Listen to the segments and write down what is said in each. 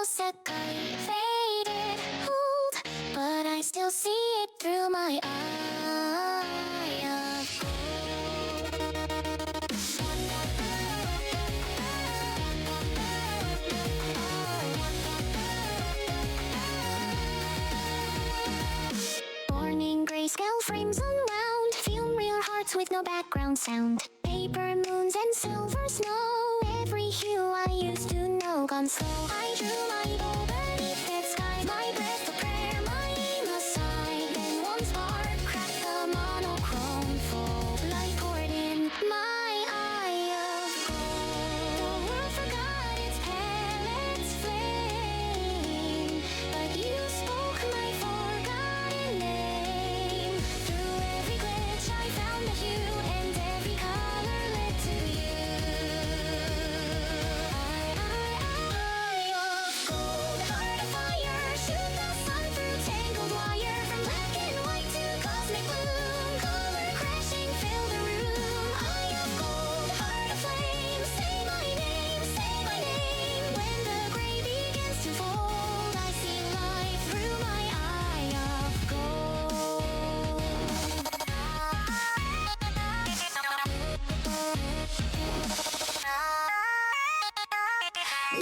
Isekai faded hold, but I still see it through my eye of gold. Morning grayscale frames unwound, fume real hearts with no background sound. Paper moons and silver snow, every hue I used to know gone slow. I drew my bow beneath that sky, my breath a prayer, my aim a sigh. Then one spark cracked the monochrome fold, light poured in my eye of gold. The world forgot its palettes flame, but you spoke my forgotten name. Through every glitch I found a hue, and every color led to you. Eye of gold, heart of fire, shoot the sun through tangled wire. From black and white to cosmic bloom, color crashing fill the room. Eye of gold, heart of flame, say my name, say my name. When the gray begins to fold, I see light through my eye of gold.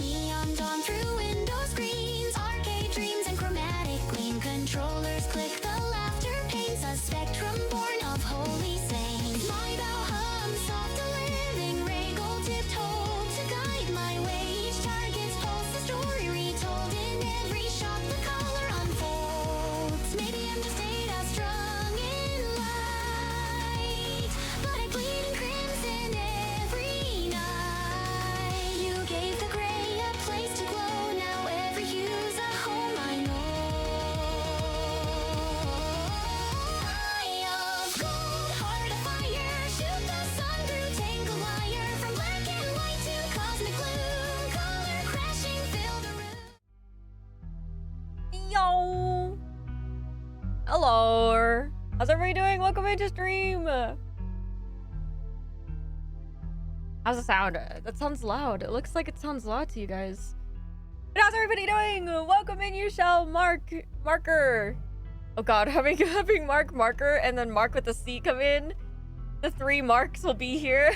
Neon dawn through window screens, arcade dreams and chromatic gleam. Controllers click, the laughter paints a spectrum born of holy saints. My bell hums, soft a living ray, gold tipped hold to guide my way. Each target's pulse, the story retold. In every shot, the color unfolds. Maybe I'm just data strung in light, but I bleed in crimson every night. You gave the gray a place to glow, now every hue's a home I know. Eye of gold, heart of fire, shoot the sun through tangled wire. From black and white to cosmic gloom, color crashing fill the room. Yo! Hello! How's everybody doing? Welcome into stream! How's the sound? That sounds loud. It looks like it sounds loud to you guys. But how's everybody doing? Welcome in, you shall marker. Oh god, having marker and then Mark with the C come in. The 3 marks will be here.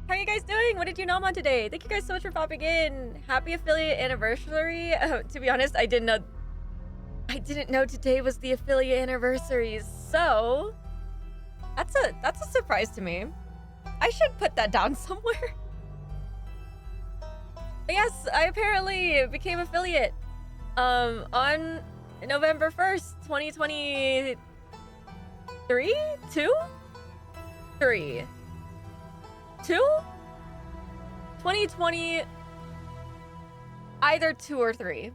How are you guys doing? What did you nom on today? Thank you guys so much for popping in. Happy affiliate anniversary. To be honest, I didn't know today was the affiliate anniversary. So that's a surprise to me. I should put that down somewhere. But yes, I apparently became affiliate on November 1st, 2023? 2020, either 2 or 3.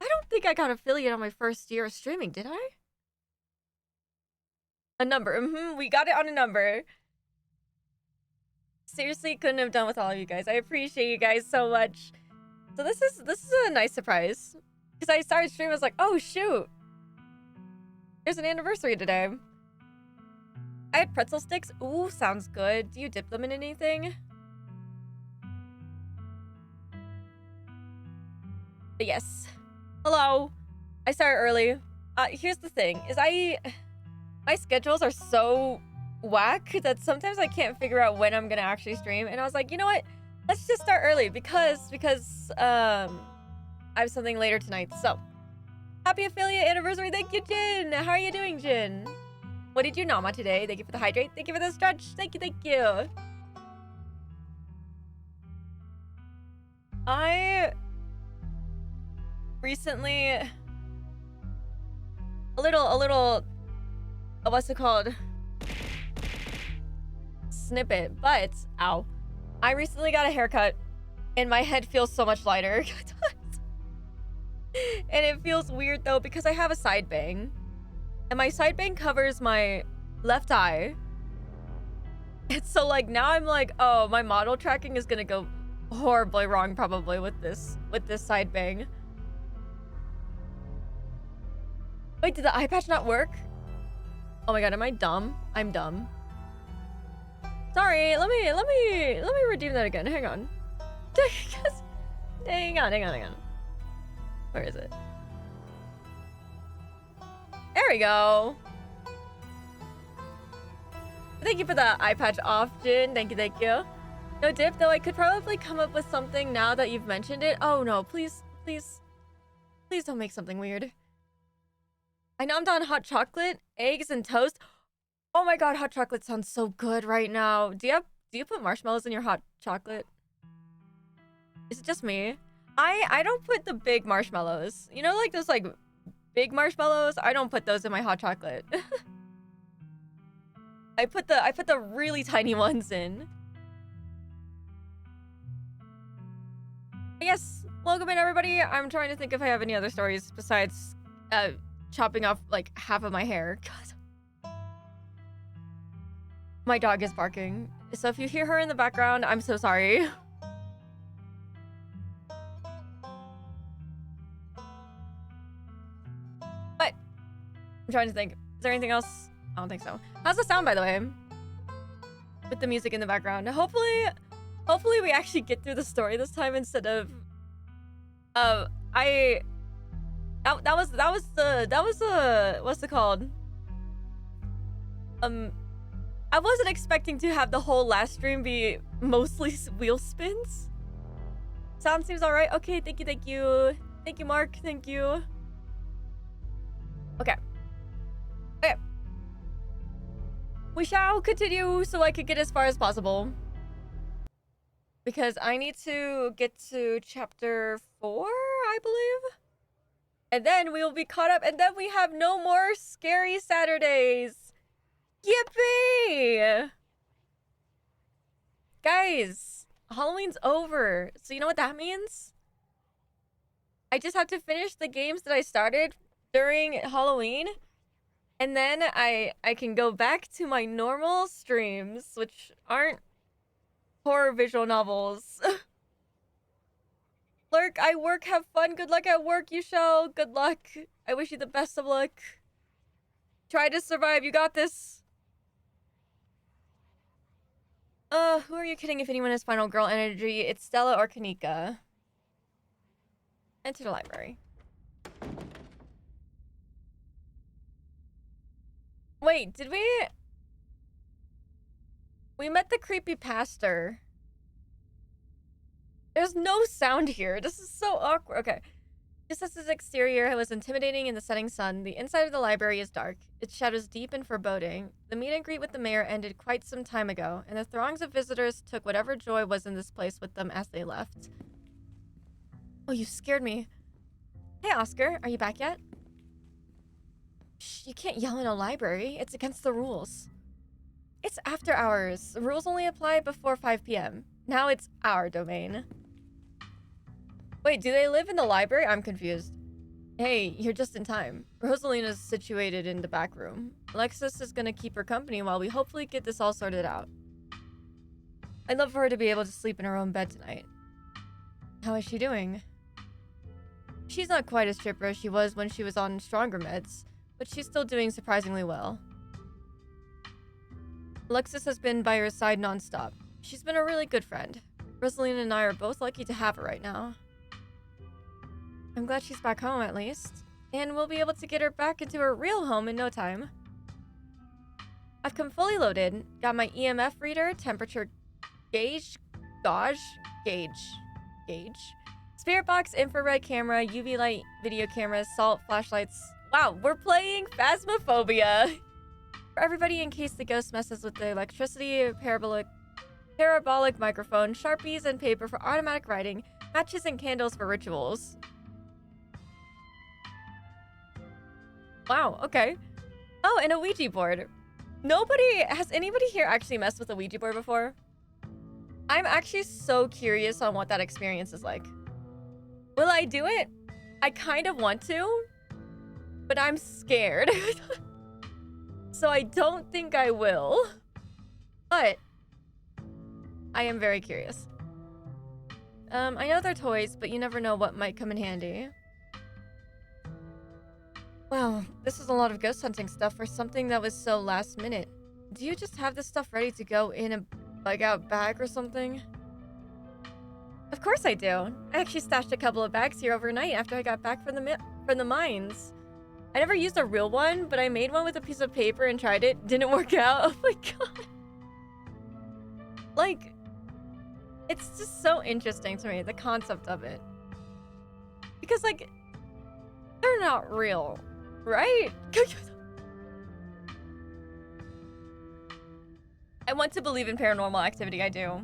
I don't think I got affiliate on my first year of streaming, did I? A number. We got it on a number. Seriously, couldn't have done with all of you guys. I appreciate you guys so much. So this is a nice surprise. Because I started streaming, I was like, oh shoot. There's an anniversary today. I had pretzel sticks. Ooh, sounds good. Do you dip them in anything? But yes. Hello. I started early. Here's the thing, is my schedules are so whack that sometimes I can't figure out when I'm gonna actually stream. And I was like, you know what? Let's just start early because I have something later tonight. So, happy affiliate anniversary. Thank you, Jin. How are you doing, Jin? What did you nom on today? Thank you for the hydrate. Thank you for the stretch. Thank you, thank you. I recently a little what's it called? Snippet, but ow. I recently got a haircut and my head feels so much lighter. And it feels weird though because I have a side bang. And my side bang covers my left eye. And so like now I'm like, oh, my model tracking is gonna go horribly wrong probably with this side bang. Wait, did the eye patch not work? Oh my god, am I dumb? I'm dumb. Sorry, let me redeem that again. Hang on. Hang on. Where is it? There we go. Thank you for the eye patch off, Jin. Thank you. No dip, though I could probably come up with something now that you've mentioned it. Oh no, please don't make something weird. I nommed on hot chocolate, eggs, and toast. Oh my god, hot chocolate sounds so good right now. Do you put marshmallows in your hot chocolate? Is it just me? I don't put the big marshmallows. You know, like those like big marshmallows? I don't put those in my hot chocolate. I put the really tiny ones in. Yes, welcome in everybody. I'm trying to think if I have any other stories besides chopping off like half of my hair. God. My dog is barking. So if you hear her in the background, I'm so sorry. But I'm trying to think. Is there anything else? I don't think so. How's the sound, by the way? With the music in the background. Hopefully we actually get through the story this time instead of that was the what's it called? I wasn't expecting to have the whole last stream be mostly wheel spins. Sound seems alright. Okay, thank you. Thank you, Mark. Thank you. Okay. We shall continue so I could get as far as possible. Because I need to get to chapter 4, I believe. And then we will be caught up, and then we have no more scary Saturdays. Yippee! Guys, Halloween's over. So you know what that means? I just have to finish the games that I started during Halloween. And then I can go back to my normal streams, which aren't horror visual novels. Lurk, I work, have fun. Good luck at work, you shall. Good luck. I wish you the best of luck. Try to survive. You got this. Who are you kidding if anyone has final girl energy? It's Stella or Kanika. Enter the library. Wait, did we... We met the creepy pastor. There's no sound here. This is so awkward. Okay. Just as his exterior was intimidating in the setting sun, the inside of the library is dark. Its shadows deep and foreboding. The meet and greet with the mayor ended quite some time ago, and the throngs of visitors took whatever joy was in this place with them as they left. Oh, you scared me. Hey, Oscar. Are you back yet? Shh, you can't yell in a library. It's against the rules. It's after hours. The rules only apply before 5 p.m. Now it's our domain. Wait, do they live in the library? I'm confused. Hey, you're just in time. Rosalina's situated in the back room. Alexis is gonna keep her company while we hopefully get this all sorted out. I'd love for her to be able to sleep in her own bed tonight. How is she doing? She's not quite as chipper as she was when she was on stronger meds, but she's still doing surprisingly well. Alexis has been by her side non-stop. She's been a really good friend. Rosalina and I are both lucky to have her right now. I'm glad she's back home at least, and we'll be able to get her back into her real home in no time. I've come fully loaded, got my EMF reader, temperature gauge, spirit box, infrared camera, UV light, video cameras, salt, flashlights. Wow, we're playing Phasmophobia! For everybody in case the ghost messes with the electricity, parabolic microphone, Sharpies and paper for automatic writing, matches and candles for rituals. Wow, okay. Oh, and a Ouija board. Has anybody here actually messed with a Ouija board before? I'm actually so curious on what that experience is like. Will I do it? I kind of want to, but I'm scared. So I don't think I will. But I am very curious. I know they're toys, but you never know what might come in handy. Wow, this is a lot of ghost hunting stuff for something that was so last minute. Do you just have this stuff ready to go in a bug-out bag or something? Of course I do. I actually stashed a couple of bags here overnight after I got back from the mines. I never used a real one, but I made one with a piece of paper and tried it. Didn't work out. Oh my god. Like, it's just so interesting to me, the concept of it. Because, like, they're not real, right? I want to believe in paranormal activity, I do.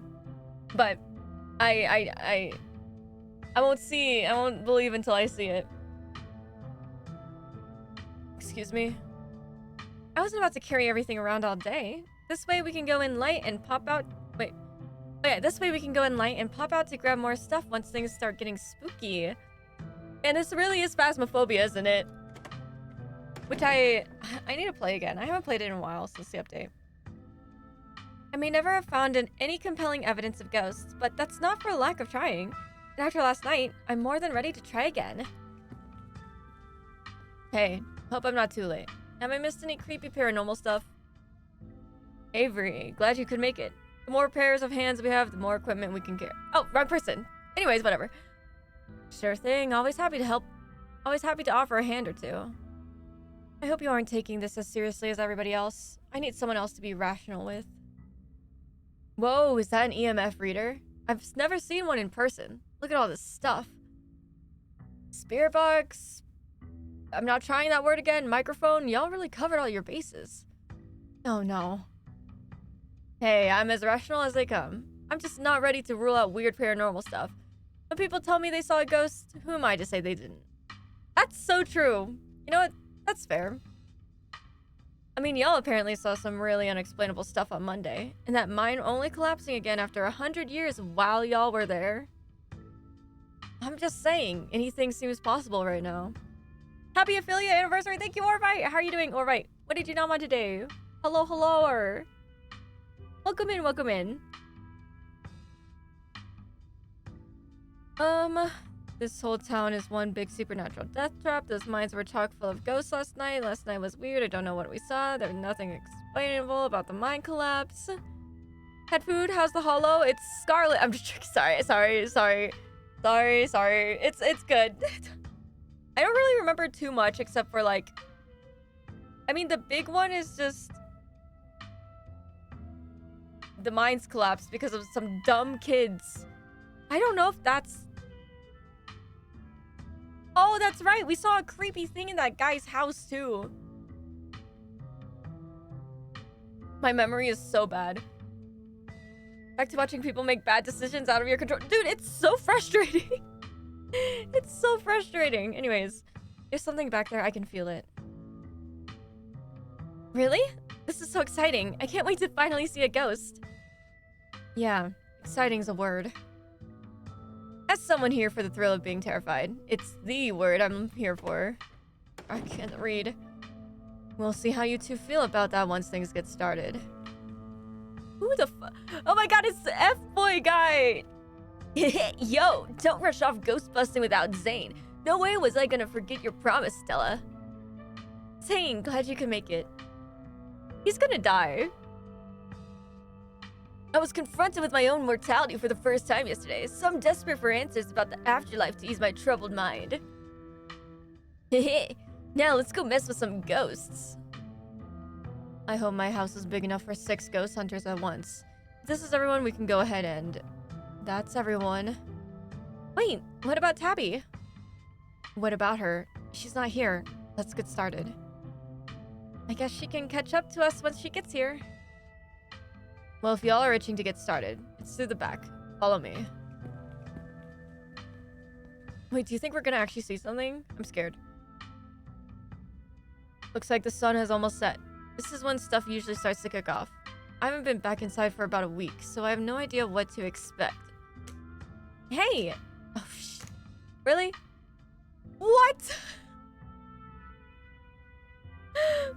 But I won't believe until I see it. Excuse me. I wasn't about to carry everything around all day. This way we can go in light and pop out. Wait. Oh yeah, this way we can go in light and pop out to grab more stuff once things start getting spooky. And this really is Phasmophobia, isn't it? Which I need to play again. I haven't played it in a while since the update. I may never have found any compelling evidence of ghosts, but that's not for lack of trying. And after last night, I'm more than ready to try again. Hey, hope I'm not too late. Have I missed any creepy paranormal stuff? Avery, glad you could make it. The more pairs of hands we have, the more equipment we can carry. Oh, wrong person. Anyways, whatever. Sure thing, always happy to help. Always happy to offer a hand or two. I hope you aren't taking this as seriously as everybody else. I need someone else to be rational with. Whoa, is that an EMF reader? I've never seen one in person. Look at all this stuff. Spirit box. I'm not trying that word again. Microphone. Y'all really covered all your bases. Oh no. Hey, I'm as rational as they come. I'm just not ready to rule out weird paranormal stuff. When people tell me they saw a ghost, who am I to say they didn't? That's so true. You know what? That's fair. I mean, y'all apparently saw some really unexplainable stuff on Monday, and that mine only collapsing again after 100 years while y'all were there. I'm just saying, anything seems possible right now. Happy affiliate anniversary! Thank you, Orvite! How are you doing, Orvite? What did you nom on today? Hello, hello! Welcome in, welcome in. This whole town is one big supernatural death trap. Those mines were chock full of ghosts last night. Last night was weird. I don't know what we saw. There's nothing explainable about the mine collapse. Had food? How's the hollow? It's Scarlet. I'm just sorry. It's good. I don't really remember too much except for like, I mean, the big one is just the mines collapsed because of some dumb kids. I don't know if that's... Oh, that's right. We saw a creepy thing in that guy's house, too. My memory is so bad. Back to watching people make bad decisions out of your control. Dude, it's so frustrating. It's so frustrating. Anyways, there's something back there. I can feel it. Really? This is so exciting. I can't wait to finally see a ghost. Yeah, exciting's a word. As someone here for the thrill of being terrified, it's the word I'm here for. I can't read. We'll see how you two feel about that once things get started. Who the fuck? Oh my god, it's the F-boy guy! Yo, don't rush off ghost busting without Zane. No way was I gonna forget your promise, Stella. Zane, glad you could make it. He's gonna die. I was confronted with my own mortality for the first time yesterday, so I'm desperate for answers about the afterlife to ease my troubled mind. Hehe, now let's go mess with some ghosts. I hope my house is big enough for 6 ghost hunters at once. If this is everyone, we can go ahead and... That's everyone. Wait, what about Tabby? What about her? She's not here. Let's get started. I guess she can catch up to us once she gets here. Well, if y'all are itching to get started, it's through the back. Follow me. Wait, do you think we're gonna actually see something? I'm scared. Looks like the sun has almost set. This is when stuff usually starts to kick off. I haven't been back inside for about a week, so I have no idea what to expect. Hey! Oh, really? What?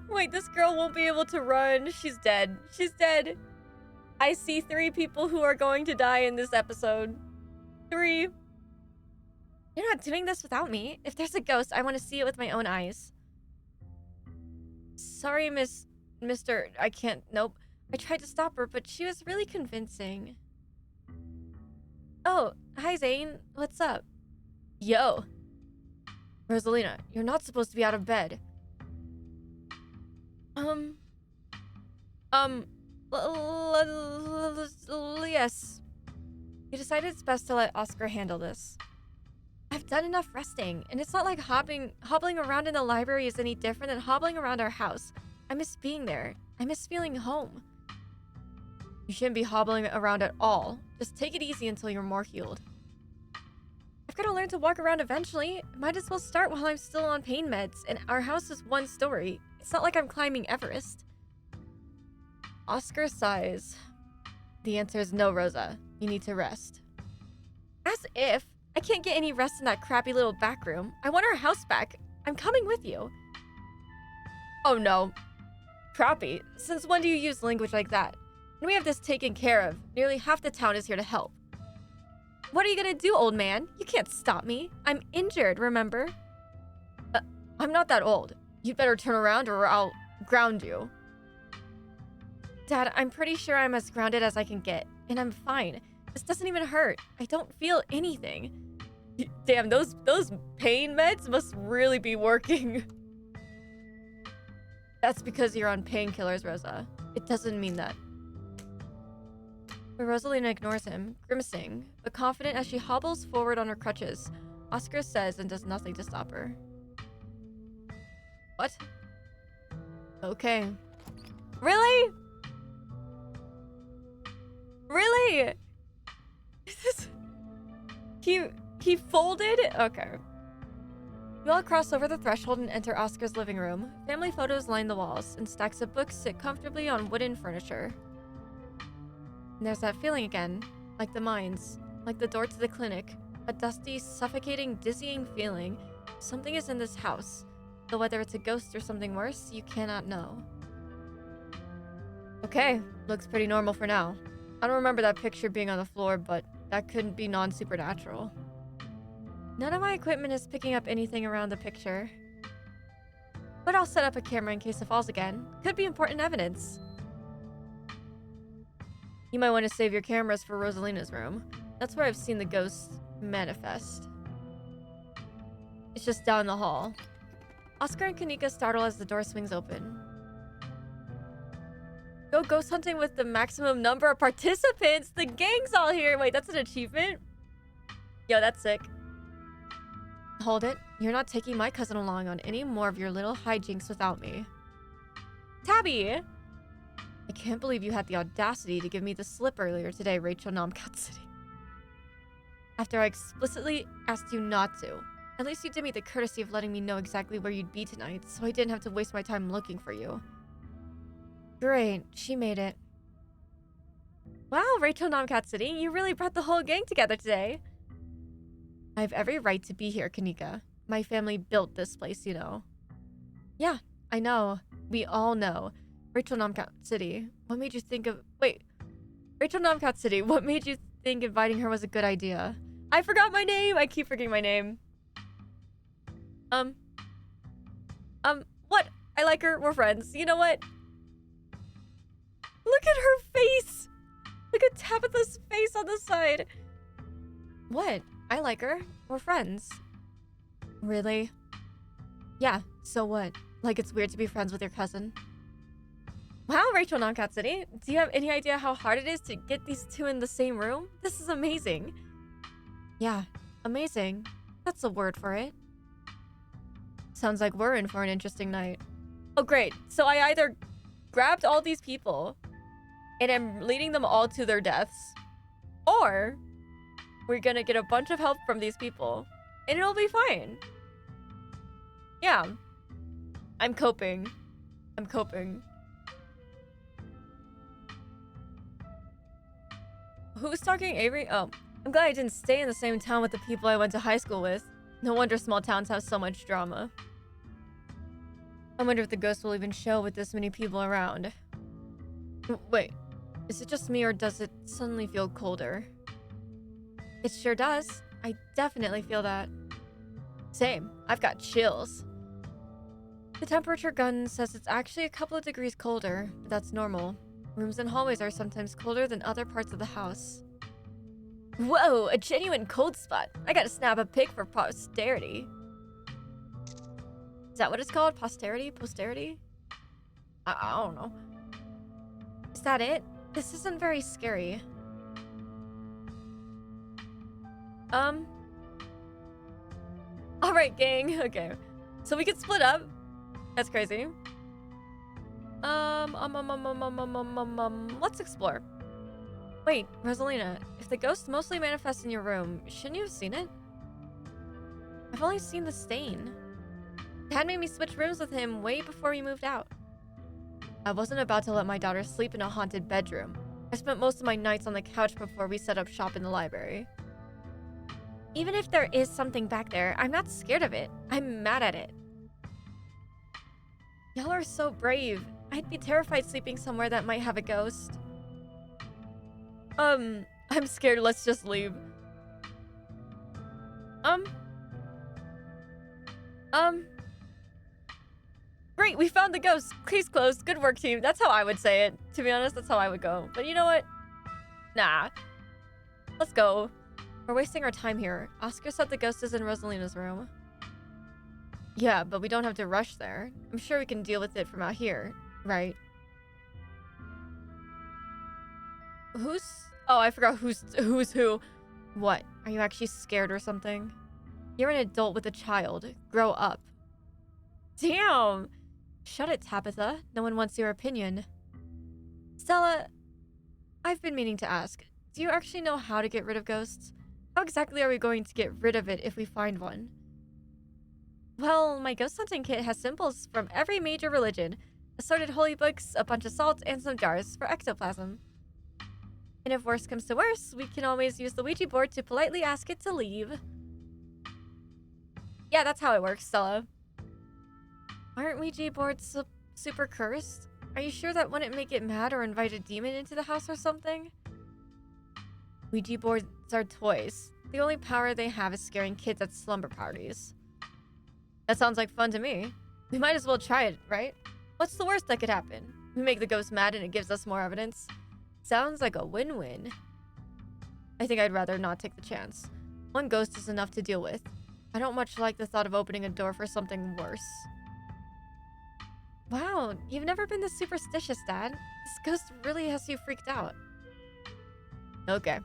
Wait, this girl won't be able to run. She's dead. She's dead. I see 3 people who are going to die in this episode. 3. You're not doing this without me. If there's a ghost, I want to see it with my own eyes. Sorry, Mr. I can't. Nope. I tried to stop her, but she was really convincing. Oh, hi Zane. What's up? Yo. Rosalina, you're not supposed to be out of bed. Yes. You decided it's best to let Oscar handle this. I've done enough resting, and it's not like hobbling around in the library is any different than hobbling around our house. I miss being there. I miss feeling home. You shouldn't be hobbling around at all. Just take it easy until you're more healed. I've got to learn to walk around eventually. Might as well start while I'm still on pain meds, and our house is 1 story. It's not like I'm climbing Everest. Oscar sighs. The answer is no, Rosa. You need to rest. As if. I can't get any rest in that crappy little back room. I want our house back. I'm coming with you. Oh no. Crappy? Since when do you use language like that? When we have this taken care of, nearly half the town is here to help. What are you gonna do, old man? You can't stop me. I'm injured, remember? I'm not that old. You'd better turn around or I'll ground you. Dad, I'm pretty sure I'm as grounded as I can get, and I'm fine. This doesn't even hurt. I don't feel anything. Damn, those pain meds must really be working. That's because you're on painkillers, Rosa. It doesn't mean that. But Rosalina ignores him, grimacing, but confident as she hobbles forward on her crutches. Oscar says and does nothing to stop her. What? Okay. Really? Really? He folded? Okay. You all cross over the threshold and enter Oscar's living room. Family photos line the walls, and stacks of books sit comfortably on wooden furniture. And there's that feeling again, like the mines, like the door to the clinic. A dusty, suffocating, dizzying feeling. Something is in this house, though whether it's a ghost or something worse, you cannot know. Okay, looks pretty normal for now. I don't remember that picture being on the floor, but that couldn't be non-supernatural. None of my equipment is picking up anything around the picture. But I'll set up a camera in case it falls again. Could be important evidence. You might want to save your cameras for Rosalina's room. That's where I've seen the ghosts manifest. It's just down the hall. Oscar and Kanika startle as the door swings open. Go ghost hunting with the maximum number of participants. The gang's all here. Wait, that's an achievement? Yo, that's sick. Hold it. You're not taking my cousin along on any more of your little hijinks without me. Tabby! I can't believe you had the audacity to give me the slip earlier today, Rachel Nomkatsity. After I explicitly asked you not to. At least you did me the courtesy of letting me know exactly where you'd be tonight, so I didn't have to waste my time looking for you. Great, she made it. Wow, Rachel Nomkatsity, you really brought the whole gang together today. I have every right to be here, Kanika. My family built this place, you know. Yeah, I know. We all know. Rachel Nomkatsity, what made you think of... Wait. Rachel Nomkatsity, what made you think inviting her was a good idea? I forgot my name! I keep forgetting my name. What? I like her. We're friends. You know what? Look at her face! Look at Tabitha's face on the side. What? I like her. We're friends. Really? Yeah, so what? Like it's weird to be friends with your cousin? Wow, Rachel Nomkatsity, do you have any idea how hard it is to get these two in the same room? This is amazing. Yeah, amazing. That's a word for it. Sounds like we're in for an interesting night. Oh great, so I either grabbed all these people and I'm leading them all to their deaths, or we're gonna get a bunch of help from these people and it'll be fine. Yeah. I'm coping. I'm coping. Who's talking, Avery? Oh, I'm glad I didn't stay in the same town with the people I went to high school with. No wonder small towns have so much drama. I wonder if the ghost will even show with this many people around. Wait, is it just me or does it suddenly feel colder? It sure does. I definitely feel that. Same. I've got chills. The temperature gun says it's actually a couple of degrees colder, but that's normal. Rooms and hallways are sometimes colder than other parts of the house. Whoa, a genuine cold spot. I gotta snap a pic for posterity. Is that what it's called? Posterity? Posterity? I don't know. Is that it? This isn't very scary. Alright, gang. Okay. So we could split up. That's crazy. Let's explore. Wait, Rosalina, if the ghost mostly manifests in your room, shouldn't you have seen it? I've only seen the stain. Dad made me switch rooms with him way before we moved out. I wasn't about to let my daughter sleep in a haunted bedroom. I spent most of my nights on the couch before we set up shop in the library. Even if there is something back there, I'm not scared of it. I'm mad at it. Y'all are so brave. I'd be terrified sleeping somewhere that might have a ghost. I'm scared. Let's just leave. Great, we found the ghost. Case closed. Good work, team. That's how I would say it. To be honest, that's how I would go. But you know what? Nah. Let's go. We're wasting our time here. Oscar said the ghost is in Rosalina's room. Yeah, but we don't have to rush there. I'm sure we can deal with it from out here, right? Who's... Oh, I forgot who's who. What? Are you actually scared or something? You're an adult with a child. Grow up. Damn! Shut it, Tabitha. No one wants your opinion. Stella, I've been meaning to ask. Do you actually know how to get rid of ghosts? How exactly are we going to get rid of it if we find one? Well, my ghost hunting kit has symbols from every major religion, assorted holy books, a bunch of salt, and some jars for ectoplasm. And if worse comes to worse, we can always use the Ouija board to politely ask it to leave. Yeah, that's how it works, Stella. Aren't Ouija boards super cursed? Are you sure that wouldn't make it mad or invite a demon into the house or something? Ouija boards are toys. The only power they have is scaring kids at slumber parties. That sounds like fun to me. We might as well try it, right? What's the worst that could happen? We make the ghost mad and it gives us more evidence. Sounds like a win-win. I think I'd rather not take the chance. One ghost is enough to deal with. I don't much like the thought of opening a door for something worse. Wow, you've never been this superstitious, Dad. This ghost really has you freaked out. Okay.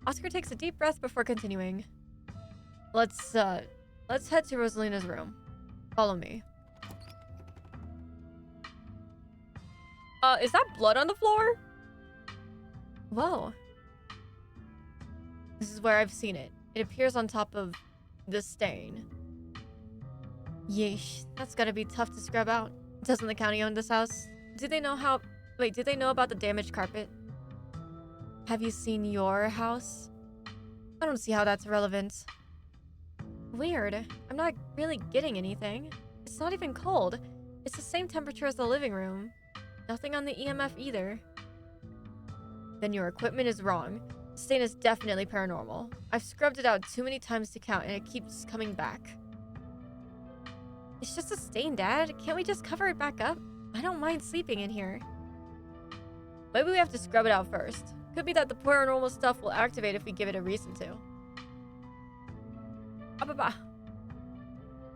Oscar takes a deep breath before continuing. Let's head to Rosalina's room. Follow me. Is that blood on the floor? Whoa. This is where I've seen it. It appears on top of the stain. Yeesh, that's gotta be tough to scrub out. Doesn't the county own this house? Do they know about the damaged carpet? Have you seen your house? I don't see how that's relevant. Weird. I'm not really getting anything. It's not even cold. It's the same temperature as the living room. Nothing on the EMF either. Then your equipment is wrong. The stain is definitely paranormal. I've scrubbed it out too many times to count and it keeps coming back. It's just a stain, Dad. Can't we just cover it back up? I don't mind sleeping in here. Maybe we have to scrub it out first. Could be that the paranormal stuff will activate if we give it a reason to.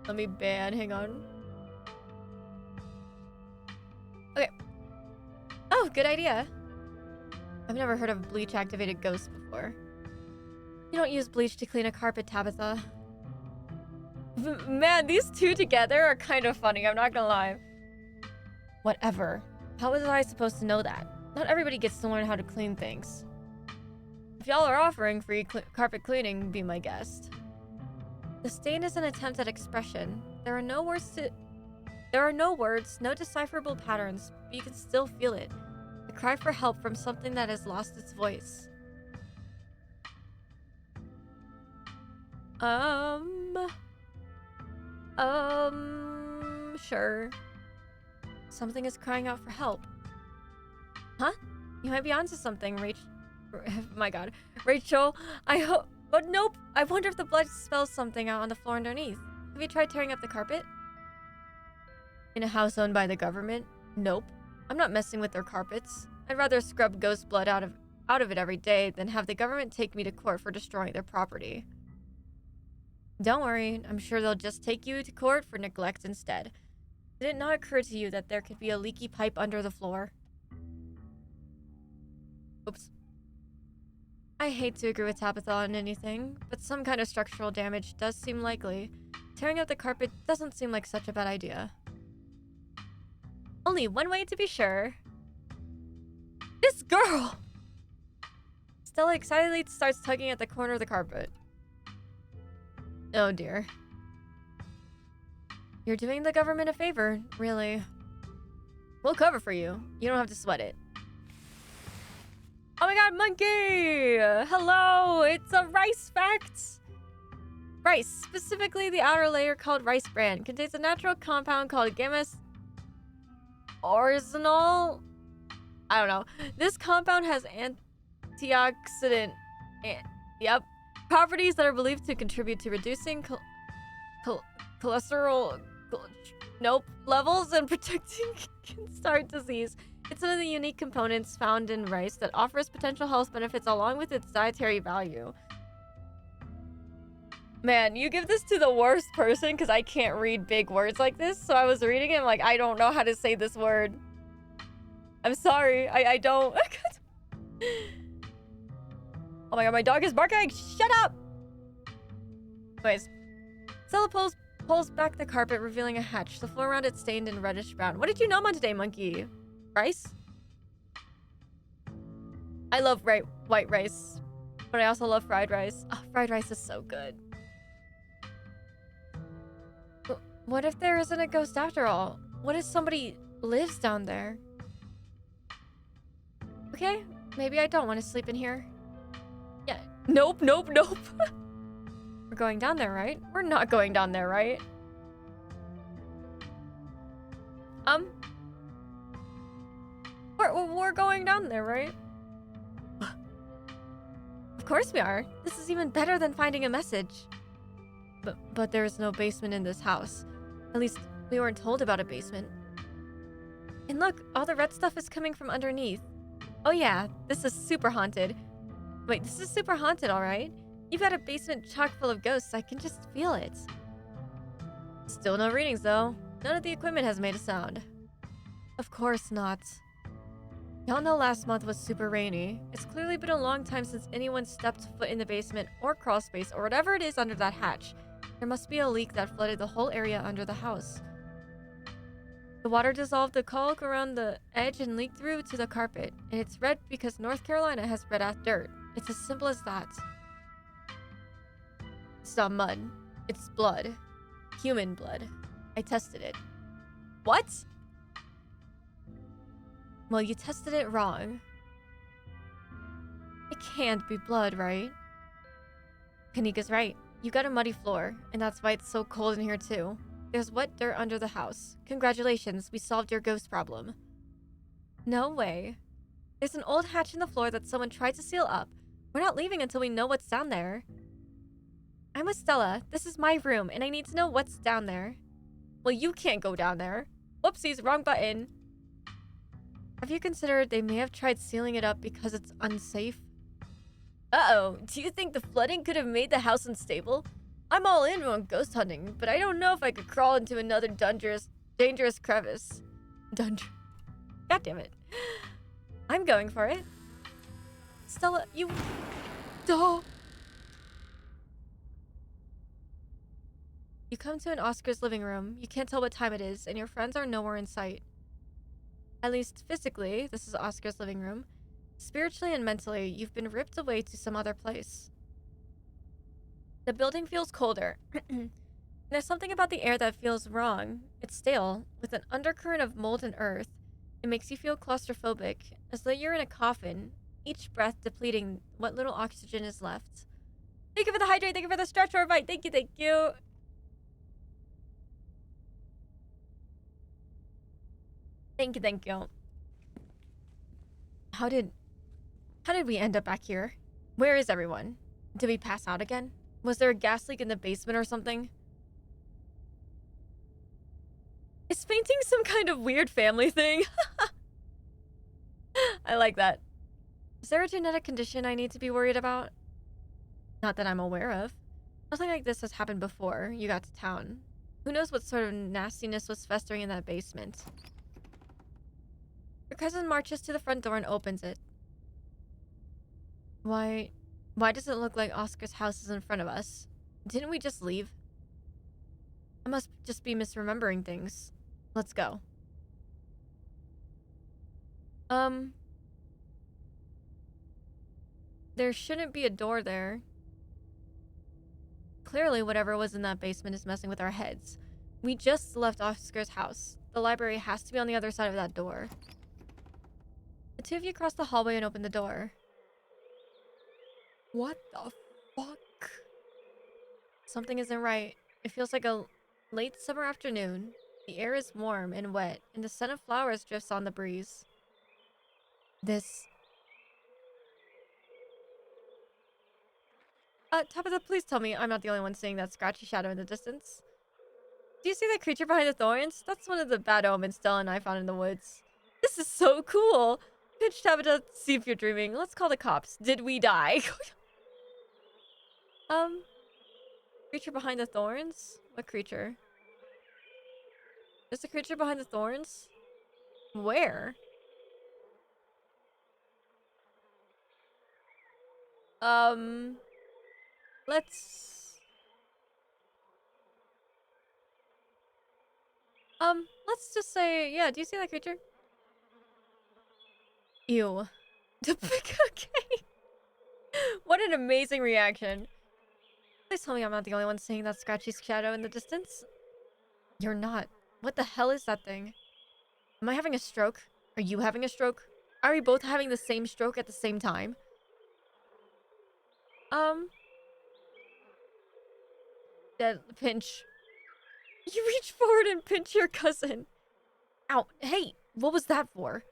Let me ban. Hang on. Okay. Oh, good idea. I've never heard of bleach-activated ghosts before. You don't use bleach to clean a carpet, Tabitha. Man, these two together are kind of funny, I'm not gonna lie. Whatever. How was I supposed to know that? Not everybody gets to learn how to clean things. If y'all are offering free carpet cleaning, be my guest. The stain is an attempt at expression. There are no words, no decipherable patterns, but you can still feel it. A cry for help from something that has lost its voice. Sure. Something is crying out for help. Huh? You might be onto something, Rachel. My god. Rachel, I hope... But nope! I wonder if the blood spells something out on the floor underneath. Have you tried tearing up the carpet? In a house owned by the government? Nope. I'm not messing with their carpets. I'd rather scrub ghost blood out of out of it every day than have the government take me to court for destroying their property. Don't worry, I'm sure they'll just take you to court for neglect instead. Did it not occur to you that there could be a leaky pipe under the floor? Oops. I hate to agree with Tabitha on anything, but some kind of structural damage does seem likely. Tearing up the carpet doesn't seem like such a bad idea. Only one way to be sure. This girl! Stella excitedly starts tugging at the corner of the carpet. Oh dear. You're doing the government a favor, really. We'll cover for you. You don't have to sweat it. Oh my god, monkey! Hello! It's a rice fact! Rice, specifically the outer layer called rice bran, contains a natural compound called gamma oryzanol. I don't know. This compound has antioxidant properties that are believed to contribute to reducing cholesterol levels and protecting against heart disease. It's one of the unique components found in rice that offers potential health benefits along with its dietary value. Man, you give this to the worst person because I can't read big words like this. So I was reading it and like, I don't know how to say this word. I'm sorry. I don't. Oh my god, my dog is barking. Shut up. Anyways, Stella pulls back the carpet, revealing a hatch. The floor around it stained in reddish brown. What did you nom on today, monkey? Rice? I love white rice, but I also love fried rice. Oh, fried rice is so good. What if there isn't a ghost after all? What if somebody lives down there? Okay, maybe I don't want to sleep in here. Yeah, nope. We're going down there, right? We're not going down there, right? We're going down there, right? Of course we are. This is even better than finding a message. But there is no basement in this house. At least, we weren't told about a basement. And look, all the red stuff is coming from underneath. Oh yeah, this is super haunted. Wait, this is super haunted, alright? You've got a basement chock full of ghosts, I can just feel it. Still no readings though. None of the equipment has made a sound. Of course not. Y'all know last month was super rainy. It's clearly been a long time since anyone stepped foot in the basement or crawl space or whatever it is under that hatch. There must be a leak that flooded the whole area under the house. The water dissolved the caulk around the edge and leaked through to the carpet. And it's red because North Carolina has red-ass dirt. It's as simple as that. It's not mud. It's blood. Human blood. I tested it. What? Well, you tested it wrong. It can't be blood, right? Kanika's right. You got a muddy floor, and that's why it's so cold in here too. There's wet dirt under the house. Congratulations, we solved your ghost problem. No way. There's an old hatch in the floor that someone tried to seal up. We're not leaving until we know what's down there. I'm with Stella. This is my room, and I need to know what's down there. Well, you can't go down there. Whoopsies, wrong button. Have you considered they may have tried sealing it up because it's unsafe? Uh-oh, do you think the flooding could have made the house unstable? I'm all in on ghost hunting, but I don't know if I could crawl into another dangerous crevice. God damn it. I'm going for it. Stella, you... Oh. You come to an Oscar's living room. You can't tell what time it is, and your friends are nowhere in sight. At least physically, this is Oscar's living room. Spiritually and mentally, you've been ripped away to some other place. The building feels colder. There's something about the air that feels wrong. It's stale, with an undercurrent of mold and earth. It makes you feel claustrophobic, as though you're in a coffin, each breath depleting what little oxygen is left. Thank you for the hydrate, thank you for the stretch or bite, thank you. Thank you. How did we end up back here? Where is everyone? Did we pass out again? Was there a gas leak in the basement or something? Is painting some kind of weird family thing? I like that. Is there a genetic condition I need to be worried about? Not that I'm aware of. Nothing like this has happened before you got to town. Who knows what sort of nastiness was festering in that basement? Your cousin marches to the front door and opens it. Why does it look like Oscar's house is in front of us? Didn't we just leave? I must just be misremembering things. Let's go. There shouldn't be a door there. Clearly, whatever was in that basement is messing with our heads. We just left Oscar's house. The library has to be on the other side of that door. The two of you cross the hallway and open the door. What the fuck? Something isn't right. It feels like a late summer afternoon. The air is warm and wet, and the scent of flowers drifts on the breeze. Tabitha, please tell me I'm not the only one seeing that scratchy shadow in the distance. Do you see that creature behind the thorns? That's one of the bad omens Stella and I found in the woods. This is so cool! Pinch Tabitha, see if you're dreaming. Let's call the cops. Did we die? Creature behind the thorns? What creature? There's a creature behind the thorns? Where? Let's just say, yeah, do you see that creature? Ew. Okay. What an amazing reaction. Please tell me I'm not the only one seeing that scratchy shadow in the distance. You're not. What the hell is that thing? Am I having a stroke? Are you having a stroke? Are we both having the same stroke at the same time? Pinch. You reach forward and pinch your cousin. Ow. Hey, what was that for?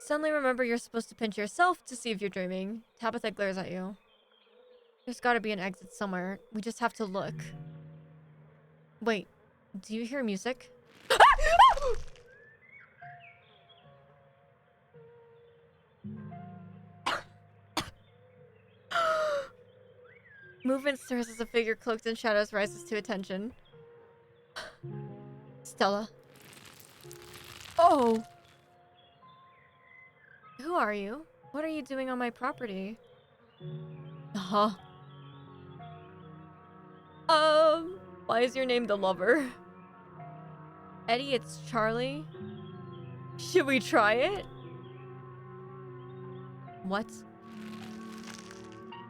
Suddenly remember you're supposed to pinch yourself to see if you're dreaming. Tabitha glares at you. There's gotta be an exit somewhere. We just have to look. Wait, do you hear music? Movement stirs as a figure cloaked in shadows rises to attention. Stella. Oh! Who are you? What are you doing on my property? Huh? Why is your name the lover? Eddie, it's Charlie. Should we try it? What?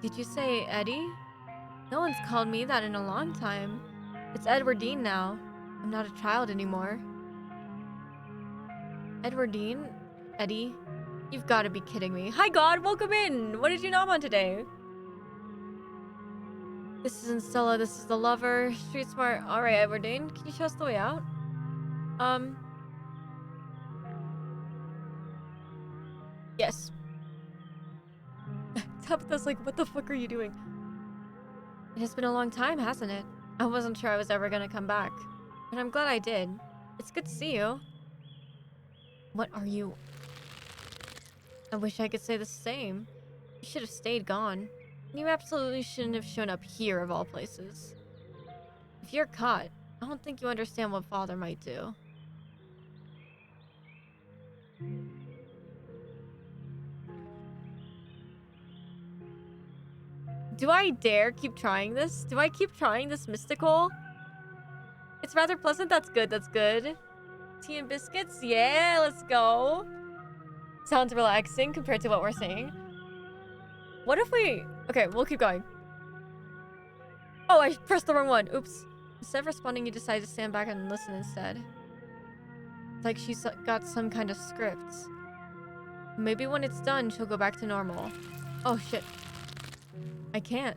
Did you say Eddie? No one's called me that in a long time. It's Edwardine now. I'm not a child anymore. Edwardine? Eddie? You've got to be kidding me. Hi God, welcome in! What did you nom on today? This isn't Stella, this is the lover. Street smart. Alright, Edwardine, can you show us the way out? Yes. Tabitha's like, what the fuck are you doing? It has been a long time, hasn't it? I wasn't sure I was ever gonna come back. But I'm glad I did. It's good to see you. What are you? I wish I could say the same. You should have stayed gone. You absolutely shouldn't have shown up here of all places. If you're caught, I don't think you understand what father might do. Do I dare keep trying this? Do I keep trying this mystical? It's rather pleasant. That's good. That's good. Tea and biscuits? Yeah, let's go. Sounds relaxing compared to what we're saying. What if we... Okay, we'll keep going. Oh, I pressed the wrong one. Oops. Instead of responding, you decide to stand back and listen instead. It's like she's got some kind of script. Maybe when it's done, she'll go back to normal. Oh, shit. I can't.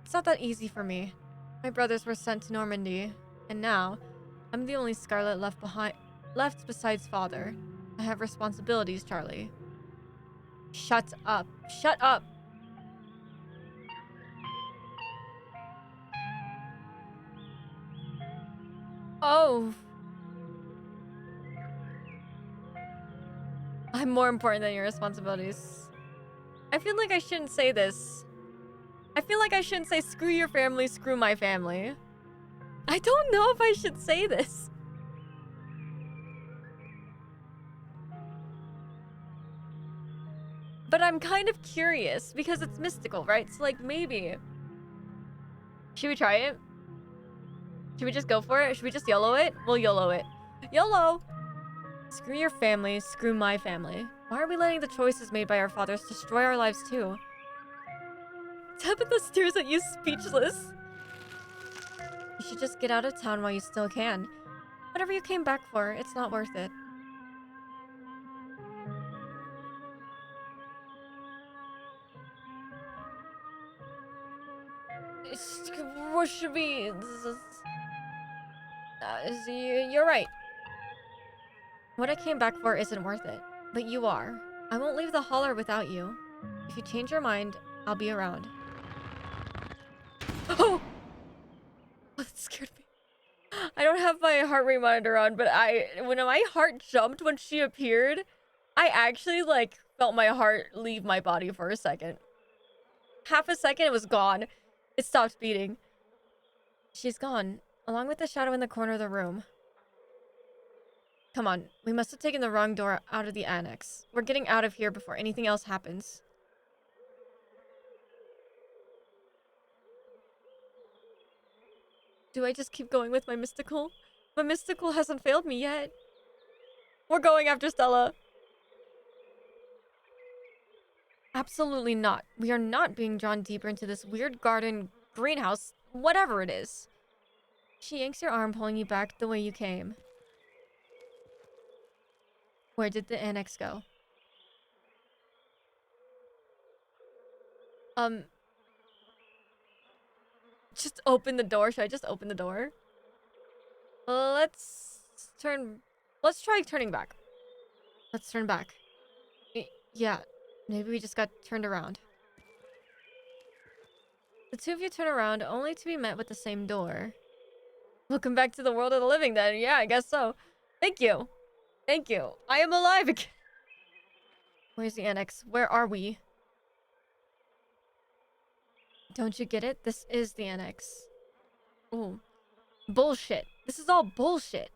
It's not that easy for me. My brothers were sent to Normandy, and now I'm the only Scarlet left besides father. I have responsibilities, Charlie. Shut up. Shut up. Oh. I'm more important than your responsibilities. I feel like I shouldn't say this. I feel like I shouldn't say screw your family, screw my family. I don't know if I should say this. But I'm kind of curious because it's mystical, right? So like maybe. Should we try it? Should we just go for it? Should we just YOLO it? We'll YOLO it. YOLO! Screw your family, screw my family. Why are we letting the choices made by our fathers destroy our lives too? Tabitha stares at you speechless. You should just get out of town while you still can. Whatever you came back for, it's not worth it. What should we... You're right. What I came back for isn't worth it. But you are. I won't leave the holler without you. If you change your mind, I'll be around. Oh! That scared me. I don't have my heart rate monitor on, but when my heart jumped when she appeared, I actually, like, felt my heart leave my body for a second. Half a second, it was gone. It stopped beating. She's gone, along with the shadow in the corner of the room. Come on, we must have taken the wrong door out of the annex. We're getting out of here before anything else happens. Do I just keep going with my mystical? My mystical hasn't failed me yet. We're going after Stella. Absolutely not. We are not being drawn deeper into this weird garden, greenhouse, whatever it is. She yanks your arm, pulling you back the way you came. Where did the annex go? Just open the door. Should I just open the door? Let's try turning back. Let's turn back. Yeah, maybe we just got turned around. The two of you turn around, only to be met with the same door. Welcome back to the world of the living then. Yeah, I guess so. Thank you. Thank you. I am alive again. Where's the annex? Where are we? Don't you get it? This is the annex. Ooh. Bullshit. This is all bullshit.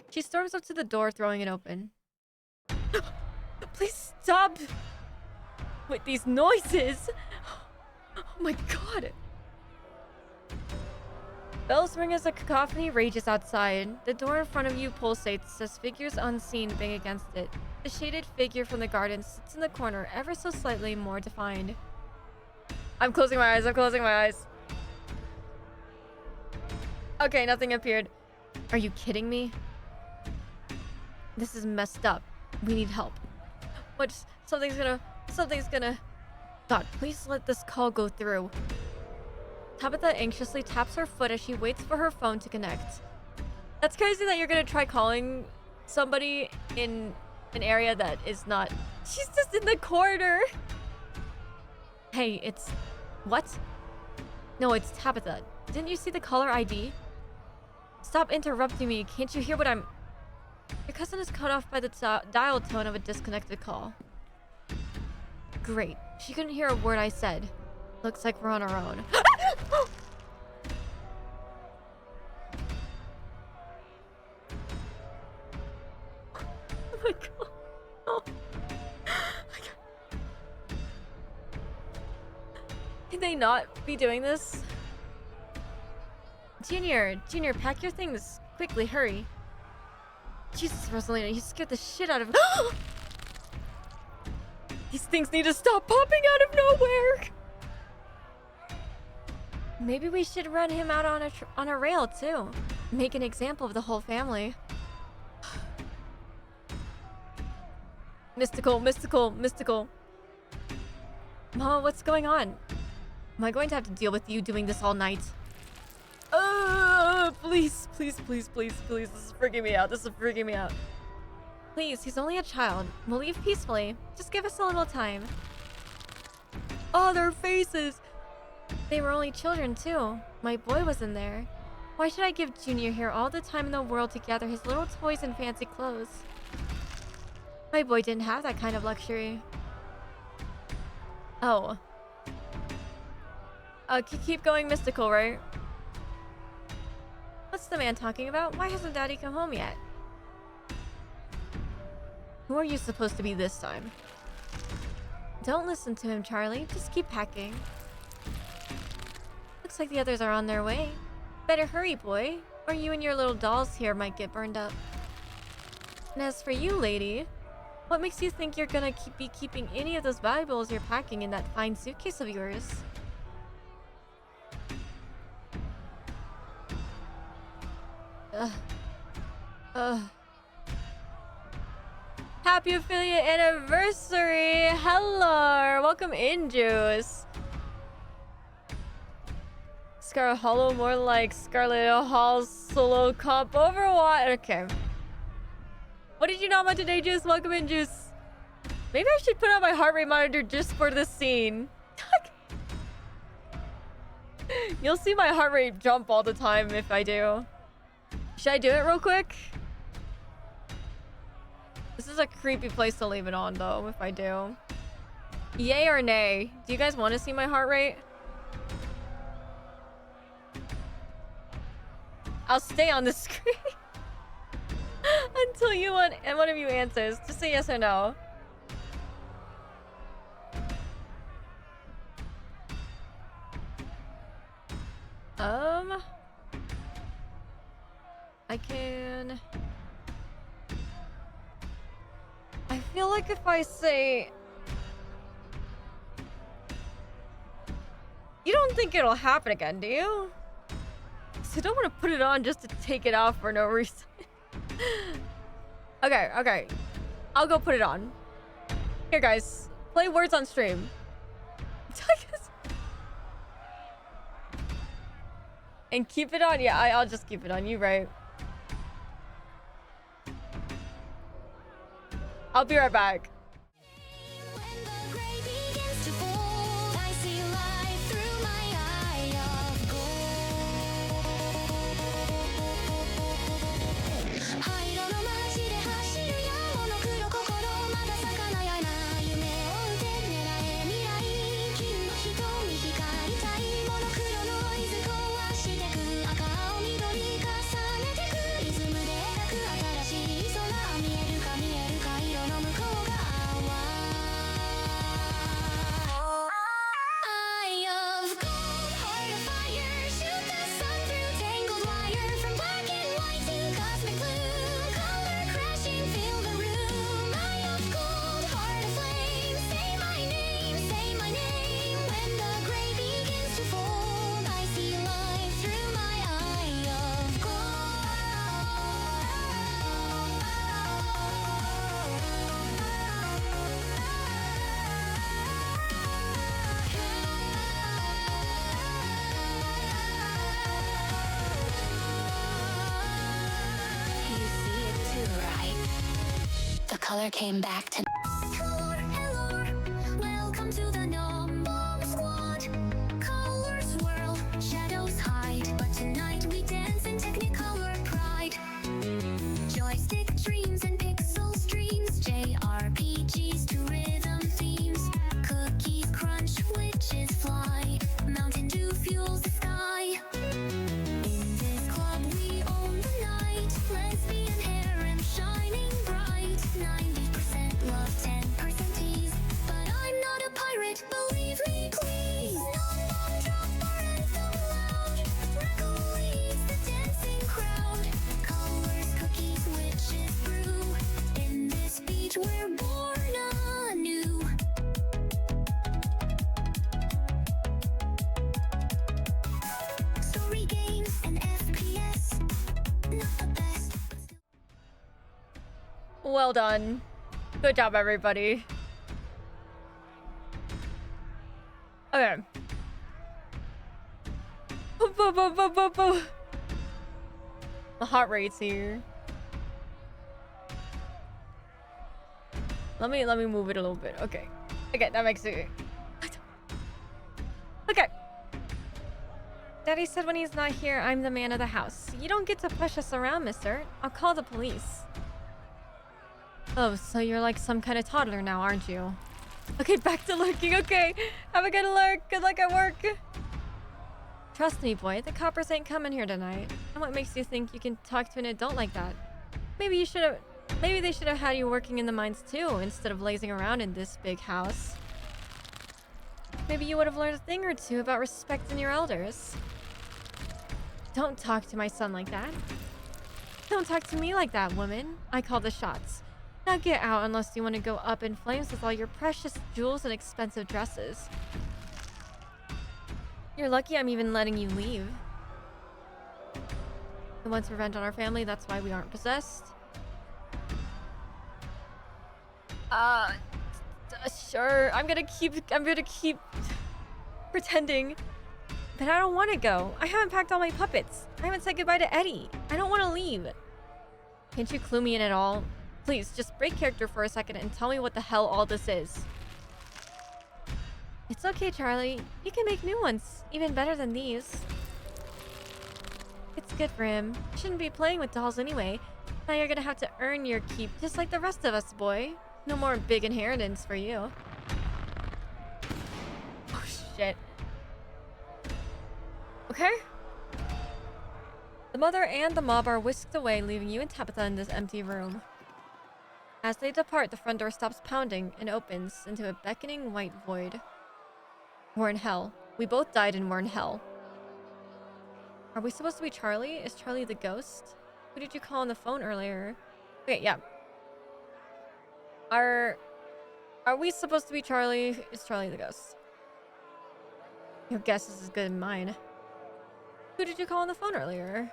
She storms up to the door, throwing it open. Please stop with these noises. Oh my god. Bells ring as a cacophony rages outside. The door in front of you pulsates as figures unseen bang against it. The shaded figure from the garden sits in the corner, ever so slightly more defined. I'm closing my eyes. I'm closing my eyes. Okay, nothing appeared. Are you kidding me? This is messed up. We need help. Something's gonna... God, please let this call go through. Tabitha anxiously taps her foot as she waits for her phone to connect. That's crazy that you're gonna try calling somebody in an area that is not... She's just in the corner. Hey, it's... What? No, it's Tabitha. Didn't you see the caller ID? Stop interrupting me. Can't you hear what I'm... Your cousin is cut off by the dial tone of a disconnected call. Great. She couldn't hear a word I said. Looks like we're on our own. Oh my god. Oh. Can they not be doing this? Junior, pack your things. Quickly, hurry. Jesus, Rosalina, you scared the shit out of me. These things need to stop popping out of nowhere. Maybe we should run him out on a rail, too. Make an example of the whole family. Mystical. Ma, what's going on? Am I going to have to deal with you doing this all night? Please. This is freaking me out. Please, he's only a child. We'll leave peacefully. Just give us a little time. Oh, their faces. They were only children, too. My boy was in there. Why should I give Junior here all the time in the world to gather his little toys and fancy clothes? My boy didn't have that kind of luxury. Oh. Keep going mystical, right? What's the man talking about? Why hasn't Daddy come home yet? Who are you supposed to be this time? Don't listen to him, Charlie. Just keep packing. Looks like the others are on their way. Better hurry, boy, or you and your little dolls here might get burned up. And as for you, lady, what makes you think you're gonna be keeping any of those valuables you're packing in that fine suitcase of yours? Happy affiliate anniversary! Hello! Welcome in, Juice. Scarlet Hollow, more like Scarlet Hall's solo comp Overwatch. Okay. What did you know about today, Juice? Welcome in, Juice. Maybe I should put on my heart rate monitor just for this scene. You'll see my heart rate jump all the time if I do. Should I do it real quick? This is a creepy place to leave it on, though, if I do. Yay or nay? Do you guys want to see my heart rate? I'll stay on the screen until one of you answers. Just say yes or no. I feel like if I say... You don't think it'll happen again, do you? So I don't want to put it on just to take it off for no reason. Okay. I'll go put it on. Here, guys. Play words on stream. And keep it on? Yeah, I'll just keep it on. You right. I'll be right back. Color came back to hello, welcome to the number squad. Colors swirl, shadows hide, but tonight we dance in Technicolor pride. Joystick dreams and pixel streams, JRPGs to rhythm themes. Cookies crunch, witches fly, Mountain Dew fuels the sky. In this club we own the night, lesbian harem shining bright. 90% love, 10% tease, but I'm not a pirate, believe me, please. Non-bomb drop our anthem loud, Reckle leads the dancing crowd. Colors, cookies, witches brew, in this beach we're born anew. Story games and FPS, not the best. Well done. Good job, everybody. Okay. The heart rate's here. Let me move it a little bit. Okay. Okay, that makes it. Okay. Daddy said when he's not here, I'm the man of the house. You don't get to push us around, mister. I'll call the police. Oh, so you're like some kind of toddler now, aren't you? Okay, back to lurking. Okay, have a good lurk. Good luck at work. Trust me, boy. The coppers ain't coming here tonight. And what makes you think you can talk to an adult like that? Maybe you should have... Maybe they should have had you working in the mines too, instead of lazing around in this big house. Maybe you would have learned a thing or two about respecting your elders. Don't talk to my son like that. Don't talk to me like that, woman. I call the shots. Now get out unless you want to go up in flames with all your precious jewels and expensive dresses. You're lucky I'm even letting you leave. He wants revenge on our family, that's why we aren't possessed. Sure. I'm gonna keep pretending. But I don't want to go. I haven't packed all my puppets. I haven't said goodbye to Eddie. I don't want to leave. Can't you clue me in at all? Please, just break character for a second and tell me what the hell all this is. It's okay, Charlie. You can make new ones, even better than these. It's good for him. You shouldn't be playing with dolls anyway. Now you're gonna have to earn your keep, just like the rest of us, boy. No more big inheritance for you. Oh, shit. Okay. The mother and the mob are whisked away, leaving you and Tabitha in this empty room. As they depart, the front door stops pounding and opens into a beckoning white void. We're in hell. We both died and we're in hell. Are we supposed to be Charlie? Is Charlie the ghost? Who did you call on the phone earlier? Okay, yeah. Are we supposed to be Charlie? Is Charlie the ghost? Your guess is as good as mine. Who did you call on the phone earlier?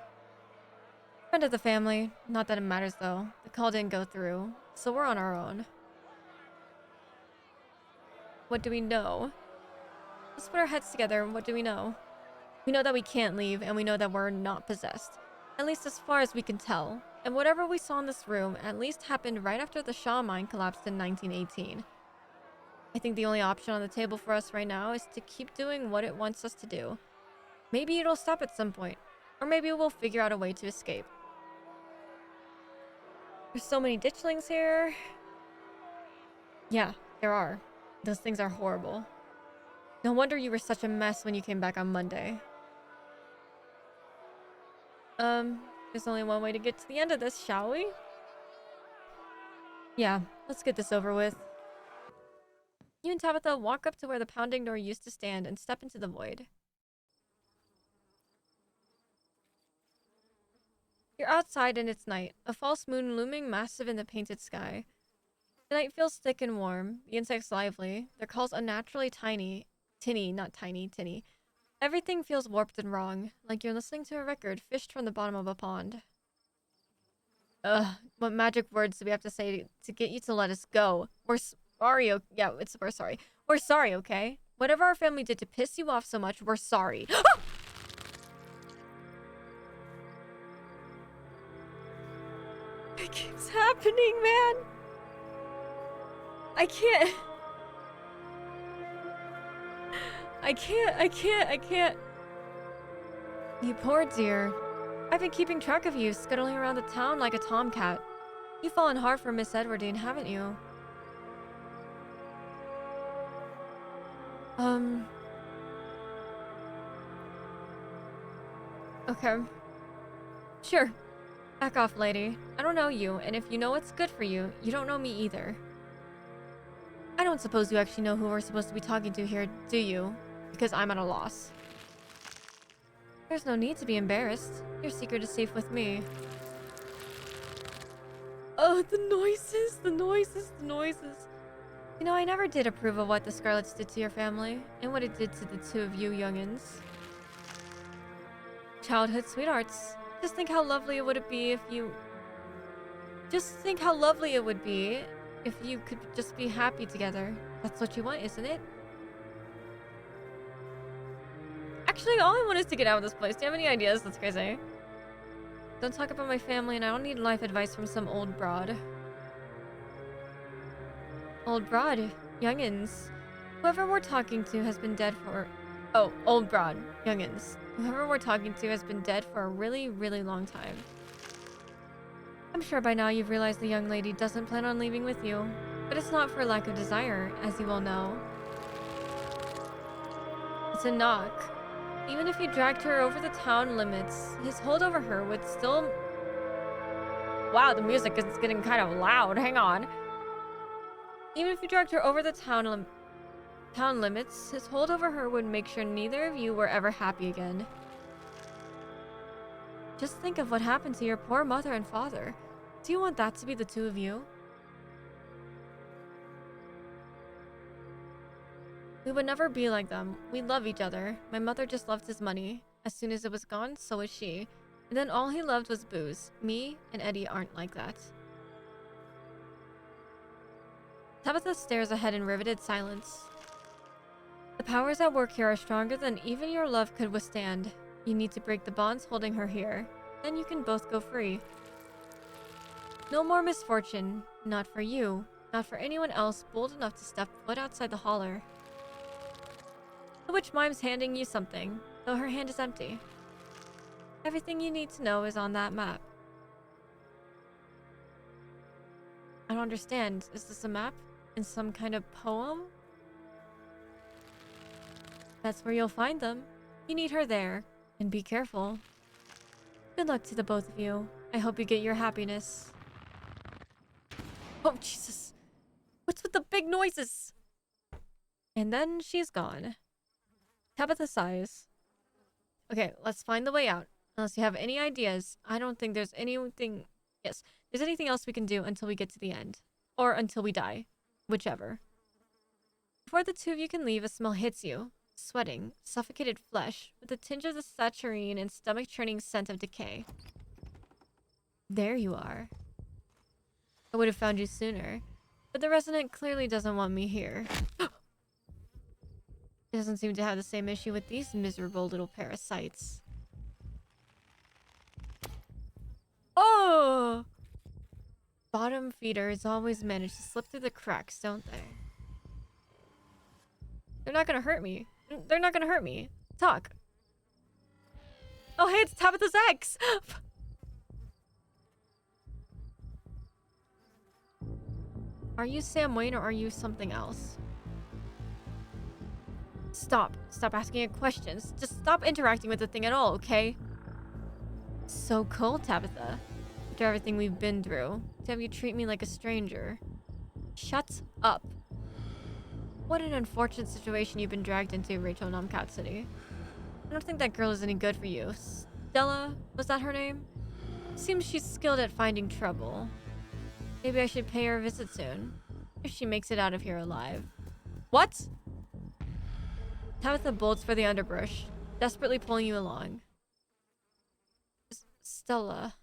Friend of the family. Not that it matters though. The call didn't go through, so we're on our own. What do we know? Let's put our heads together. What do we know? We know that we can't leave, and we know that we're not possessed. At least as far as we can tell. And whatever we saw in this room at least happened right after the Shaw mine collapsed in 1918. I think the only option on the table for us right now is to keep doing what it wants us to do. Maybe it'll stop at some point. Or maybe we'll figure out a way to escape. There's so many ditchlings here. Yeah, there are. Those things are horrible. No wonder you were such a mess when you came back on Monday. There's only one way to get to the end of this, shall we? Yeah, let's get this over with. You and Tabitha walk up to where the pounding door used to stand and step into the void. You're outside and it's night, a false moon looming massive in the painted sky. The night feels thick and warm, the insects lively, their calls unnaturally tiny. Tinny, not tiny, tinny. Everything feels warped and wrong, like you're listening to a record fished from the bottom of a pond. Ugh, what magic words do we have to say to get you to let us go? We're sorry, yeah, we're sorry. We're sorry, okay? Whatever our family did to piss you off so much, we're sorry. It keeps happening, man. I can't. You poor dear. I've been keeping track of you, scuttling around the town like a tomcat. You've fallen hard for Miss Edwardine, haven't you? Okay. Sure. Back off, lady. I don't know you, and if you know what's good for you, you don't know me either. I don't suppose you actually know who we're supposed to be talking to here, do you? Because I'm at a loss. There's no need to be embarrassed. Your secret is safe with me. Oh, the noises, the noises, the noises. You know, I never did approve of what the Scarlets did to your family, and what it did to the two of you youngins. Childhood sweethearts. Just think how lovely it would be if you... Just think how lovely it would be if you could just be happy together. That's what you want, isn't it? Actually, all I want is to get out of this place. Do you have any ideas? That's crazy. Don't talk about my family, and I don't need life advice from some old broad. Old broad. Youngins. Whoever we're talking to has been dead for... Oh, old broad. Youngins. Whoever we're talking to has been dead for a really, really long time. I'm sure by now you've realized the young lady doesn't plan on leaving with you. But it's not for lack of desire, as you well know. It's a knock. Even if he dragged her over the town limits, his hold over her would still... Wow, the music is getting kind of loud. Hang on. Even if you dragged her over the town limits, his hold over her would make sure neither of you were ever happy again. Just think of what happened to your poor mother and father. Do you want that to be the two of you? We would never be like them. We love each other. My mother just loved his money. As soon as it was gone, so was she. And then all he loved was booze. Me and Eddie aren't like that. Tabitha stares ahead in riveted silence. The powers at work here are stronger than even your love could withstand. You need to break the bonds holding her here. Then you can both go free. No more misfortune. Not for you. Not for anyone else bold enough to step foot outside the holler. The witch mime's handing you something, though her hand is empty. Everything you need to know is on that map. I don't understand. Is this a map? In some kind of poem? That's where you'll find them. You need her there. And be careful. Good luck to the both of you. I hope you get your happiness. Oh, Jesus. What's with the big noises? And then she's gone. Tabitha sighs. Okay, let's find the way out. Unless you have any ideas, I don't think there's anything... Yes, there's anything else we can do until we get to the end. Or until we die. Whichever. Before the two of you can leave, a smell hits you. Sweating, suffocated flesh, with a tinge of the saturine and stomach-churning scent of decay. There you are. I would have found you sooner, but the resident clearly doesn't want me here. It doesn't seem to have the same issue with these miserable little parasites. Oh! Bottom feeders always manage to slip through the cracks, don't they? They're not gonna hurt me. They're not gonna hurt me. Talk. Oh, hey, it's Tabitha's ex! Are you Sam Wayne or are you something else? Stop. Stop asking it questions. Just stop interacting with the thing at all, okay? So cold, Tabitha. After everything we've been through, to have you treat me like a stranger. Shut up. What an unfortunate situation you've been dragged into, Rachel Nomcat City. I don't think that girl is any good for you. Stella, was that her name? Seems she's skilled at finding trouble. Maybe I should pay her a visit soon. If she makes it out of here alive. What? Tabitha bolts for the underbrush, desperately pulling you along. Stella.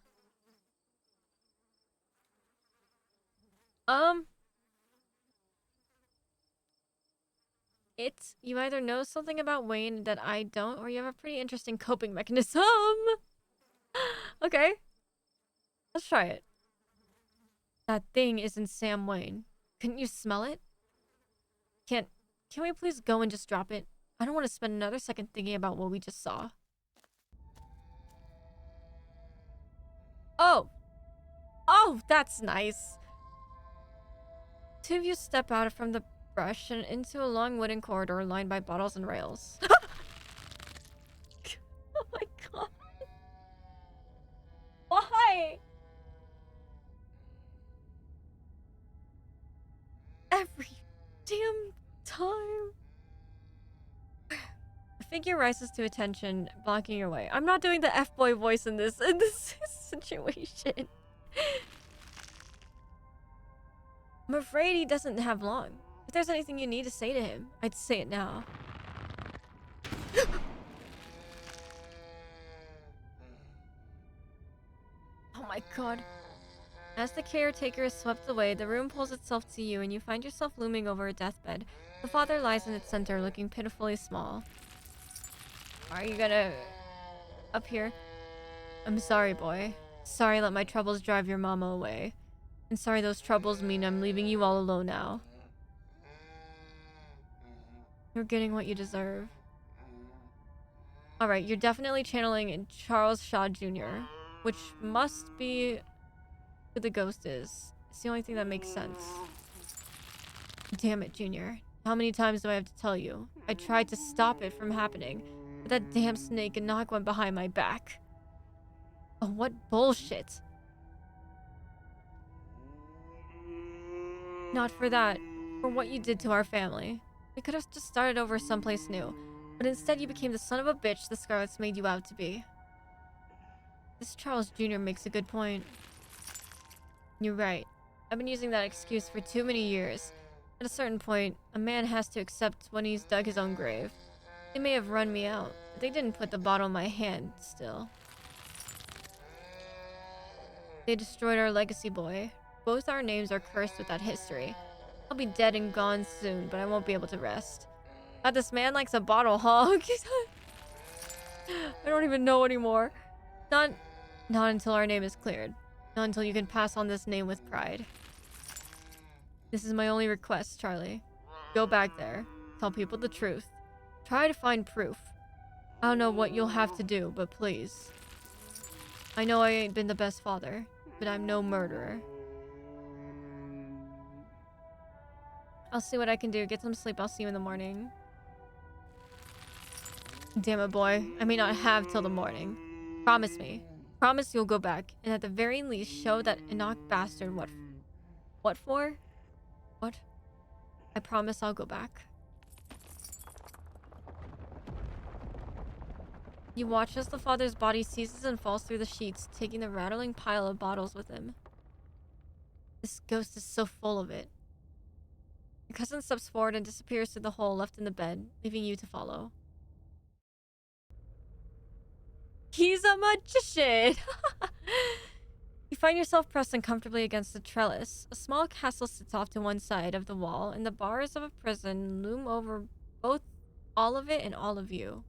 You either know something about Wayne that I don't, or you have a pretty interesting coping mechanism. Okay. Let's try it. That thing isn't Sam Wayne. Couldn't you smell it? Can we please go and just drop it? I don't want to spend another second thinking about what we just saw. Oh! Oh, that's nice. Two of you step out from the brush and into a long wooden corridor lined by bottles and rails. Oh my god. Why? Every damn time. A figure rises to attention, blocking your way. I'm not doing the F-boy voice in this situation. I'm afraid he doesn't have long. If there's anything you need to say to him, I'd say it now. Oh my god. As the caretaker is swept away, the room pulls itself to you and you find yourself looming over a deathbed. The father lies in its center, looking pitifully small. Are you gonna... up here? I'm sorry, boy. Sorry I let my troubles drive your mama away. And sorry those troubles mean I'm leaving you all alone now. You're getting what you deserve. Alright, you're definitely channeling Charles Shaw Jr., which must be who the ghost is. It's the only thing that makes sense. Damn it, Junior. How many times do I have to tell you? I tried to stop it from happening, but that damn snake and knock went behind my back. Oh, what bullshit. Not for that. For what you did to our family. We could have just started over someplace new, but instead you became the son of a bitch the Scarlets made you out to be. This Charles Jr. makes a good point. You're right. I've been using that excuse for too many years. At a certain point, a man has to accept when he's dug his own grave. They may have run me out, but they didn't put the bottle in my hand still. They destroyed our legacy, boy. Both our names are cursed with that history. I'll be dead and gone soon, but I won't be able to rest. God, this man likes a bottle hog. I don't even know anymore. Not until our name is cleared. Not until you can pass on this name with pride. This is my only request, Charlie. Go back there. Tell people the truth. Try to find proof. I don't know what you'll have to do, but please. I know I ain't been the best father, but I'm no murderer. I'll see what I can do. Get some sleep. I'll see you in the morning. Damn it, boy. I may not have till the morning. Promise me. Promise you'll go back, and at the very least show that Enoch bastard what for? What? I promise I'll go back. You watch as the father's body seizes and falls through the sheets, taking the rattling pile of bottles with him. This ghost is so full of it. Your cousin steps forward and disappears through the hole left in the bed, leaving you to follow. He's a magician! You find yourself pressed uncomfortably against the trellis. A small castle sits off to one side of the wall, and the bars of a prison loom over both all of it and all of you.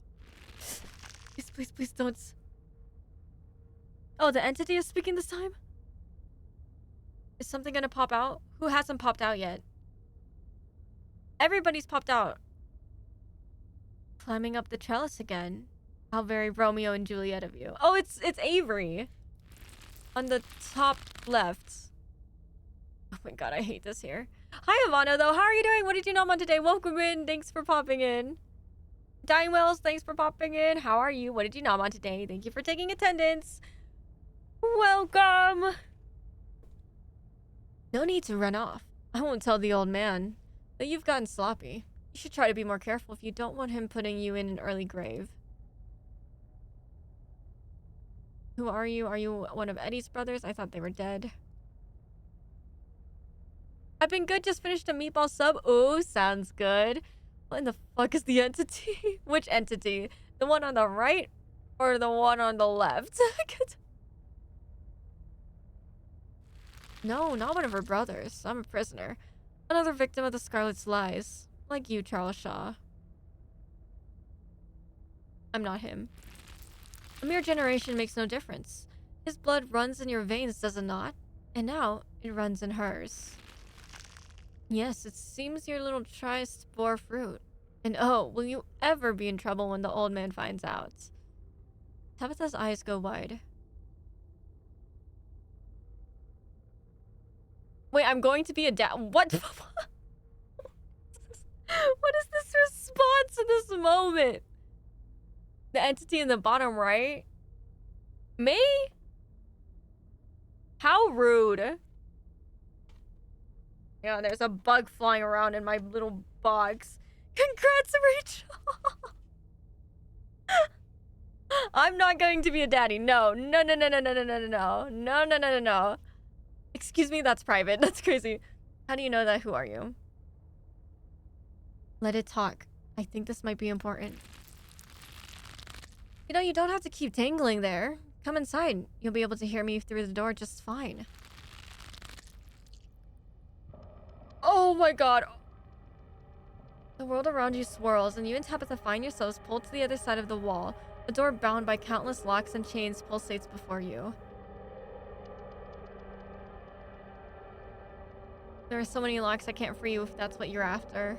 Please, please, please don't. Oh, the entity is speaking this time? Is something gonna pop out? Who hasn't popped out yet? Everybody's popped out. Climbing up the trellis again. How very Romeo and Juliet of you. Oh, it's Avery. On the top left. Oh my god, I hate this here. Hi, Ivana, though. How are you doing? What did you know on today? Welcome in. Thanks for popping in. Dying Wells, thanks for popping in. How are you? What did you know on today? Thank you for taking attendance. Welcome. No need to run off. I won't tell the old man, but you've gotten sloppy. You should try to be more careful if you don't want him putting you in an early grave. Who are you? Are you one of Eddie's brothers? I thought they were dead. I've been good. Just finished a meatball sub. Oh, sounds good. What in the fuck is the entity? Which entity? The one on the right or the one on the left? No, not one of her brothers. I'm a prisoner. Another victim of the Scarlet's lies. Like you, Charles Shaw. I'm not him. A mere generation makes no difference. His blood runs in your veins, does it not? And now, it runs in hers. Yes, it seems your little tries bore fruit. And oh, will you ever be in trouble when the old man finds out? Tabitha's eyes go wide. Wait, I'm going to be a dad. What? What is this response in this moment? The entity in the bottom right? Me? How rude. Yeah, there's a bug flying around in my little box. Congrats, Rachel! I'm not going to be a daddy. No. No, no, no, no, no, no, no, no, no. No, no, no, no, no. Excuse me, that's private. That's crazy. How do you know that? Who are you? Let it talk. I think this might be important. You know, you don't have to keep dangling there. Come inside. You'll be able to hear me through the door just fine. Oh my god. The world around you swirls, and you and Tabitha find yourselves pulled to the other side of the wall. A door bound by countless locks and chains pulsates before you. There are so many locks I can't free you if that's what you're after.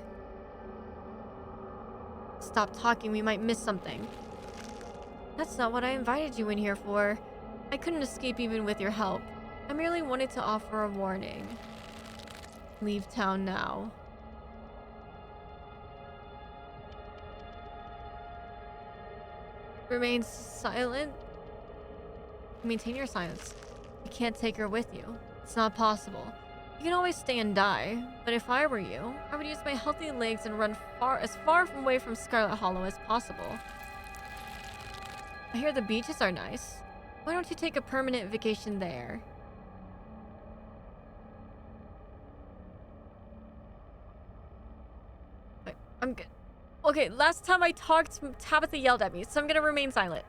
Stop talking, we might miss something. That's not what I invited you in here for. I couldn't escape even with your help. I merely wanted to offer a warning. Leave town now. Remain silent. Maintain your silence. You can't take her with you. It's not possible. You can always stay and die, but if I were you, I would use my healthy legs and run as far away from Scarlet Hollow as possible. I hear the beaches are nice. Why don't you take a permanent vacation there? Wait, I'm good. Okay, last time I talked, Tabitha yelled at me, so I'm gonna remain silent.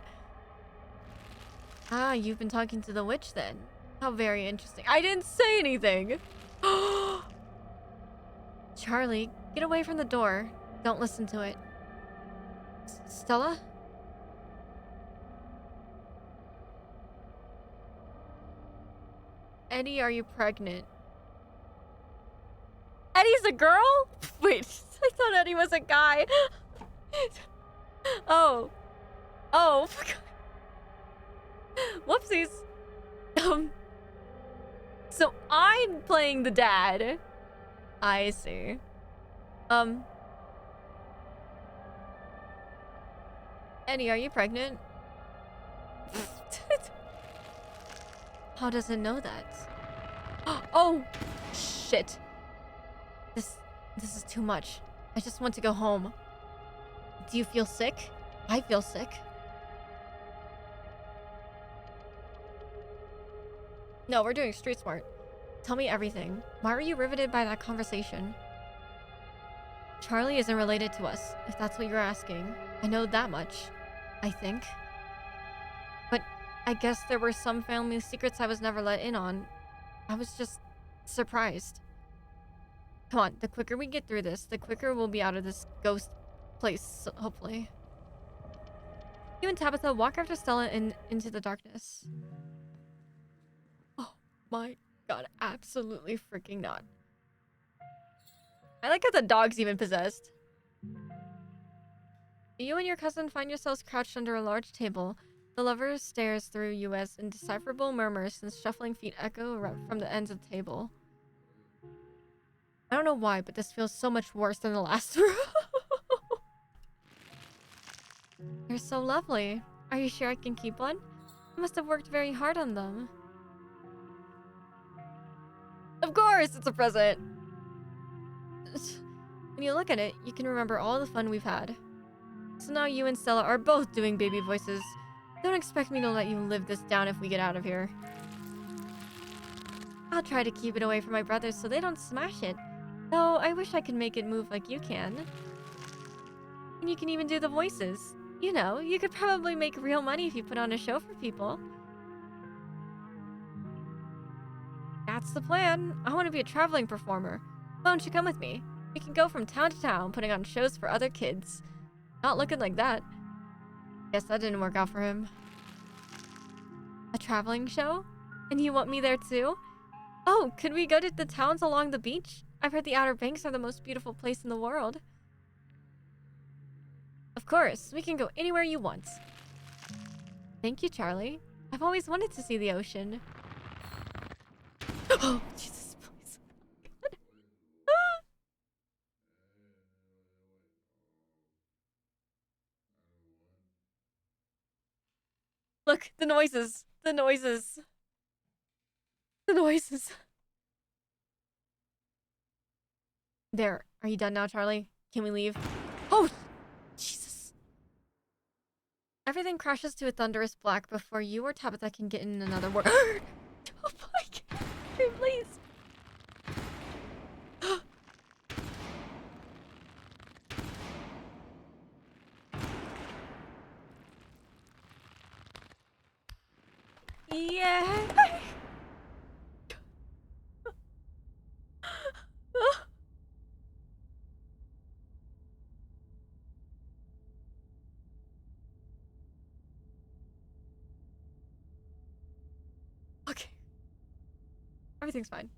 Ah, you've been talking to the witch then. How very interesting. I didn't say anything. Charlie, get away from the door. Don't listen to it. Stella? Eddie, are you pregnant? Eddie's a girl? Wait, I thought Eddie was a guy. Oh. Oh. Whoopsies. So I'm playing the dad. I see. Eddie, are you pregnant? How does it know that? Oh, shit. This is too much. I just want to go home. Do you feel sick? I feel sick. No, we're doing street smart. Tell me everything. Why were you riveted by that conversation? Charlie isn't related to us, if that's what you're asking. I know that much, I think. But I guess there were some family secrets I was never let in on. I was just surprised. Come on, the quicker we get through this, the quicker we'll be out of this ghost place, hopefully. You and Tabitha walk after Stella into the darkness. Oh my god, absolutely freaking not. I like how the dog's even possessed. You and your cousin find yourselves crouched under a large table. The lover stares through you as indecipherable murmurs and shuffling feet echo from the ends of the table. I don't know why, but this feels so much worse than the last room. You're so lovely. Are you sure I can keep one? You must have worked very hard on them. Of course, it's a present. When you look at it, you can remember all the fun we've had. So now you and Stella are both doing baby voices. Don't expect me to let you live this down if we get out of here. I'll try to keep it away from my brothers so they don't smash it. Though I wish I could make it move like you can. And you can even do the voices. You know, you could probably make real money if you put on a show for people. That's the plan. I want to be a traveling performer. Why don't you come with me? We can go from town to town putting on shows for other kids. Not looking like that. Guess that didn't work out for him. A traveling show? And you want me there too? Oh, could we go to the towns along the beach? I've heard the Outer Banks are the most beautiful place in the world. Of course, we can go anywhere you want. Thank you, Charlie. I've always wanted to see the ocean. Oh, Jesus, please. Look, the noises. The noises. The noises. There. Are you done now, Charlie? Can we leave? Oh, Jesus. Everything crashes to a thunderous black before you or Tabitha can get in another word. Oh my god. Please. Yeah. Okay. Everything's fine.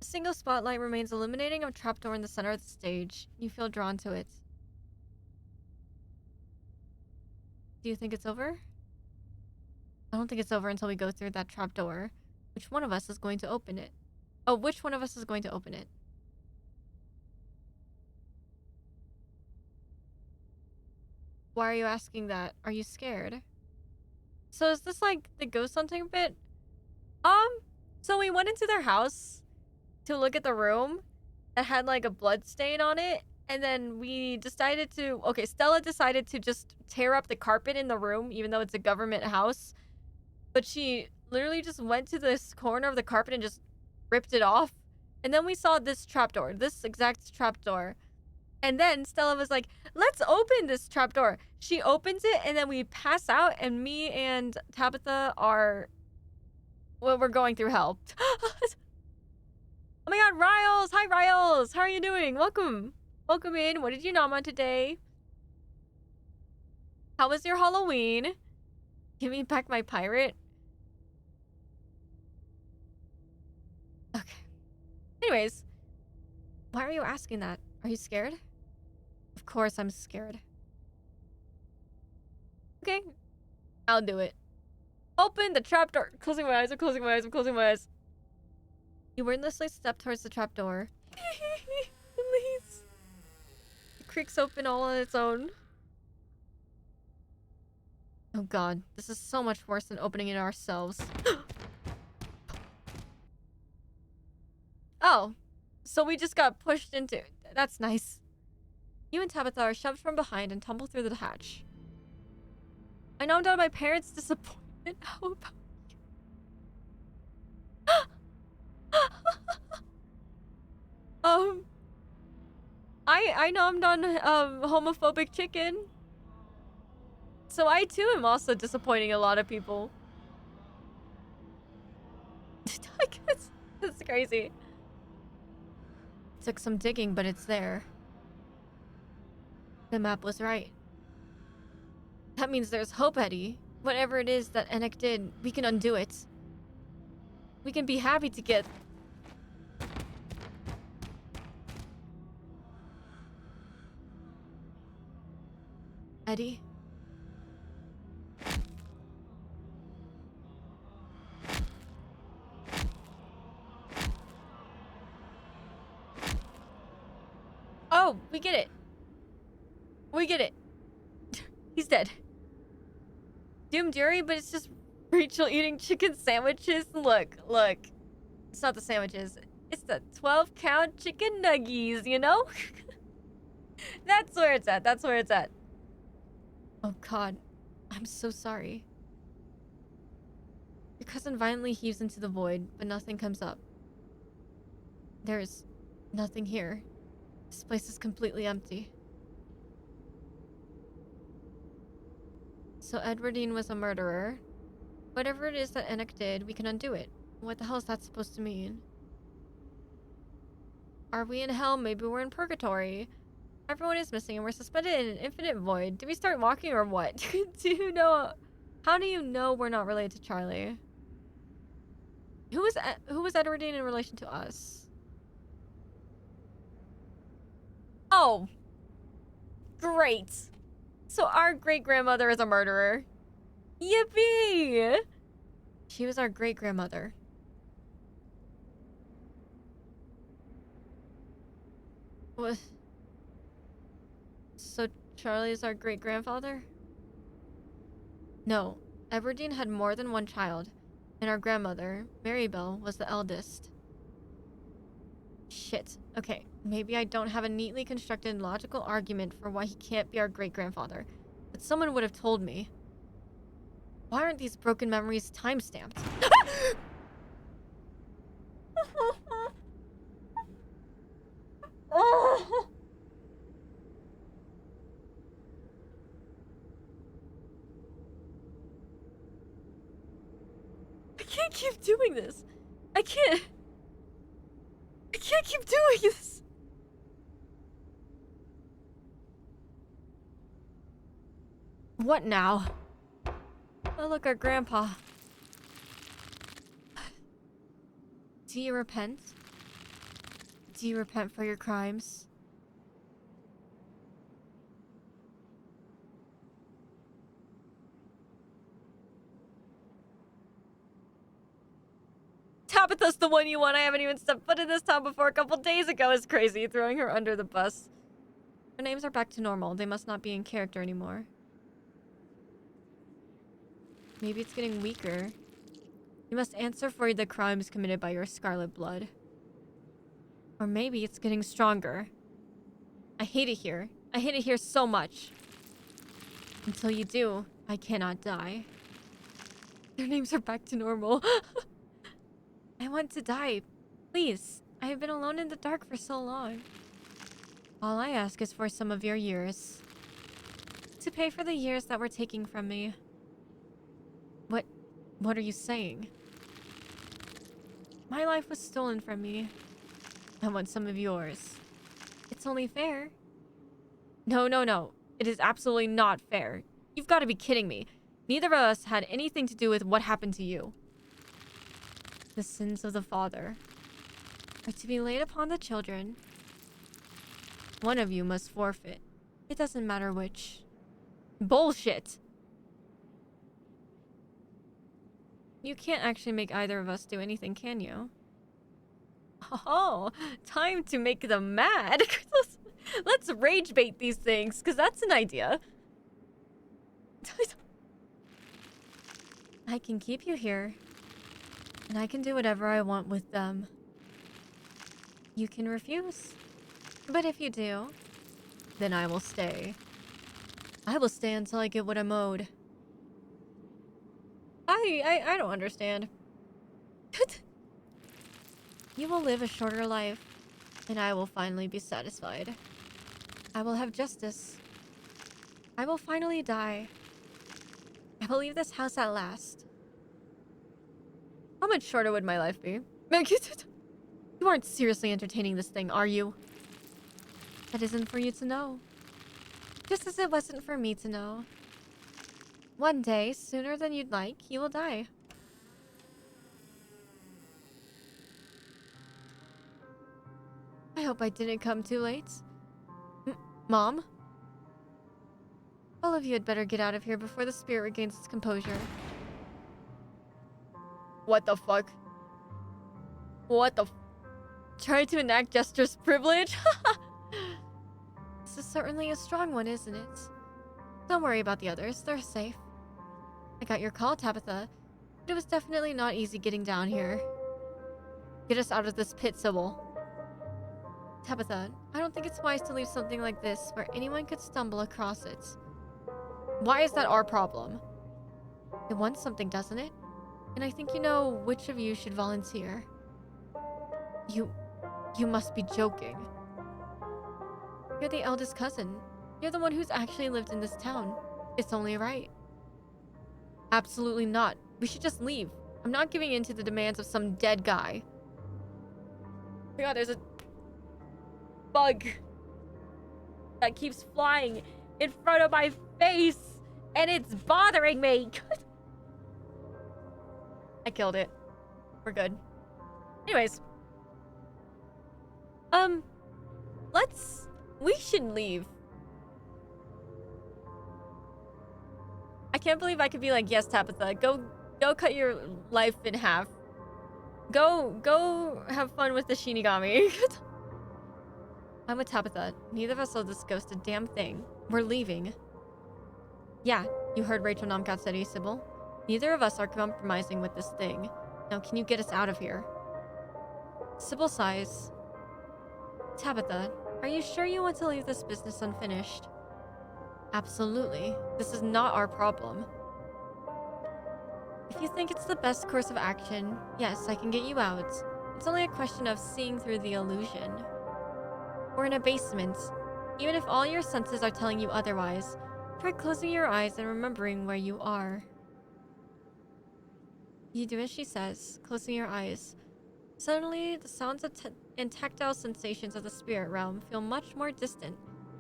A single spotlight remains illuminating a trapdoor in the center of the stage. You feel drawn to it. Do you think it's over? I don't think it's over until we go through that trapdoor. Which one of us is going to open it? Oh, which one of us is going to open it? Why are you asking that? Are you scared? So is this like the ghost hunting bit? So we went into their house to look at the room that had like a blood stain on it. And then we decided to, okay, Stella decided to just tear up the carpet in the room, even though it's a government house. But she literally just went to this corner of the carpet and just ripped it off. And then we saw this trapdoor, this exact trapdoor. And then Stella was like, let's open this trapdoor. She opens it and then we pass out and me and Tabitha are, well, we're going through hell. Oh my god, Ryles! Hi, Ryles! How are you doing? Welcome. Welcome in. What did you nom on today? How was your Halloween? Give me back my pirate. Okay. Anyways, why are you asking that? Are you scared? Of course I'm scared. Okay. I'll do it. Open the trapdoor. Closing my eyes, I'm closing my eyes, I'm closing my eyes. You wordlessly step towards the trapdoor. Please. It creaks open all on its own. Oh god, this is so much worse than opening it ourselves. Oh, so we just got pushed into... That's nice. You and Tabitha are shoved from behind and tumble through the hatch. I know I'm done my parents' disappointment. How about you? I nommed on homophobic chicken. So I too am also disappointing a lot of people. I guess that's crazy. Took some digging, but it's there. The map was right. That means there's hope, Eddie. Whatever it is that Enoch did, we can undo it. We can be happy to get... Eddie? Oh, we get it. We get it. He's dead. Doomed Yuri, but it's just Rachel eating chicken sandwiches. Look. It's not the sandwiches. It's the 12-count chicken nuggies, you know? That's where it's at. That's where it's at. Oh god. I'm so sorry. Your cousin violently heaves into the void, but nothing comes up. There's nothing here. This place is completely empty. So Edwardine was a murderer. Whatever it is that Enoch did, we can undo it. What the hell is that supposed to mean? Are we in hell? Maybe we're in purgatory. Everyone is missing and we're suspended in an infinite void. Do we start walking or what? Do you know... How do you know we're not related to Charlie? Who was Edwardine in relation to us? Oh. Great. So our great-grandmother is a murderer. Yippee! She was our great-grandmother. What? So Charlie's our great-grandfather? No. Everdeen had more than one child, and our grandmother, Marybelle, was the eldest. Shit. Okay, maybe I don't have a neatly constructed logical argument for why he can't be our great-grandfather, but someone would have told me. Why aren't these broken memories time-stamped? I can't keep doing this. I can't keep doing this. What now? Oh, look, our grandpa. Do you repent? Do you repent for your crimes? Tabitha's the one you want. I haven't even stepped foot in this town before a couple days ago. Is crazy. Throwing her under the bus. Her names are back to normal. They must not be in character anymore. Maybe it's getting weaker. You must answer for the crimes committed by your scarlet blood. Or maybe it's getting stronger. I hate it here. I hate it here so much. Until you do, I cannot die. Their names are back to normal. I want to die. Please. I have been alone in the dark for so long. All I ask is for some of your years. To pay for the years that were taken from me. What are you saying? My life was stolen from me. I want some of yours. It's only fair. No, no, no. It is absolutely not fair. You've got to be kidding me. Neither of us had anything to do with what happened to you. The sins of the father are to be laid upon the children. One of you must forfeit. It doesn't matter which. Bullshit. You can't actually make either of us do anything, can you? Oh, time to make them mad. Let's rage bait these things, because that's an idea. I can keep you here, and I can do whatever I want with them. You can refuse. But if you do, then I will stay. I will stay until I get what I'm owed. I don't understand. You will live a shorter life, and I will finally be satisfied. I will have justice. I will finally die. I will leave this house at last. How much shorter would my life be? You aren't seriously entertaining this thing, are you? That isn't for you to know. Just as it wasn't for me to know. One day, sooner than you'd like, you will die. I hope I didn't come too late. Mom? All of you had better get out of here before the spirit regains its composure. What the fuck? What the Trying to enact Jester's privilege? This is certainly a strong one, isn't it? Don't worry about the others, they're safe. I got your call, Tabitha, but it was definitely not easy getting down here. Get us out of this pit, Sybil. Tabitha, I don't think it's wise to leave something like this where anyone could stumble across it. Why is that our problem? It wants something, doesn't it? And I think you know which of you should volunteer. You must be joking. You're the eldest cousin. You're the one who's actually lived in this town. It's only right. Absolutely not. We should just leave. I'm not giving in to the demands of some dead guy. Oh my god, there's a bug that keeps flying in front of my face and it's bothering me. I killed it. We're good. Anyways. We should leave. I can't believe I could be like, yes, Tabitha, go cut your life in half. Go have fun with the Shinigami. I'm with Tabitha. Neither of us owe this ghost a damn thing. We're leaving. Yeah, you heard Rachel Namkatsuri, Sybil. Neither of us are compromising with this thing. Now, can you get us out of here? Sybil sighs. Tabitha, are you sure you want to leave this business unfinished? Absolutely. This is not our problem. If you think it's the best course of action, yes, I can get you out. It's only a question of seeing through the illusion. We're in a basement. Even if all your senses are telling you otherwise, try closing your eyes and remembering where you are. You do as she says, closing your eyes. Suddenly, the sounds and tactile sensations of the spirit realm feel much more distant,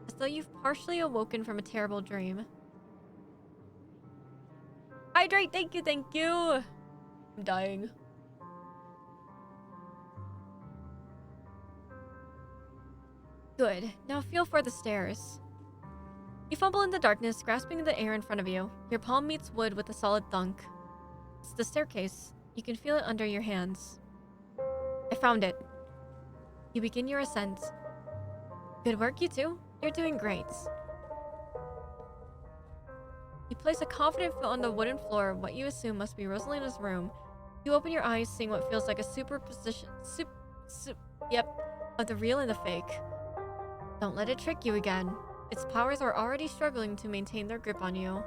as though you've partially awoken from a terrible dream. Hydrate, thank you, thank you! I'm dying. Good, now feel for the stairs. You fumble in the darkness, grasping the air in front of you. Your palm meets wood with a solid thunk. It's the staircase. You can feel it under your hands. I found it. You begin your ascent. Good work, you two. You're doing great. You place a confident foot on the wooden floor of what you assume must be Rosalina's room. You open your eyes, seeing what feels like a superposition of the real and the fake. Don't let it trick you again. Its powers are already struggling to maintain their grip on you.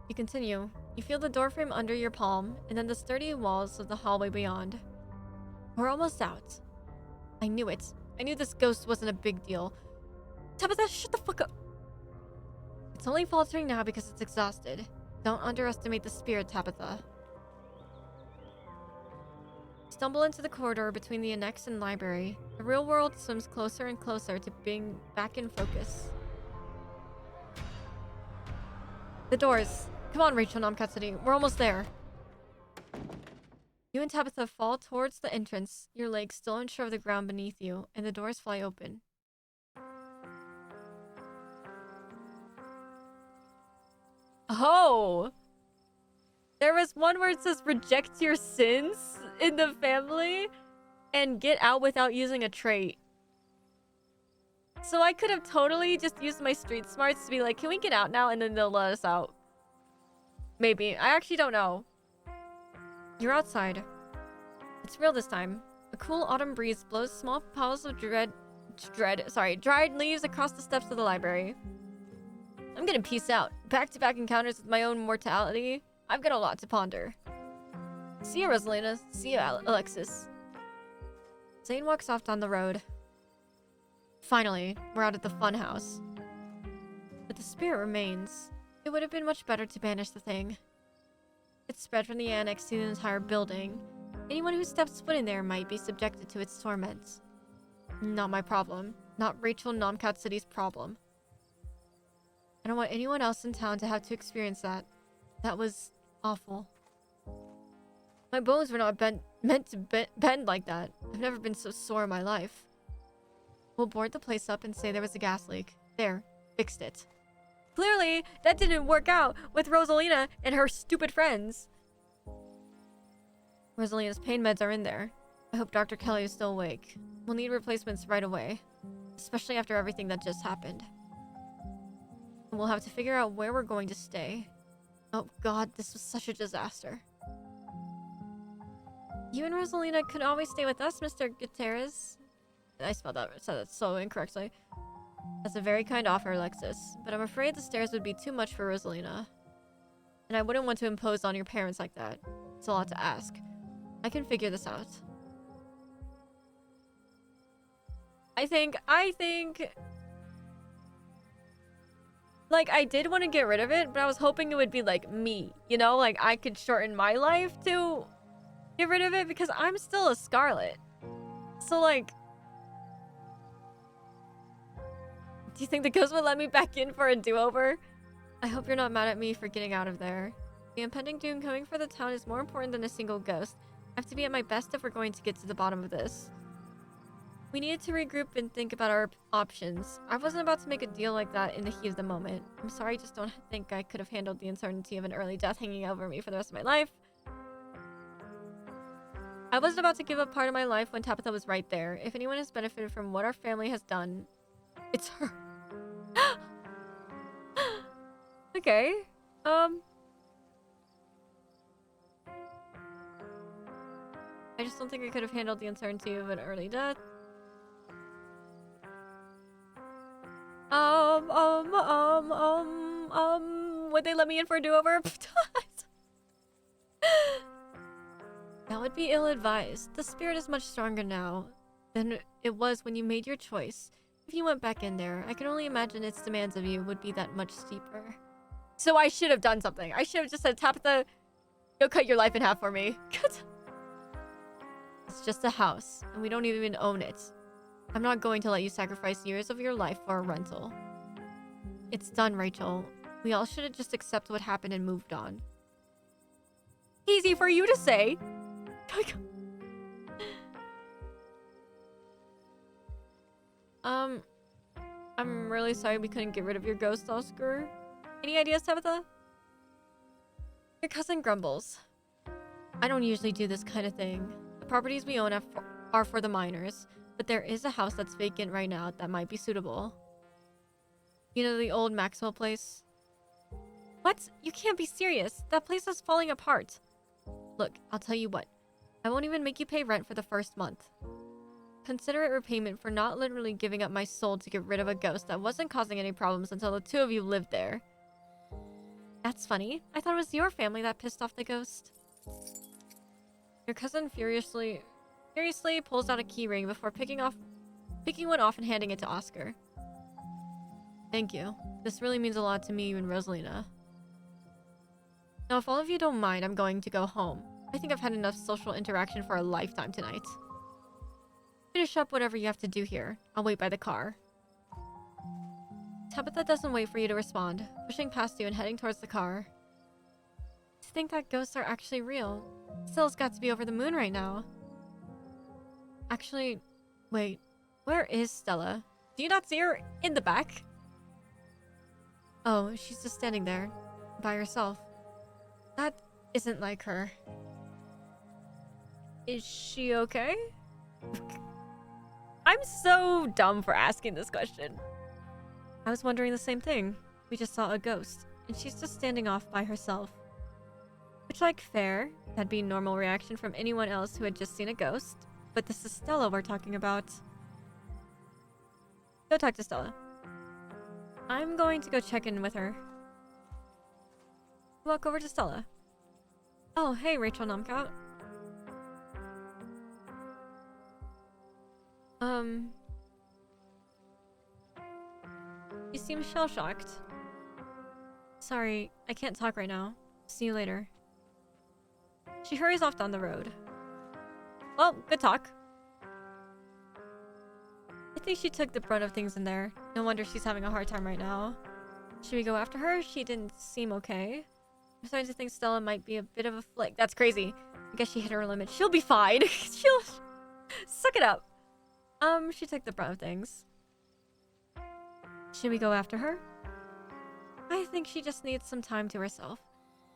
You continue. You feel the doorframe under your palm, and then the sturdy walls of the hallway beyond. We're almost out. I knew it. I knew this ghost wasn't a big deal. Tabitha, shut the fuck up. It's only faltering now because it's exhausted. Don't underestimate the spirit, Tabitha. Stumble into the corridor between the annex and library. The real world swims closer and closer to being back in focus. The doors. Come on, Rachel Namkatsuri. We're almost there. You and Tabitha fall towards the entrance, your legs still unsure of the ground beneath you, and the doors fly open. Oh! There was one where it says reject your sins in the family and get out without using a trait. So I could have totally just used my street smarts to be like, can we get out now? And then they'll let us out. Maybe. I actually don't know. You're outside. It's real this time. A cool autumn breeze blows small piles of dried leaves across the steps of the library. I'm gonna peace out. Back-to-back encounters with my own mortality. I've got a lot to ponder. See you, Rosalina. See you, Alexis. Zane walks off down the road. Finally, we're out at the funhouse. But the spirit remains. It would have been much better to banish the thing. It's spread from the annex to the entire building. Anyone who steps foot in there might be subjected to its torments. Not my problem. Not Rachel Namkatsuri's problem. I don't want anyone else in town to have to experience that. That was awful. My bones were not meant to bend like that. I've never been so sore in my life. We'll board the place up and say there was a gas leak. There. Fixed it. Clearly, that didn't work out with Rosalina and her stupid friends. Rosalina's pain meds are in there. I hope Dr. Kelly is still awake. We'll need replacements right away. Especially after everything that just happened. And we'll have to figure out where we're going to stay. Oh god, this was such a disaster. You and Rosalina could always stay with us, Mr. Gutierrez. I said that so incorrectly. That's a very kind offer, Alexis. But I'm afraid the stairs would be too much for Rosalina. And I wouldn't want to impose on your parents like that. It's a lot to ask. I can figure this out. I think... Like, I did want to get rid of it, but I was hoping it would be, like, me. You know? Like, I could shorten my life to get rid of it, because I'm still a Scarlet. So, like... Do you think the ghost would let me back in for a do-over? I hope you're not mad at me for getting out of there. The impending doom coming for the town is more important than a single ghost. I have to be at my best if we're going to get to the bottom of this. We needed to regroup and think about our options. I wasn't about to make a deal like that in the heat of the moment. I'm sorry, I just don't think I could have handled the uncertainty of an early death hanging over me for the rest of my life. I wasn't about to give up part of my life when Tabitha was right there. If anyone has benefited from what our family has done, it's her. Okay. I just don't think I could have handled the uncertainty of an early death. Would they let me in for a do-over? That would be ill-advised. The spirit is much stronger now than it was when you made your choice. If you went back in there, I can only imagine its demands of you would be that much steeper. So I should have done something. I should have just said, Tabitha, go cut your life in half for me. It's just a house, and we don't even own it. I'm not going to let you sacrifice years of your life for a rental. It's done, Rachel. We all should have just accepted what happened and moved on. Easy for you to say. I'm really sorry we couldn't get rid of your ghost, Oscar. Any ideas, Tabitha? Your cousin grumbles. I don't usually do this kind of thing. The properties we own are for the minors, but there is a house that's vacant right now that might be suitable. You know, the old Maxwell place? What? You can't be serious. That place is falling apart. Look, I'll tell you what. I won't even make you pay rent for the first month. Consider it repayment for not literally giving up my soul to get rid of a ghost that wasn't causing any problems until the two of you lived there. That's funny. I thought it was your family that pissed off the ghost. Your cousin furiously pulls out a key ring before picking one off and handing it to Oscar. Thank you. This really means a lot to me and Rosalina. Now, if all of you don't mind, I'm going to go home. I think I've had enough social interaction for a lifetime tonight. Finish up whatever you have to do here. I'll wait by the car. Tabitha doesn't wait for you to respond, pushing past you and heading towards the car. To think that ghosts are actually real. Stella's got to be over the moon right now. Actually, wait. Where is Stella? Do you not see her in the back? Oh, she's just standing there, by herself. That isn't like her. Is she okay? I'm so dumb for asking this question. I was wondering the same thing. We just saw a ghost, and she's just standing off by herself. Which, like, fair. That'd be a normal reaction from anyone else who had just seen a ghost. But this is Stella we're talking about. Go talk to Stella. I'm going to go check in with her. Walk over to Stella. Oh, hey, Rachel Nomka. You seem shell-shocked. Sorry, I can't talk right now. See you later. She hurries off down the road. Well, good talk. I think she took the brunt of things in there. No wonder she's having a hard time right now. Should we go after her? She didn't seem okay. I'm starting to think Stella might be a bit of a flick. That's crazy. I guess she hit her limit. She'll be fine. She'll... Suck it up. She took the brunt of things. Should we go after her? I think she just needs some time to herself.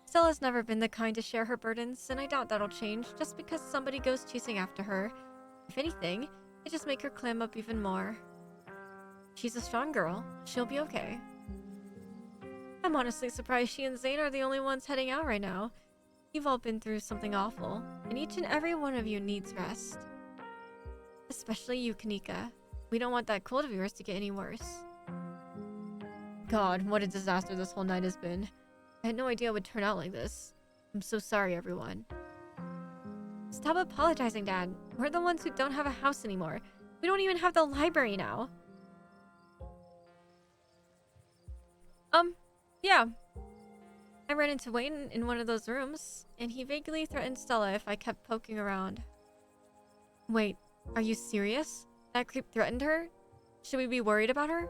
Stella's never been the kind to share her burdens, and I doubt that'll change just because somebody goes chasing after her. If anything, it just make her clam up even more. She's a strong girl. She'll be okay. I'm honestly surprised she and Zane are the only ones heading out right now. You've all been through something awful, and each and every one of you needs rest. Especially you, Kanika. We don't want that cold of yours to get any worse. God, what a disaster this whole night has been. I had no idea it would turn out like this. I'm so sorry, everyone. Stop apologizing, Dad. We're the ones who don't have a house anymore. We don't even have the library now. Yeah. I ran into Wayne in one of those rooms, and he vaguely threatened Stella if I kept poking around. Wait, are you serious? That creep threatened her? Should we be worried about her?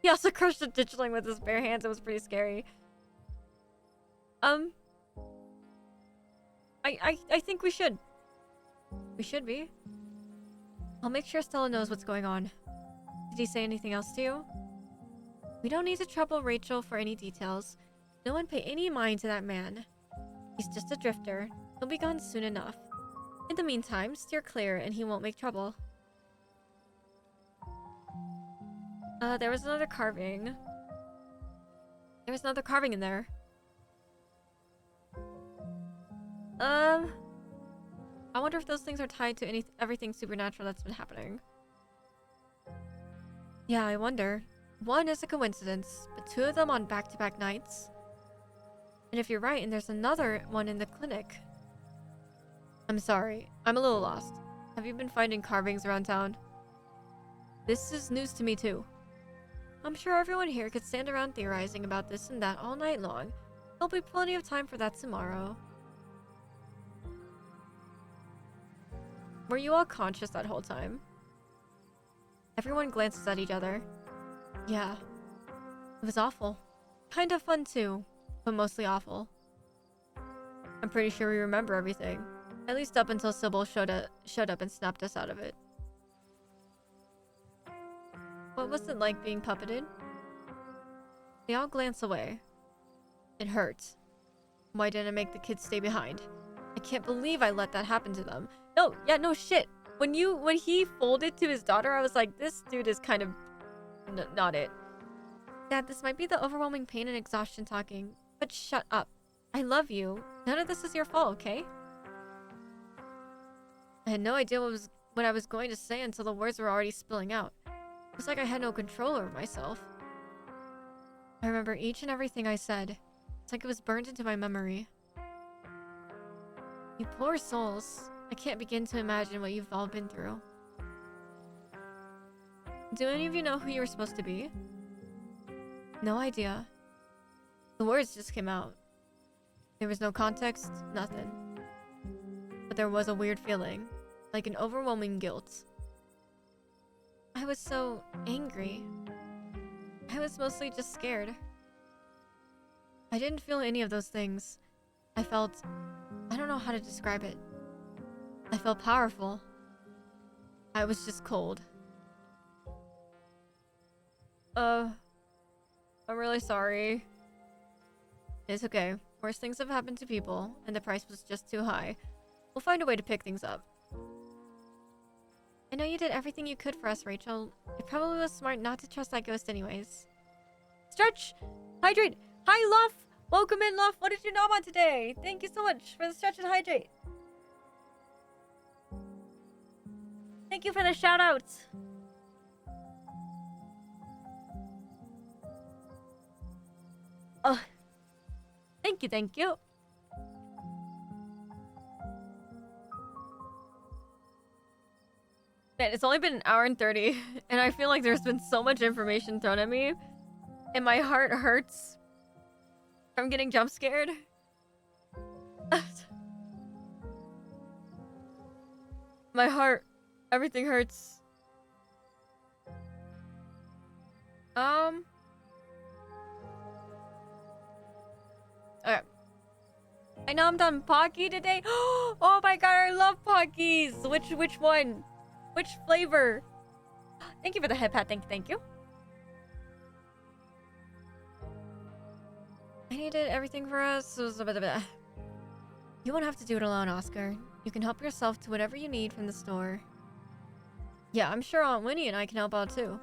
He also crushed a ditchling with his bare hands. It was pretty scary. I think we should. We should be. I'll make sure Stella knows what's going on. Did he say anything else to you? We don't need to trouble Rachel for any details. No one pay any mind to that man. He's just a drifter. He'll be gone soon enough. In the meantime, steer clear and he won't make trouble. There was another carving. There was another carving in there. I wonder if those things are tied to everything supernatural that's been happening. Yeah, I wonder. One is a coincidence, but two of them on back-to-back nights. And if you're right, and there's another one in the clinic. I'm sorry, I'm a little lost. Have you been finding carvings around town? This is news to me too. I'm sure everyone here could stand around theorizing about this and that all night long. There'll be plenty of time for that tomorrow. Were you all conscious that whole time? Everyone glances at each other. Yeah. It was awful. Kind of fun too, but mostly awful. I'm pretty sure we remember everything. At least up until Sybil showed up and snapped us out of it. What was it like being puppeted? They all glance away. It hurts. Why didn't I make the kids stay behind? I can't believe I let that happen to them. No, yeah, no shit. When he folded to his daughter, I was like, this dude is kind of Not it. Dad, this might be the overwhelming pain and exhaustion talking, but shut up. I love you. None of this is your fault, okay? I had no idea what I was going to say until the words were already spilling out. It was like I had no control over myself. I remember each and everything I said. It's like it was burned into my memory. You poor souls. I can't begin to imagine what you've all been through. Do any of you know who you were supposed to be? No idea. The words just came out. There was no context, nothing. But there was a weird feeling, like an overwhelming guilt. I was so angry. I was mostly just scared. I didn't feel any of those things. I felt... I don't know how to describe it. I felt powerful. I was just cold. I'm really sorry. It's okay. Worse things have happened to people, and the price was just too high. We'll find a way to pick things up. I know you did everything you could for us, Rachel. It probably was smart not to trust that ghost anyways. Stretch! Hydrate! Hi, Luff! Welcome in, Luff! What did you nom on today? Thank you so much for the stretch and hydrate. Thank you for the shout-outs. Oh, thank you, thank you. Man, it's only been an hour and 30, and I feel like there's been so much information thrown at me, and my heart hurts from getting jump scared. My heart, everything hurts. Okay. I know I'm done Pocky today. Oh my god, I love Pockies. Which one? Which flavor? Thank you for the head pat. Thank you. I needed everything for us. You won't have to do it alone, Oscar. You can help yourself to whatever you need from the store. Yeah, I'm sure Aunt Winnie and I can help out too.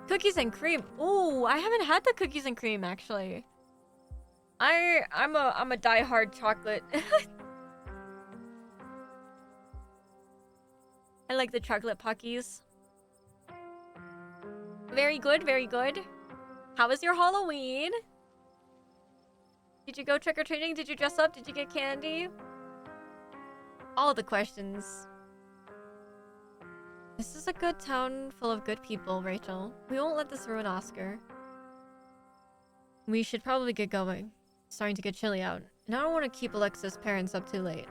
Cookies and cream. Ooh, I haven't had the cookies and cream actually. I'm a die-hard chocolate. I like the chocolate Pockies. Very good, very good. How was your Halloween? Did you go trick-or-treating? Did you dress up? Did you get candy? All the questions. This is a good town full of good people, Rachel. We won't let this ruin Oscar. We should probably get going. It's starting to get chilly out, and I don't want to keep Alexa's parents up too late.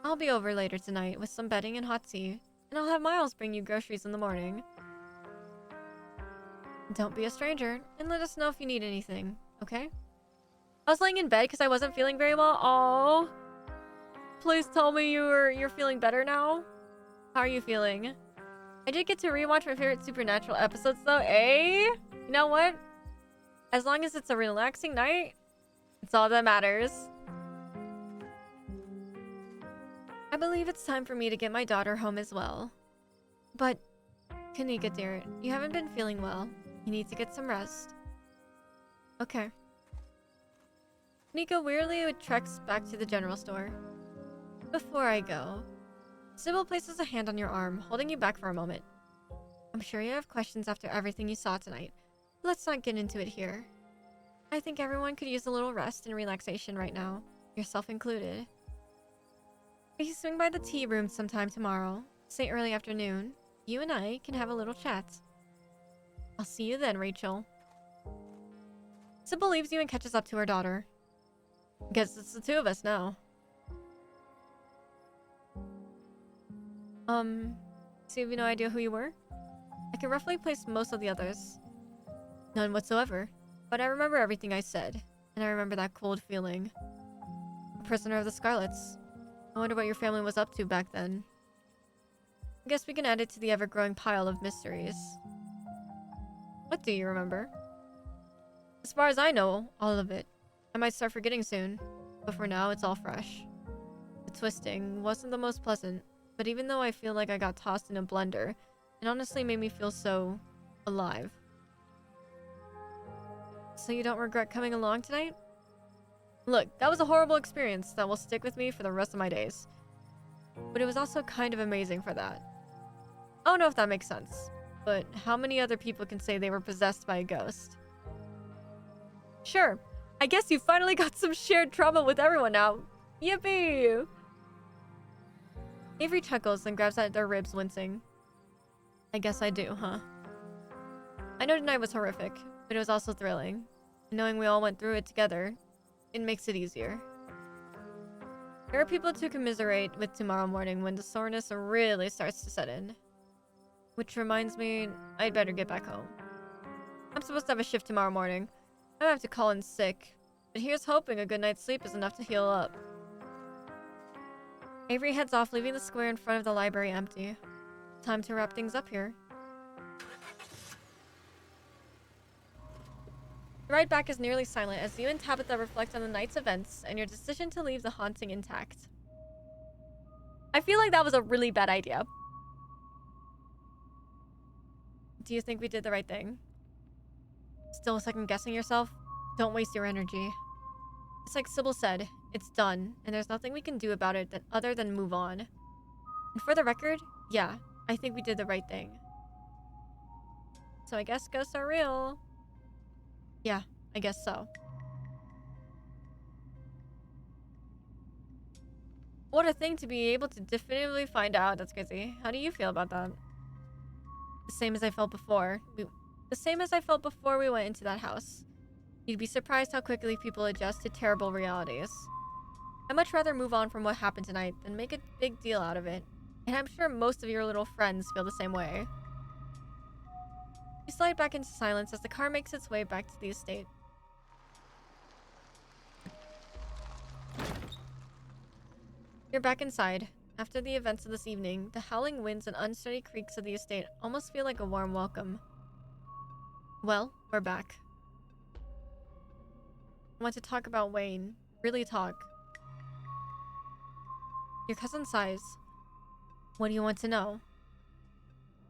I'll be over later tonight with some bedding and hot tea, and I'll have Miles bring you groceries in the morning. Don't be a stranger, and let us know if you need anything, okay? I was laying in bed because I wasn't feeling very well. Oh, please tell me you're feeling better now. How are you feeling? I did get to rewatch my favorite Supernatural episodes though, eh? You know what? As long as it's a relaxing night, it's all that matters. I believe it's time for me to get my daughter home as well. But, Kanika dear, you haven't been feeling well. You need to get some rest. Okay. Kanika wearily treks back to the general store. Before I go, Sybil places a hand on your arm, holding you back for a moment. I'm sure you have questions after everything you saw tonight. Let's not get into it here. I think everyone could use a little rest and relaxation right now, yourself included. If you swing by the tea room sometime tomorrow, say early afternoon, you and I can have a little chat. I'll see you then, Rachel. Sybil leaves you and catches up to her daughter. Guess it's the two of us now. So you have no idea who you were? I can roughly place most of the others. None whatsoever. But I remember everything I said, and I remember that cold feeling. A prisoner of the Scarlets. I wonder what your family was up to back then. I guess we can add it to the ever-growing pile of mysteries. What do you remember? As far as I know, all of it. I might start forgetting soon, but for now it's all fresh. The twisting wasn't the most pleasant, but even though I feel like I got tossed in a blender, it honestly made me feel so alive. So you don't regret coming along tonight? Look, that was a horrible experience that will stick with me for the rest of my days. But it was also kind of amazing for that. I don't know if that makes sense, but how many other people can say they were possessed by a ghost? Sure, I guess you finally got some shared trauma with everyone now. Yippee! Avery chuckles and grabs at their ribs, wincing. I guess I do, huh? I know tonight was horrific, but it was also thrilling. And knowing we all went through it together, it makes it easier. There are people to commiserate with tomorrow morning when the soreness really starts to set in. Which reminds me, I'd better get back home. I'm supposed to have a shift tomorrow morning. I might have to call in sick, but here's hoping a good night's sleep is enough to heal up. Avery heads off, leaving the square in front of the library empty. Time to wrap things up here. The ride back is nearly silent as you and Tabitha reflect on the night's events and your decision to leave the haunting intact. I feel like that was a really bad idea. Do you think we did the right thing? Still second guessing yourself? Don't waste your energy. It's like Sybil said, it's done, and there's nothing we can do about it other than move on. And for the record, yeah, I think we did the right thing. So I guess ghosts are real. Yeah, I guess so. What a thing to be able to definitively find out. That's crazy. How do you feel about that? The same as I felt before. The same as I felt before we went into that house. You'd be surprised how quickly people adjust to terrible realities. I'd much rather move on from what happened tonight than make a big deal out of it. And I'm sure most of your little friends feel the same way. You slide back into silence as the car makes its way back to the estate. You're back inside. After the events of this evening, the howling winds and unsteady creaks of the estate almost feel like a warm welcome. Well, we're back. I want to talk about Wayne. Really talk. Your cousin sighs. What do you want to know?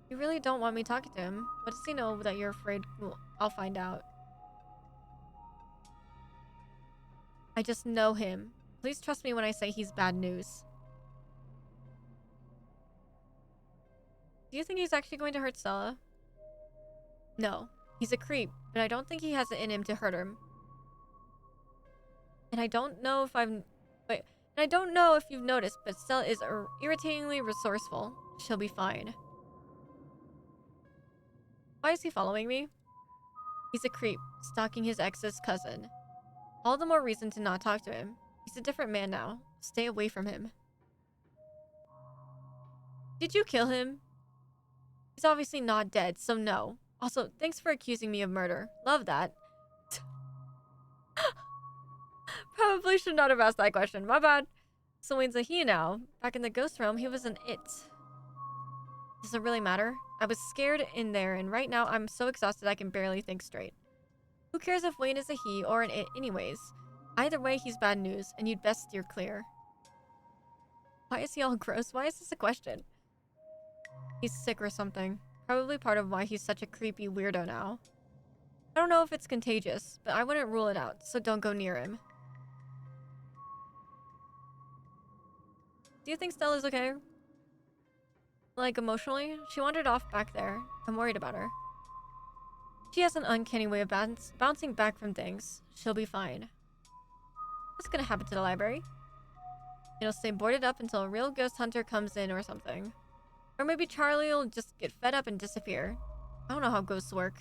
You really don't want me talking to him. What does he know that you're afraid I'll find out? I just know him. Please trust me when I say he's bad news. Do you think he's actually going to hurt Stella? No. He's a creep, but I don't think he has it in him to hurt him. And I don't know if you've noticed, but Stella is irritatingly resourceful. She'll be fine. Why is he following me? He's a creep, stalking his ex's cousin. All the more reason to not talk to him. He's a different man now. Stay away from him. Did you kill him? He's obviously not dead, so no. Also, thanks for accusing me of murder. Love that. Probably should not have asked that question. My bad. So Wayne's a he now. Back in the ghost realm, he was an it. Does it really matter? I was scared in there, and right now I'm so exhausted I can barely think straight. Who cares if Wayne is a he or an it anyways? Either way, he's bad news, and you'd best steer clear. Why is he all gross? Why is this a question? He's sick or something. Probably part of why he's such a creepy weirdo now. I don't know if it's contagious, but I wouldn't rule it out, so don't go near him. Do you think Stella's okay? Like, emotionally? She wandered off back there. I'm worried about her. She has an uncanny way of bouncing back from things. She'll be fine. What's gonna happen to the library? It'll stay boarded up until a real ghost hunter comes in or something. Or maybe Charlie will just get fed up and disappear. I don't know how ghosts work.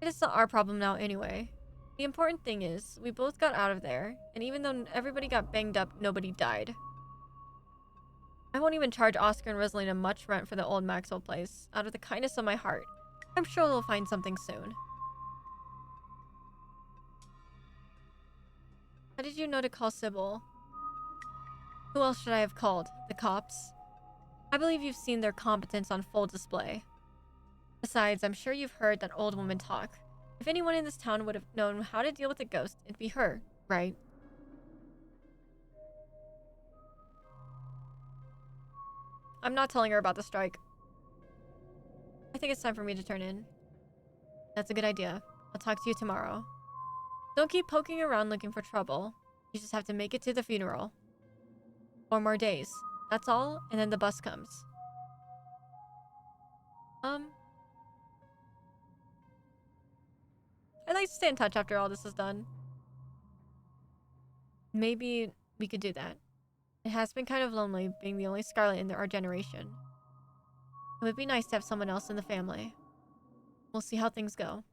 It is not our problem now anyway. The important thing is, we both got out of there, and even though everybody got banged up, nobody died. I won't even charge Oscar and Rosalina much rent for the old Maxwell place, out of the kindness of my heart. I'm sure they'll find something soon. How did you know to call Sybil? Who else should I have called? The cops? I believe you've seen their competence on full display. Besides, I'm sure you've heard that old woman talk. If anyone in this town would have known how to deal with a ghost, it'd be her, right? I'm not telling her about the strike. I think think it's time for me to turn in. That's a good idea. I'll talk to you tomorrow. Don't keep poking around looking for trouble. You just have to make it to the funeral. 4 more days. That's all, and then the bus comes. I'd like to stay in touch after all this is done. Maybe we could do that. It has been kind of lonely being the only Scarlet in our generation. It would be nice to have someone else in the family. We'll see how things go.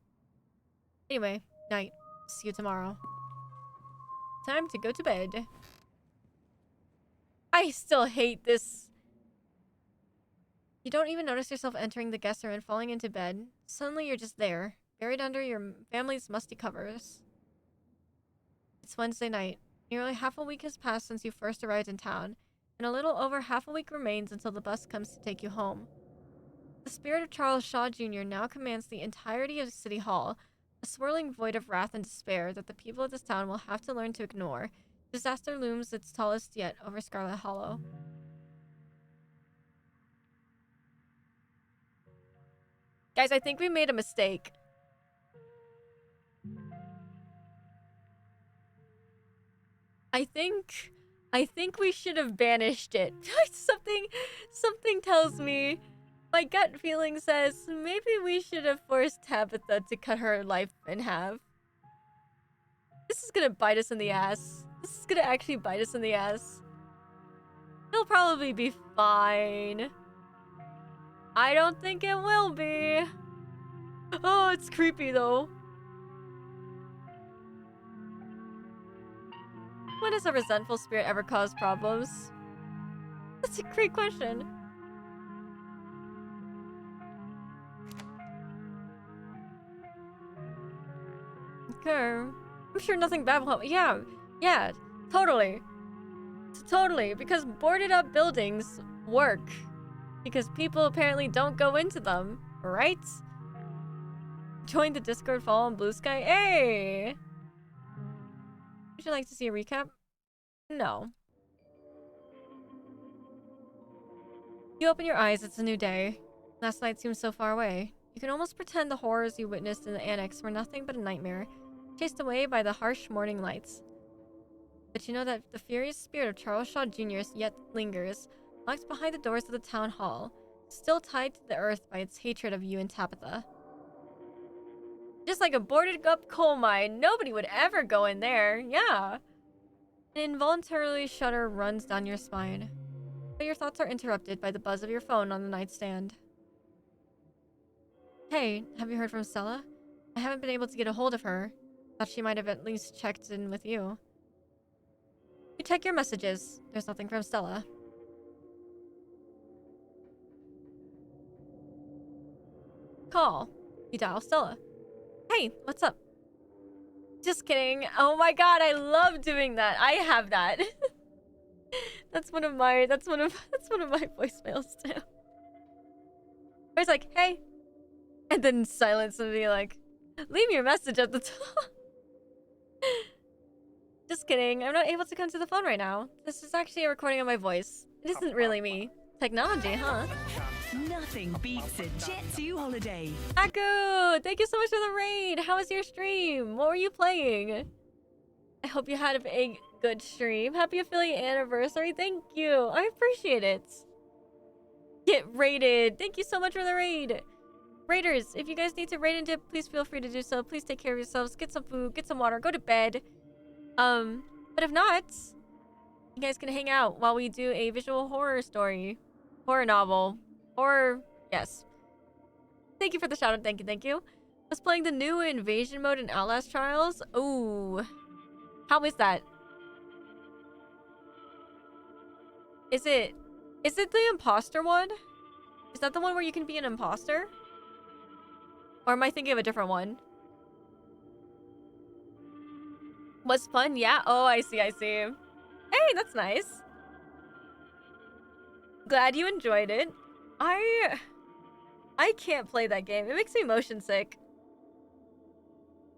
Anyway, night. See you tomorrow. Time to go to bed. I still hate this. You don't even notice yourself entering the guest room and falling into bed. Suddenly you're just there, buried under your family's musty covers. It's Wednesday night. Nearly half a week has passed since you first arrived in town, and a little over half a week remains until the bus comes to take you home. The spirit of Charles Shaw Jr. now commands the entirety of City Hall, a swirling void of wrath and despair that the people of this town will have to learn to ignore. Disaster looms its tallest yet over Scarlet Hollow. Guys, I think we made a mistake. I think we should have banished it. Something tells me, my gut feeling says, maybe we should have forced Tabitha to cut her life in half. This is gonna bite us in the ass. This is gonna actually bite us in the ass. He'll probably be fine. I don't think it will be. Oh, it's creepy though. When does a resentful spirit ever cause problems? That's a great question. Okay. I'm sure nothing bad will happen. Yeah, totally. Totally, because boarded up buildings work. Because people apparently don't go into them, right? Join the Discord follow on Blue Sky. Hey! Would you like to see a recap? No. You open your eyes, it's a new day. Last night seems so far away. You can almost pretend the horrors you witnessed in the annex were nothing but a nightmare, chased away by the harsh morning lights. But you know that the furious spirit of Charles Shaw Jr. yet lingers, locked behind the doors of the town hall, still tied to the earth by its hatred of you and Tabitha. Just like a boarded up coal mine, nobody would ever go in there, yeah. An involuntary shudder runs down your spine, but your thoughts are interrupted by the buzz of your phone on the nightstand. Hey, have you heard from Stella? I haven't been able to get a hold of her. Thought she might have at least checked in with you. You check your messages. There's nothing from Stella. Call. You dial Stella. Hey, what's up? Just kidding. Oh my god, I love doing that. I have that. that's one of my voicemails too. Where it's like, hey. And then silence and be like, leave your message at the top. Just kidding. I'm not able to come to the phone right now. This is actually a recording of my voice. It isn't really me. Technology, huh? Nothing beats a Jet 2 holiday. Aku, thank you so much for the raid. How was your stream? What were you playing? I hope you had a good stream. Happy affiliate anniversary. Thank you. I appreciate it. Get raided. Thank you so much for the raid. Raiders, if you guys need to raid and dip, please feel free to do so. Please take care of yourselves. Get some food. Get some water. Go to bed. But if not, you guys can hang out while we do a visual horror story. Horror novel. Or, yes. Thank you for the shout out. Thank you. I was playing the new invasion mode in Outlast Trials. Ooh. How is that? Is it the imposter one? Is that the one where you can be an imposter? Or am I thinking of a different one? Was fun? Yeah. Oh, I see. Hey, that's nice. Glad you enjoyed it. I can't play that game. It makes me motion sick.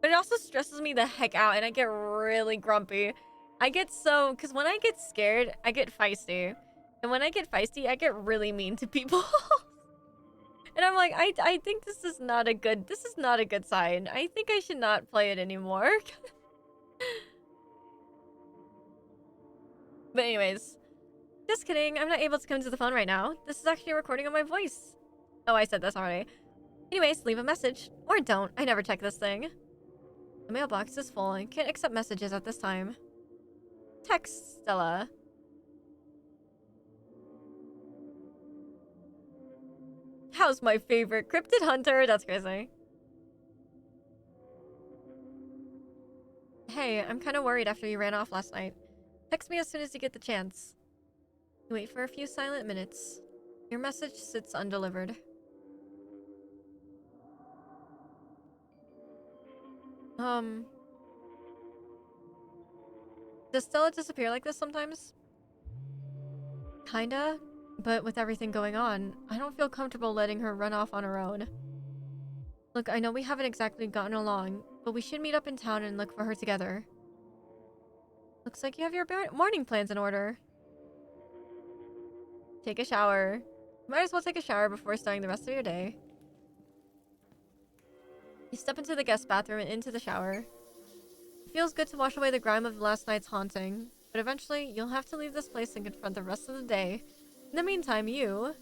But it also stresses me the heck out and I get really grumpy. Because when I get scared, I get feisty. And when I get feisty, I get really mean to people. And I'm like, I think this is not a good sign. I think I should not play it anymore. But anyways, just kidding. I'm not able to come to the phone right now. This is actually a recording of my voice. Oh, I said this already. Anyways, leave a message. Or don't. I never check this thing. The mailbox is full and can't accept messages at this time. Text Stella. How's my favorite cryptid hunter? That's crazy. Hey, I'm kind of worried after you ran off last night. Text me as soon as you get the chance. You wait for a few silent minutes. Your message sits undelivered. Does Stella disappear like this sometimes? Kinda, but with everything going on, I don't feel comfortable letting her run off on her own. Look, I know we haven't exactly gotten along, but we should meet up in town and look for her together. Looks like you have your morning plans in order. Take a shower. Might as well take a shower before starting the rest of your day. You step into the guest bathroom and into the shower. It feels good to wash away the grime of last night's haunting, but eventually you'll have to leave this place and confront the rest of the day. In the meantime, you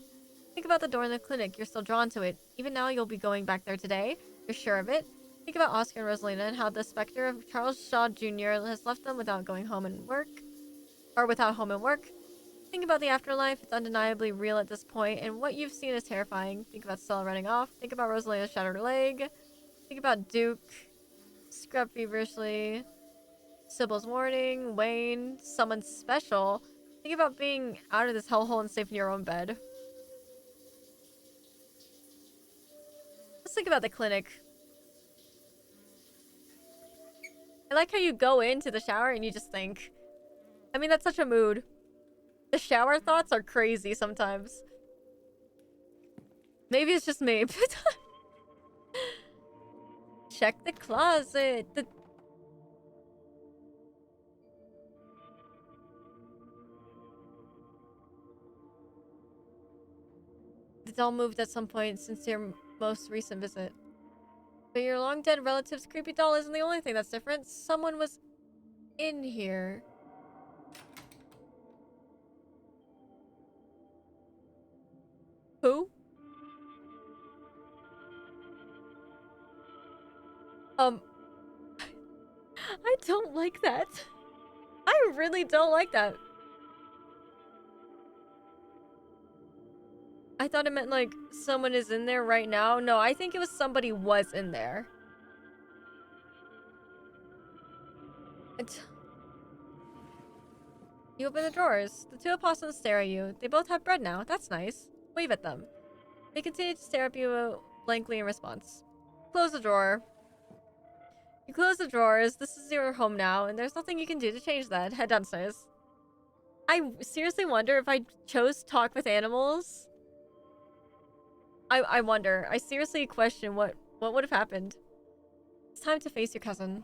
think about the door in the clinic. You're still drawn to it. Even now, you'll be going back there today. You're sure of it. Think about Oscar and Rosalina and how the specter of Charles Shaw Jr. has left them without going home and work. Or without home and work. Think about the afterlife. It's undeniably real at this point, and what you've seen is terrifying. Think about Stella running off. Think about Rosalina's shattered leg. Think about Duke. Scrub feverishly. Sybil's warning. Wayne. Someone special. Think about being out of this hellhole and safe in your own bed. Let's think about the clinic. I like how you go into the shower and you just think. I mean, that's such a mood. The shower thoughts are crazy sometimes. Maybe it's just me. Check the closet. The doll moved at some point since your most recent visit. But your long-dead relative's creepy doll isn't the only thing that's different. Someone was in here. Who? I don't like that. I really don't like that. I thought it meant like someone is in there right now. No, I think it was somebody was in there. You open the drawers. The two opossums stare at you. They both have bread now. That's nice. Wave at them. They continue to stare at you blankly in response. Close the drawer. You close the drawers. This is your home now, and there's nothing you can do to change that. Head downstairs. I seriously wonder if I chose talk with animals. I wonder. I seriously question what would have happened. It's time to face your cousin.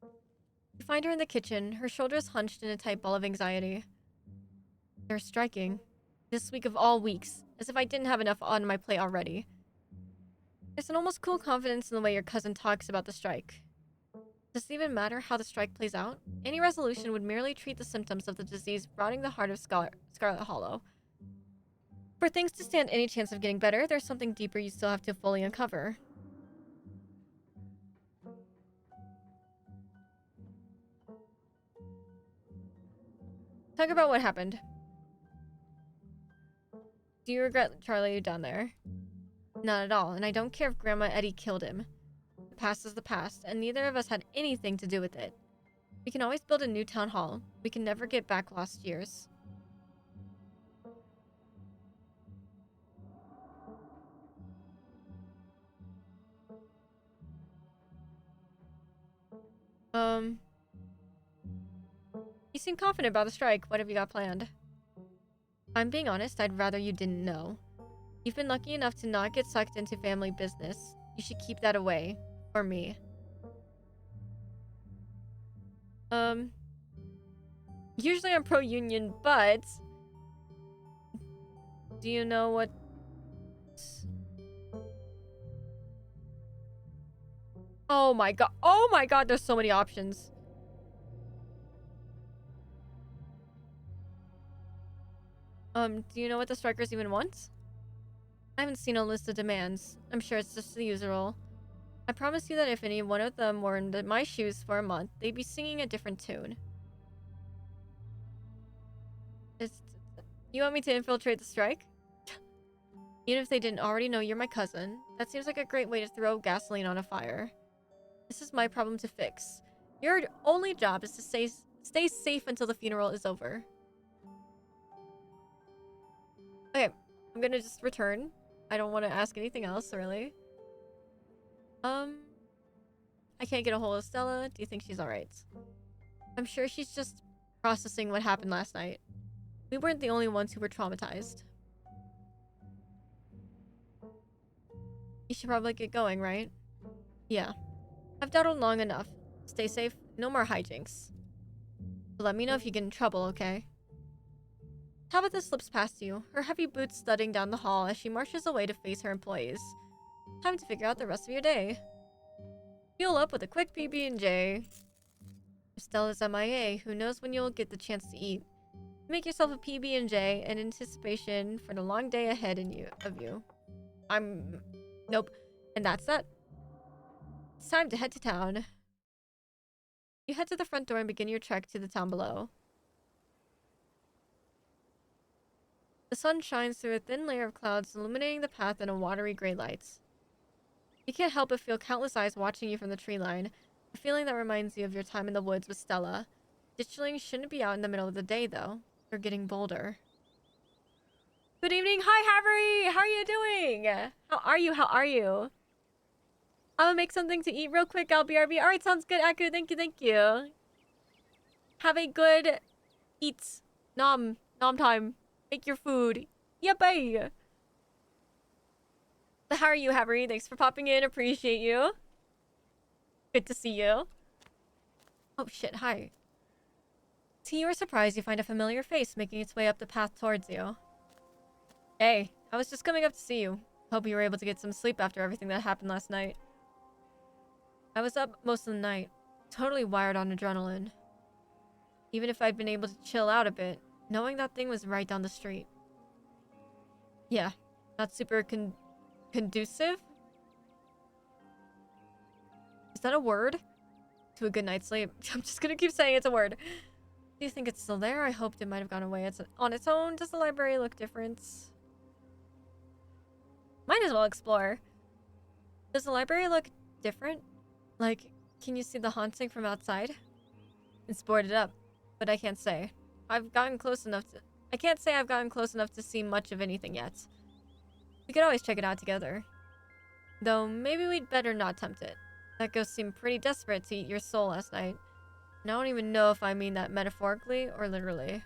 You find her in the kitchen, her shoulders hunched in a tight ball of anxiety. They're striking. This week of all weeks, as if I didn't have enough on my plate already. There's an almost cool confidence in the way your cousin talks about the strike. Does it even matter how the strike plays out? Any resolution would merely treat the symptoms of the disease rotting the heart of Scarlet Hollow. For things to stand any chance of getting better, there's something deeper you still have to fully uncover. Talk about what happened. Do you regret Charlie down there? Not at all, and I don't care if Grandma Eddie killed him. The past is the past, and neither of us had anything to do with it. We can always build a new town hall. We can never get back lost years. You seem confident about the strike. What have you got planned? If I'm being honest, I'd rather you didn't know. You've been lucky enough to not get sucked into family business. You should keep that away. For me. Usually I'm pro-union, but Do you know what... Oh my god. Oh my god, there's so many options. Do you know what the strikers even want? I haven't seen a list of demands. I'm sure it's just the usual. I promise you that if any one of them were in my shoes for a month, they'd be singing a different tune. You want me to infiltrate the strike? Even if they didn't already know you're my cousin, that seems like a great way to throw gasoline on a fire. This is my problem to fix. Your only job is to stay safe until the funeral is over. Okay, I'm gonna just return. I don't want to ask anything else, really. I can't get a hold of Stella. Do you think she's alright? I'm sure she's just processing what happened last night. We weren't the only ones who were traumatized. You should probably get going, right? Yeah. I've dawdled long enough. Stay safe. No more hijinks. But let me know if you get in trouble, okay? Tabitha slips past you, her heavy boots thudding down the hall as she marches away to face her employees. Time to figure out the rest of your day. Fuel up with a quick PB&J. If Stella's MIA, who knows when you'll get the chance to eat. Make yourself a PB&J in anticipation for the long day ahead of you. Nope. And that's that. It's time to head to town. You head to the front door and begin your trek to the town below. The sun shines through a thin layer of clouds, illuminating the path in a watery gray light. You can't help but feel countless eyes watching you from the tree line, a feeling that reminds you of your time in the woods with Stella. Ditchling shouldn't be out in the middle of the day, though. You're getting bolder. Good evening. Hi, Harry. How are you doing? How are you? How are you? I'm gonna make something to eat real quick. I'll be RB. Alright, sounds good, Aku. Thank you, thank you. Have a good eat. Nom time. Make your food. Yippee! How are you, Harry? Thanks for popping in. Appreciate you. Good to see you. Oh, shit. Hi. To your surprise, you find a familiar face making its way up the path towards you. Hey, I was just coming up to see you. Hope you were able to get some sleep after everything that happened last night. I was up most of the night, totally wired on adrenaline. Even if I'd been able to chill out a bit, knowing that thing was right down the street. Yeah, not super conducive? Is that a word? To a good night's sleep. I'm just gonna keep saying it's a word. Do you think it's still there? I hoped it might have gone away on its own. Does the library look different? Might as well explore. Does the library look different? Like, can you see the haunting from outside? It's boarded up, but I can't say. I can't say I've gotten close enough to see much of anything yet. We could always check it out together. Though, maybe we'd better not tempt it. That ghost seemed pretty desperate to eat your soul last night. And I don't even know if I mean that metaphorically or literally.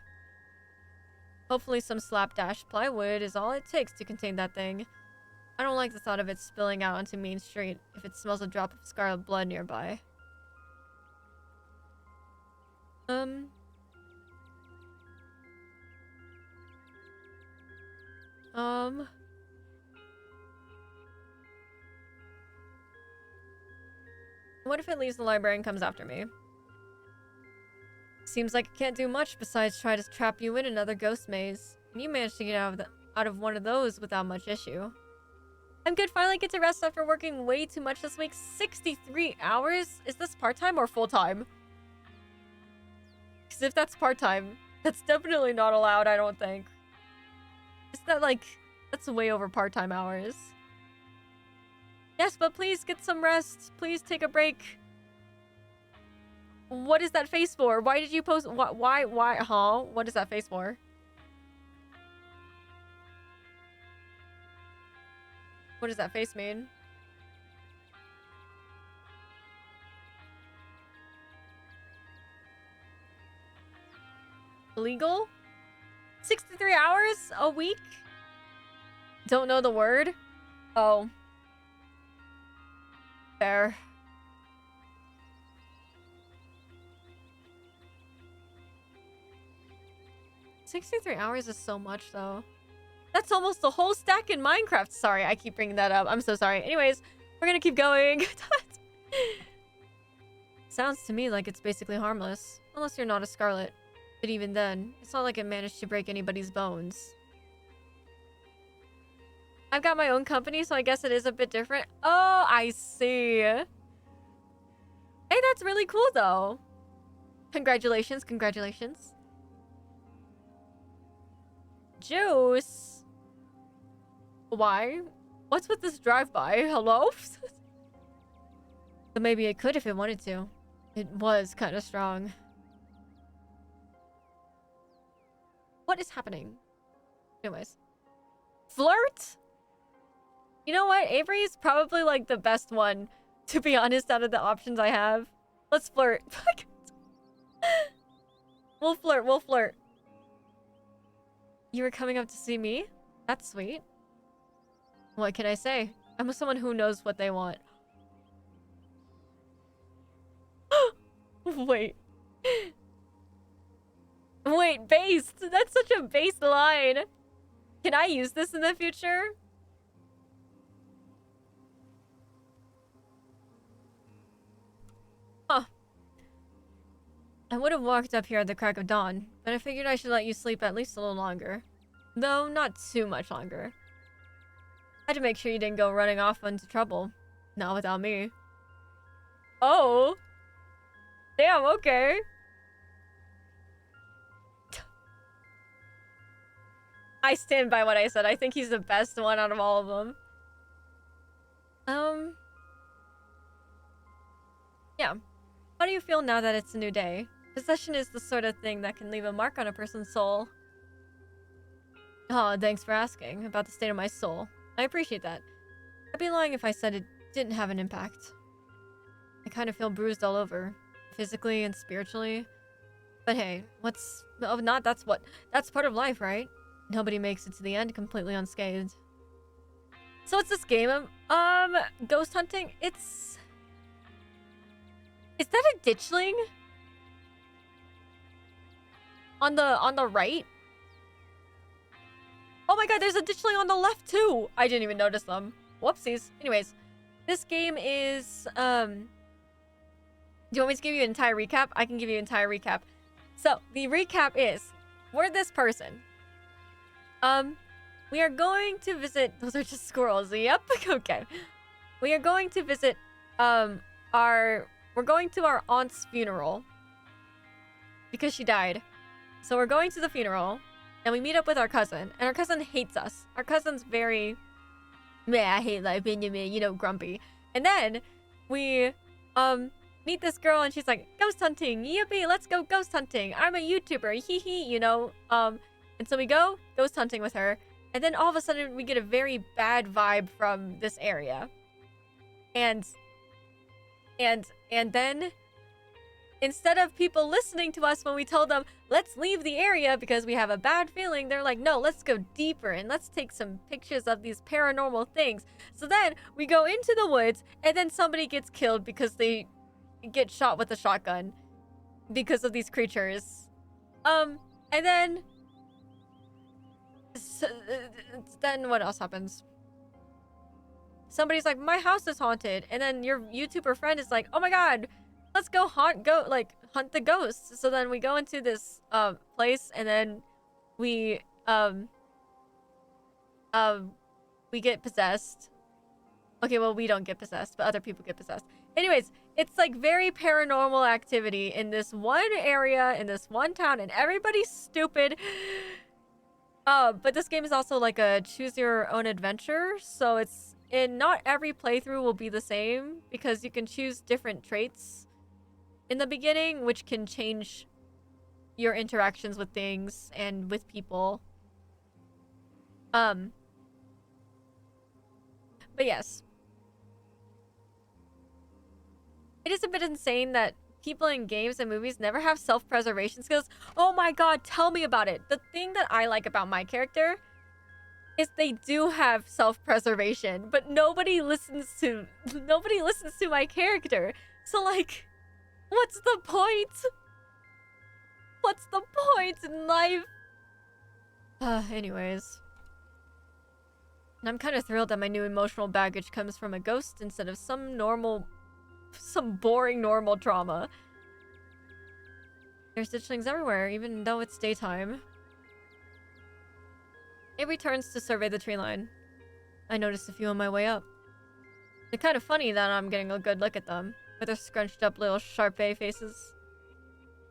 Hopefully some slapdash plywood is all it takes to contain that thing. I don't like the thought of it spilling out onto Main Street if it smells a drop of scarlet blood nearby. What if it leaves the library and comes after me? Seems like it can't do much besides try to trap you in another ghost maze. And you managed to get out of one of those without much issue. I'm good. Finally get to rest after working way too much this week. 63 hours? Is this part-time or full-time? Because if that's part-time, that's definitely not allowed, I don't think. Is that like... That's way over part-time hours. Yes, but please get some rest. Please take a break. What is that face for? Why did you post... Why? Huh? What is that face for? What does that face mean? Illegal? 63 hours a week? Don't know the word? Oh. Fair. $63 is so much, though. That's almost the whole stack in Minecraft. Sorry, I keep bringing that up. I'm so sorry. Anyways, we're gonna keep going. Sounds to me like it's basically harmless. Unless you're not a Scarlet. But even then, it's not like it managed to break anybody's bones. I've got my own company, so I guess it is a bit different. Oh, I see. Hey, that's really cool, though. Congratulations, congratulations. Juice? Why? What's with this drive-by? Hello? But maybe it could if it wanted to. It was kind of strong. What is happening? Anyways. Flirt? You know what? Avery's probably like the best one, to be honest, out of the options I have. Let's flirt. We'll flirt, we'll flirt. You were coming up to see me? That's sweet. What can I say? I'm someone who knows what they want. Wait. Wait, based. That's such a base line. Can I use this in the future? Huh. I would have walked up here at the crack of dawn, but I figured I should let you sleep at least a little longer. Though, not too much longer. I had to make sure you didn't go running off into trouble. Not without me. Oh. Damn, okay. I stand by what I said. I think he's the best one out of all of them. Yeah. How do you feel now that it's a new day? Possession is the sort of thing that can leave a mark on a person's soul. Oh, thanks for asking about the state of my soul. I appreciate that. I'd be lying if I said it didn't have an impact. I kind of feel bruised all over. Physically and spiritually. But hey, what's... Oh, not that's what... That's part of life, right? Nobody makes it to the end completely unscathed. So what's this game? Ghost hunting? It's... Is that a ditchling? On the right? Oh my god, there's a ditchling on the left too! I didn't even notice them. Whoopsies. Anyways, this game is, do you want me to give you an entire recap? I can give you an entire recap. So, the recap is, we're this person. We are going to visit... Those are just squirrels. Yep. Okay. We are going to visit, we're going to our aunt's funeral. Because she died. So we're going to the funeral. And we meet up with our cousin. And our cousin hates us. Our cousin's very... Meh, I hate life, you know, grumpy. And then, we, meet this girl and she's like, ghost hunting, yippee, let's go ghost hunting. I'm a YouTuber, hee hee, you know. And so we go ghost hunting with her. And then all of a sudden, we get a very bad vibe from this area. And then... Instead of people listening to us when we told them, let's leave the area because we have a bad feeling, they're like, no, let's go deeper and let's take some pictures of these paranormal things. So then we go into the woods and then somebody gets killed because they get shot with a shotgun because of these creatures. And then... then what else happens? Somebody's like, my house is haunted. And then your YouTuber friend is like, oh my god, let's go hunt the ghosts. So then we go into this place and then we get possessed. Okay, well, we don't get possessed, but other people get possessed. Anyways, it's like very paranormal activity in this one area, in this one town, and everybody's stupid. But this game is also like a choose your own adventure, so it's not every playthrough will be the same because you can choose different traits in the beginning, which can change your interactions with things and with people. But yes. It is a bit insane that people in games and movies never have self-preservation skills. Oh my god, tell me about it. The thing that I like about my character is they do have self-preservation, but nobody listens to my character. So like... What's the point? What's the point in life? Anyways. And I'm kind of thrilled that my new emotional baggage comes from a ghost instead of some boring normal trauma. There's ditchlings everywhere, even though it's daytime. It returns to survey the tree line. I noticed a few on my way up. They're kind of funny that I'm getting a good look at them, with their scrunched up little Sharpay faces.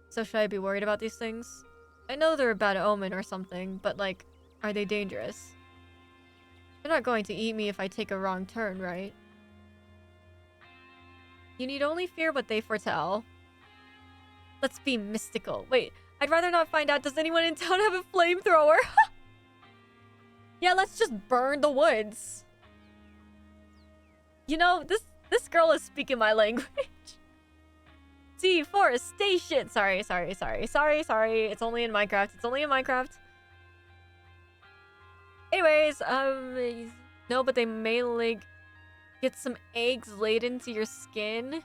So should I be worried about these things? I know they're a bad omen or something, but like, are they dangerous? They're not going to eat me if I take a wrong turn, right? You need only fear what they foretell. Let's be mystical. Wait, I'd rather not find out. Does anyone in town have a flamethrower? Yeah, let's just burn the woods. You know, this girl is speaking my language. Deforestation. Sorry. It's only in Minecraft. Anyways, no, but they may like get some eggs laid into your skin.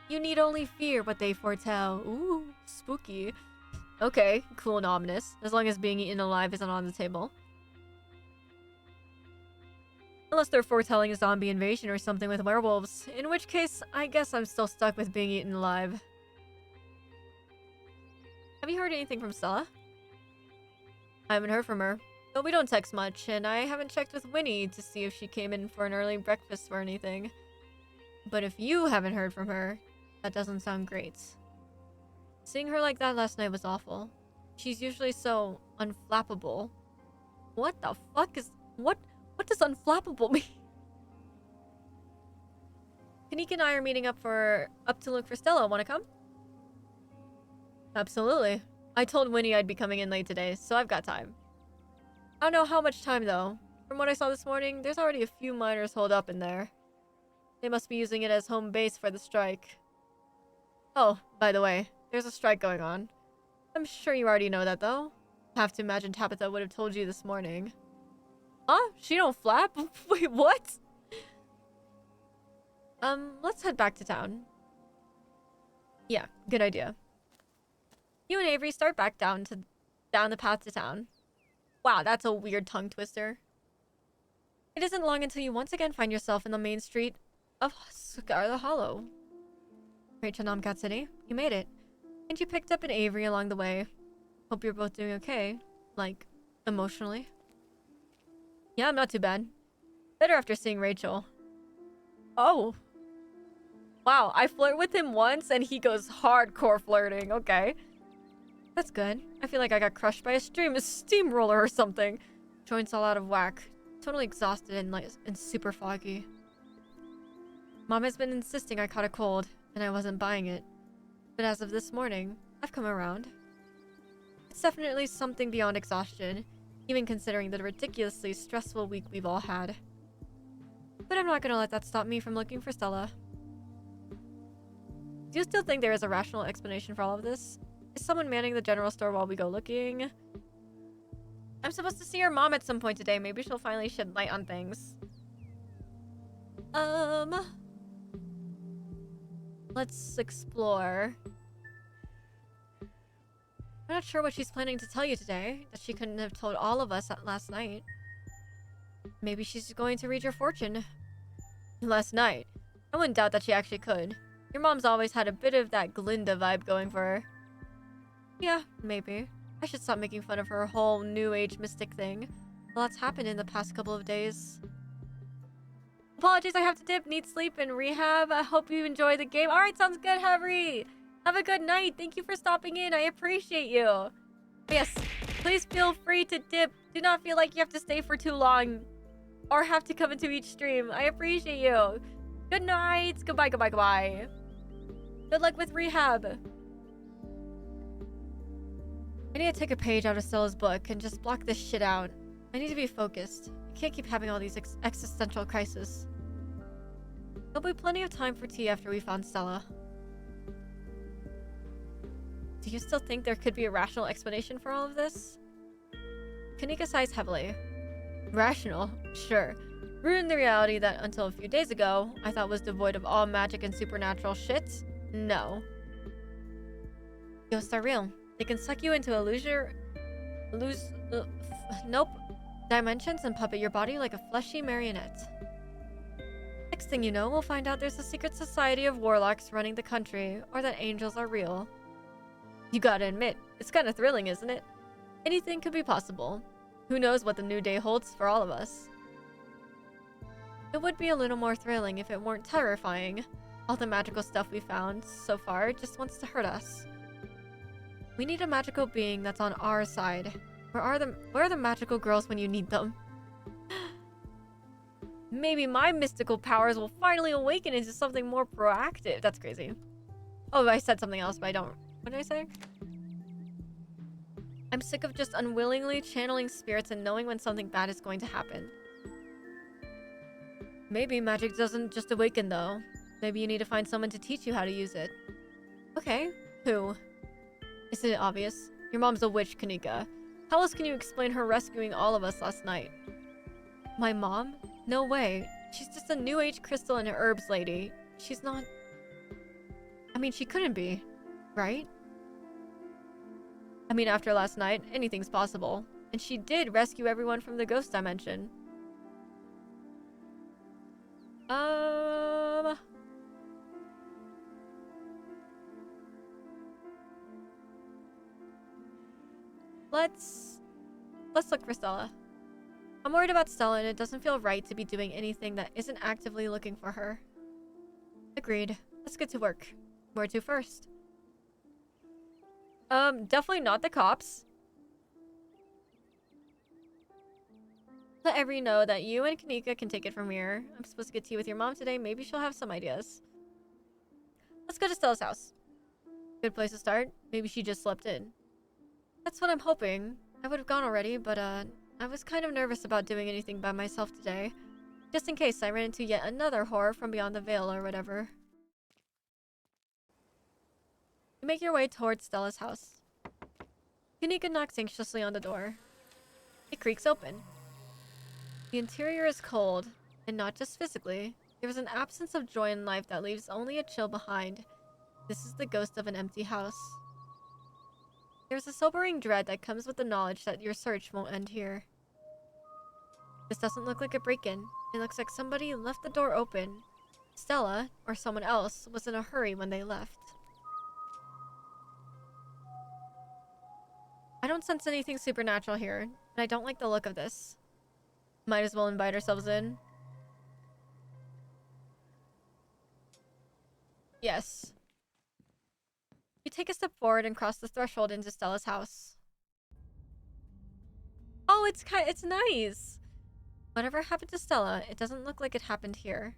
You need only fear what they foretell. Ooh, spooky. Okay, cool and ominous. As long as being eaten alive isn't on the table. Unless they're foretelling a zombie invasion or something with werewolves. In which case, I guess I'm still stuck with being eaten alive. Have you heard anything from Stella? I haven't heard from her. But we don't text much, and I haven't checked with Winnie to see if she came in for an early breakfast or anything. But if you haven't heard from her, that doesn't sound great. Seeing her like that last night was awful. She's usually so unflappable. What the fuck is... What does unflappable mean? Kanika and I are meeting up to look for Stella. Wanna come? Absolutely. I told Winnie I'd be coming in late today, so I've got time. I don't know how much time though. From what I saw this morning, there's already a few miners holed up in there. They must be using it as home base for the strike. Oh, by the way, there's a strike going on. I'm sure you already know that though. Have to imagine Tabitha would have told you this morning. Huh? She don't flap? Wait, what? Let's head back to town. Yeah, good idea. You and Avery start back down the path to town. Wow, that's a weird tongue twister. It isn't long until you once again find yourself in the main street of Scarlet Hollow. Rachel Namcat City, you made it. And you picked up an Avery along the way. Hope you're both doing okay. Like, emotionally. Yeah, I'm not too bad. Better after seeing Rachel. Oh. Wow, I flirt with him once and he goes hardcore flirting. Okay. That's good. I feel like I got crushed by a steamroller or something. Joints all out of whack. Totally exhausted and super foggy. Mom has been insisting I caught a cold, and I wasn't buying it. But as of this morning, I've come around. It's definitely something beyond exhaustion, even considering the ridiculously stressful week we've all had. But I'm not gonna let that stop me from looking for Stella. Do you still think there is a rational explanation for all of this? Is someone manning the general store while we go looking? I'm supposed to see your mom at some point today. Maybe she'll finally shed light on things. Let's explore. I'm not sure what she's planning to tell you today, that she couldn't have told all of us last night. Maybe she's going to read your fortune. Last night? I wouldn't doubt that she actually could. Your mom's always had a bit of that Glinda vibe going for her. Yeah, maybe. I should stop making fun of her whole new age mystic thing. A lot's happened in the past couple of days. Apologies, I have to dip. Need sleep and rehab. I hope you enjoy the game. Alright, sounds good, Harry. Have a good night. Thank you for stopping in. I appreciate you. But yes, please feel free to dip. Do not feel like you have to stay for too long or have to come into each stream. I appreciate you. Good night. Goodbye, goodbye, goodbye. Good luck with rehab. I need to take a page out of Stella's book and just block this shit out. I need to be focused. I can't keep having all these existential crises. There'll be plenty of time for tea after we found Stella. Do you still think there could be a rational explanation for all of this? Kanika sighs heavily. Rational? Sure. Ruined the reality that until a few days ago, I thought was devoid of all magic and supernatural shit? No. Ghosts are real. They can suck you into Nope. Dimensions and puppet your body like a fleshy marionette. Next thing you know, we'll find out there's a secret society of warlocks running the country, or that angels are real. You gotta admit, it's kind of thrilling, isn't it? Anything could be possible. Who knows what the new day holds for all of us. It would be a little more thrilling if it weren't terrifying. All the magical stuff we found so far just wants to hurt us. We need a magical being that's on our side. Where are the magical girls when you need them? Maybe my mystical powers will finally awaken into something more proactive. That's crazy. Oh, I said something else, but I don't. What did I say? I'm sick of just unwillingly channeling spirits and knowing when something bad is going to happen. Maybe magic doesn't just awaken, though. Maybe you need to find someone to teach you how to use it. Okay, who? Isn't it obvious? Your mom's a witch, Kanika. How else can you explain her rescuing all of us last night? My mom? No way. She's just a new age crystal and herbs lady. She's not... I mean, she couldn't be, right? I mean, after last night, anything's possible. And she did rescue everyone from the ghost dimension. Let's look for Stella. I'm worried about Stella and it doesn't feel right to be doing anything that isn't actively looking for her. Agreed. Let's get to work. Where to first? Definitely not the cops. Let Every know that you and Kanika can take it from here. I'm supposed to get tea with your mom today. Maybe she'll have some ideas. Let's go to Stella's house. Good place to start. Maybe she just slept in. That's what I'm hoping. I would have gone already, but I was kind of nervous about doing anything by myself today. Just in case I ran into yet another horror from beyond the veil or whatever. You make your way towards Stella's house. Kanika knocks anxiously on the door. It creaks open. The interior is cold, and not just physically. There is an absence of joy in life that leaves only a chill behind. This is the ghost of an empty house. There's a sobering dread that comes with the knowledge that your search won't end here. This doesn't look like a break-in. It looks like somebody left the door open. Stella, or someone else, was in a hurry when they left. I don't sense anything supernatural here, and I don't like the look of this. Might as well invite ourselves in. Yes. You take a step forward and cross the threshold into Stella's house. Oh, it's nice. Whatever happened to Stella, it doesn't look like it happened here.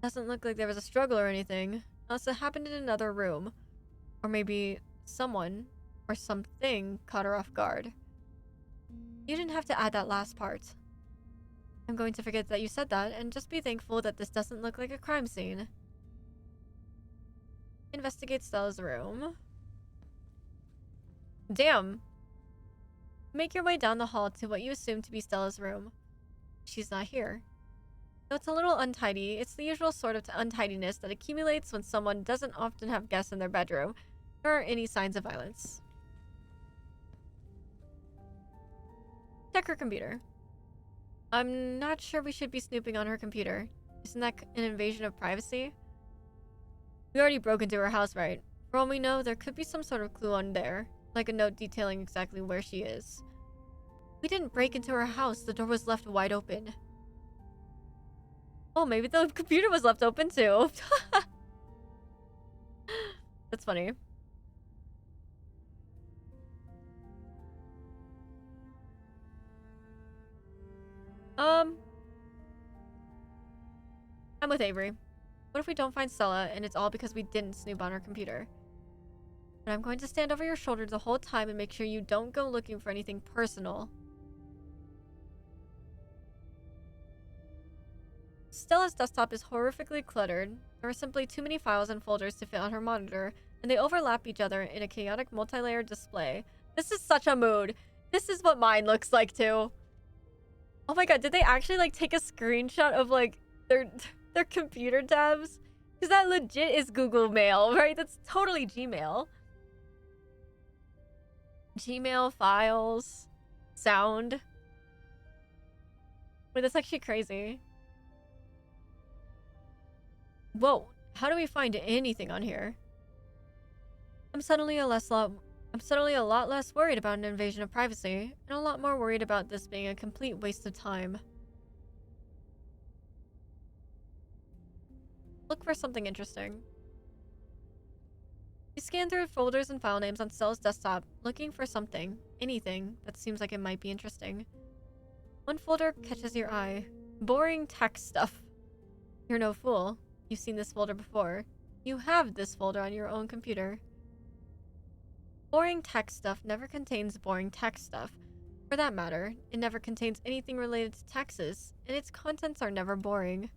Doesn't look like there was a struggle or anything, unless it happened in another room. Or maybe someone or something caught her off guard. You didn't have to add that last part. I'm going to forget that you said that and just be thankful that this doesn't look like a crime scene. Investigate Stella's room. Damn. Make your way down the hall to what you assume to be Stella's room. She's not here. Though it's a little untidy, it's the usual sort of untidiness that accumulates when someone doesn't often have guests in their bedroom, nor any signs of violence. Check her computer. I'm not sure we should be snooping on her computer. Isn't that an invasion of privacy? We already broke into her house, right? For all we know, there could be some sort of clue on there, like a note detailing exactly where she is. We didn't break into her house. The door was left wide open. Oh, maybe the computer was left open too. That's funny. I'm with Avery. What if we don't find Stella and it's all because we didn't snoop on her computer? But I'm going to stand over your shoulder the whole time and make sure you don't go looking for anything personal. Stella's desktop is horrifically cluttered. There are simply too many files and folders to fit on her monitor, and they overlap each other in a chaotic multi-layered display. This is such a mood. This is what mine looks like too. Oh my god, did they actually like take a screenshot of like their computer tabs? Because that legit is Google Mail, right? That's totally Gmail. Gmail, files, sound. Wait, that's actually crazy. Whoa, how do we find anything on here? I'm suddenly a lot less worried about an invasion of privacy, and a lot more worried about this being a complete waste of time. Look for something interesting. You scan through folders and file names on Stell's desktop, looking for something, anything, that seems like it might be interesting. One folder catches your eye. Boring text stuff. You're no fool. You've seen this folder before. You have this folder on your own computer. Boring text stuff never contains boring text stuff. For that matter, it never contains anything related to taxes, and its contents are never boring.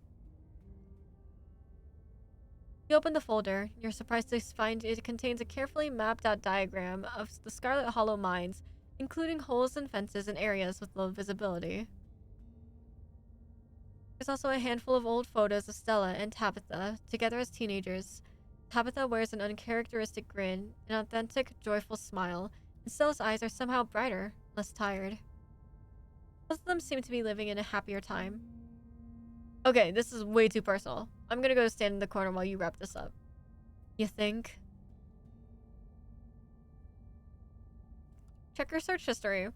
You open the folder. You're surprised to find it contains a carefully mapped out diagram of the Scarlet Hollow mines, including holes and fences in areas with low visibility. There's also a handful of old photos of Stella and Tabitha, together as teenagers. Tabitha wears an uncharacteristic grin, an authentic, joyful smile, and Stella's eyes are somehow brighter, less tired. Both of them seem to be living in a happier time. Okay, this is way too personal. I'm gonna go stand in the corner while you wrap this up. You think? Check her search history.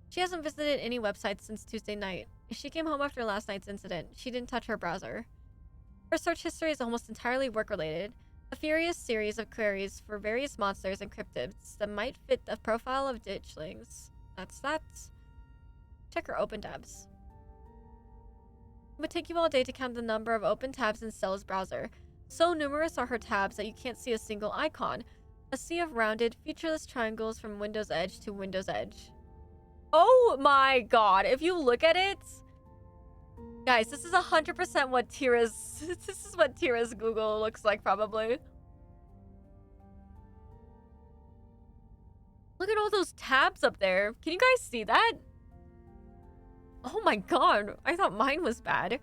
She hasn't visited any websites since Tuesday night. She came home after last night's incident. She didn't touch her browser. Her search history is almost entirely work-related. A furious series of queries for various monsters and cryptids that might fit the profile of ditchlings. That's that. Check her open tabs. It would take you all day to count the number of open tabs in Stella's browser. So numerous are her tabs that you can't see a single icon. A sea of rounded, featureless triangles from Windows edge to Windows edge. Oh my god, if you look at it... Guys, this is 100% what Tira's... This is what Tira's Google looks like, probably. Look at all those tabs up there. Can you guys see that? Oh my god, I thought mine was bad.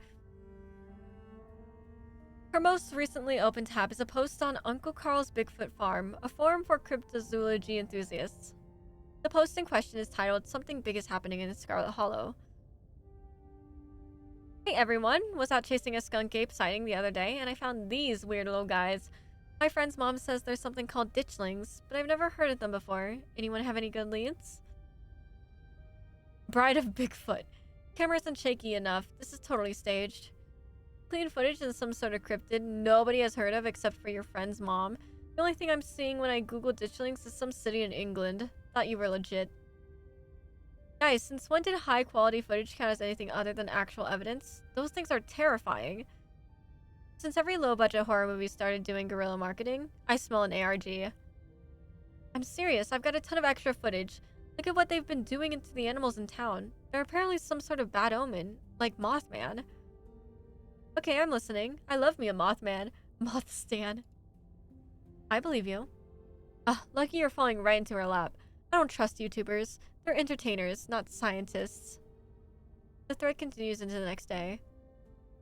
Her most recently opened tab is a post on Uncle Carl's Bigfoot Farm, a forum for cryptozoology enthusiasts. The post in question is titled "Something Big is Happening in the Scarlet Hollow." Hey everyone, was out chasing a skunk ape sighting the other day, and I found these weird little guys. My friend's mom says there's something called ditchlings, but I've never heard of them before. Anyone have any good leads? Bride of Bigfoot. Camera isn't shaky enough. This is totally staged. Clean footage in some sort of cryptid nobody has heard of except for your friend's mom. The only thing I'm seeing when I Google ditchlings is some city in England. Thought you were legit. Guys, since when did high quality footage count as anything other than actual evidence? Those things are terrifying. Since every low budget horror movie started doing guerrilla marketing, I smell an ARG. I'm serious, I've got a ton of extra footage. Look at what they've been doing to the animals in town. They're apparently some sort of bad omen, like Mothman. Okay, I'm listening. I love me a Mothman. Moth stan. I believe you. Lucky you're falling right into her lap. I don't trust YouTubers. They're entertainers, not scientists. The thread continues into the next day.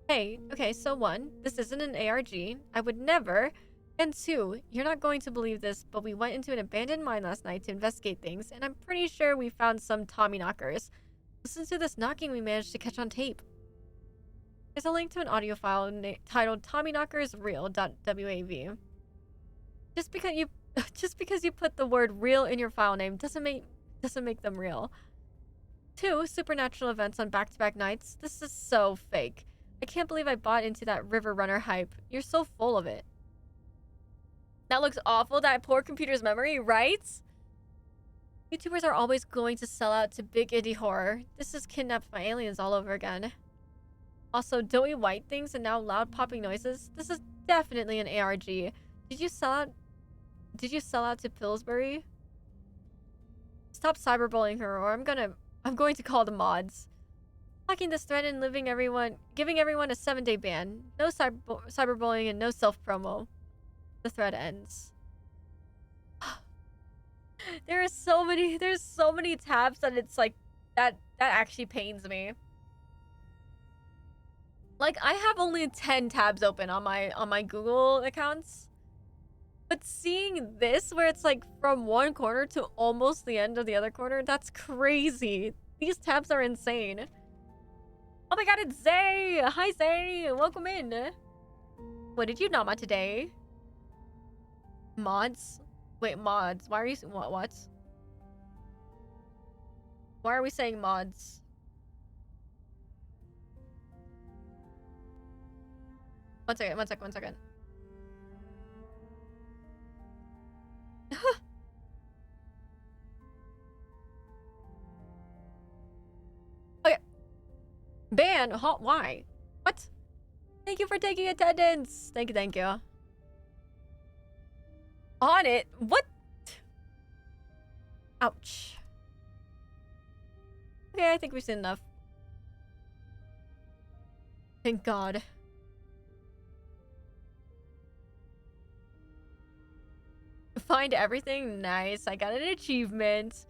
Hey, okay, so 1, this isn't an ARG. I would never. And 2, you're not going to believe this, but we went into an abandoned mine last night to investigate things, and I'm pretty sure we found some Tommyknockers. Listen to this knocking we managed to catch on tape. There's a link to an audio file titled TommyknockersReal.wav. Just because you put the word real in your file name doesn't make them real. 2, supernatural events on back-to-back nights. This is so fake. I can't believe I bought into that River Runner hype. You're so full of it. That looks awful, that poor computer's memory, right? YouTubers are always going to sell out to big indie horror. This is Kidnapped by Aliens all over again. Also, doughy white things and now loud popping noises. This is definitely an ARG. Did you sell out to Pillsbury? Stop cyberbullying her or I'm going to call the mods. Blocking this thread and giving everyone a 7-day ban. No cyberbullying and no self-promo. The thread ends. There's so many tabs that it's like that actually pains me. Like I have only 10 tabs open on my Google accounts. But seeing this, where it's like from one corner to almost the end of the other corner, that's crazy. These tabs are insane. Oh my god, it's Zay! Hi, Zay! Welcome in. What did you nama today? Mods? Wait, mods. Why are you... What? Why are we saying mods? One second. Okay. Ban? Why? What? Thank you for taking attendance. Thank you. On it? What? Ouch. Okay, I think we've seen enough. Thank God. Find everything? Nice. I got an achievement.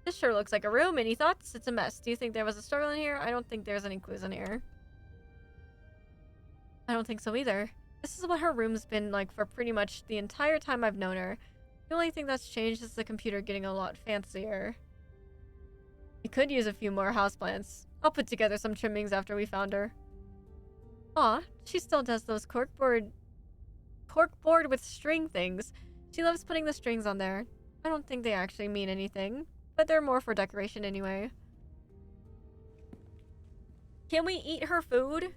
This sure looks like a room. Any thoughts? It's a mess. Do you think there was a struggle in here? I don't think there's any clues in here. I don't think so either. This is what her room's been like for pretty much the entire time I've known her. The only thing that's changed is the computer getting a lot fancier. We could use a few more houseplants. I'll put together some trimmings after we found her. Aw, she still does those corkboard with string things. She loves putting the strings on there. I don't think they actually mean anything, but they're more for decoration anyway. Can we eat her food?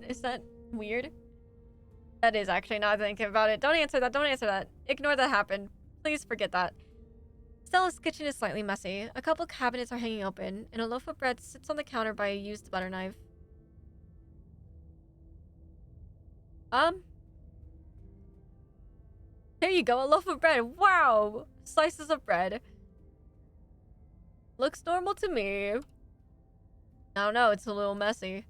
Is that weird? That is actually, not thinking about it. Don't answer that. Ignore that happened. Please forget that. Stella's kitchen is slightly messy. A couple cabinets are hanging open, and a loaf of bread sits on the counter by a used butter knife. There you go, a loaf of bread. Wow! Slices of bread. Looks normal to me. I don't know, it's a little messy.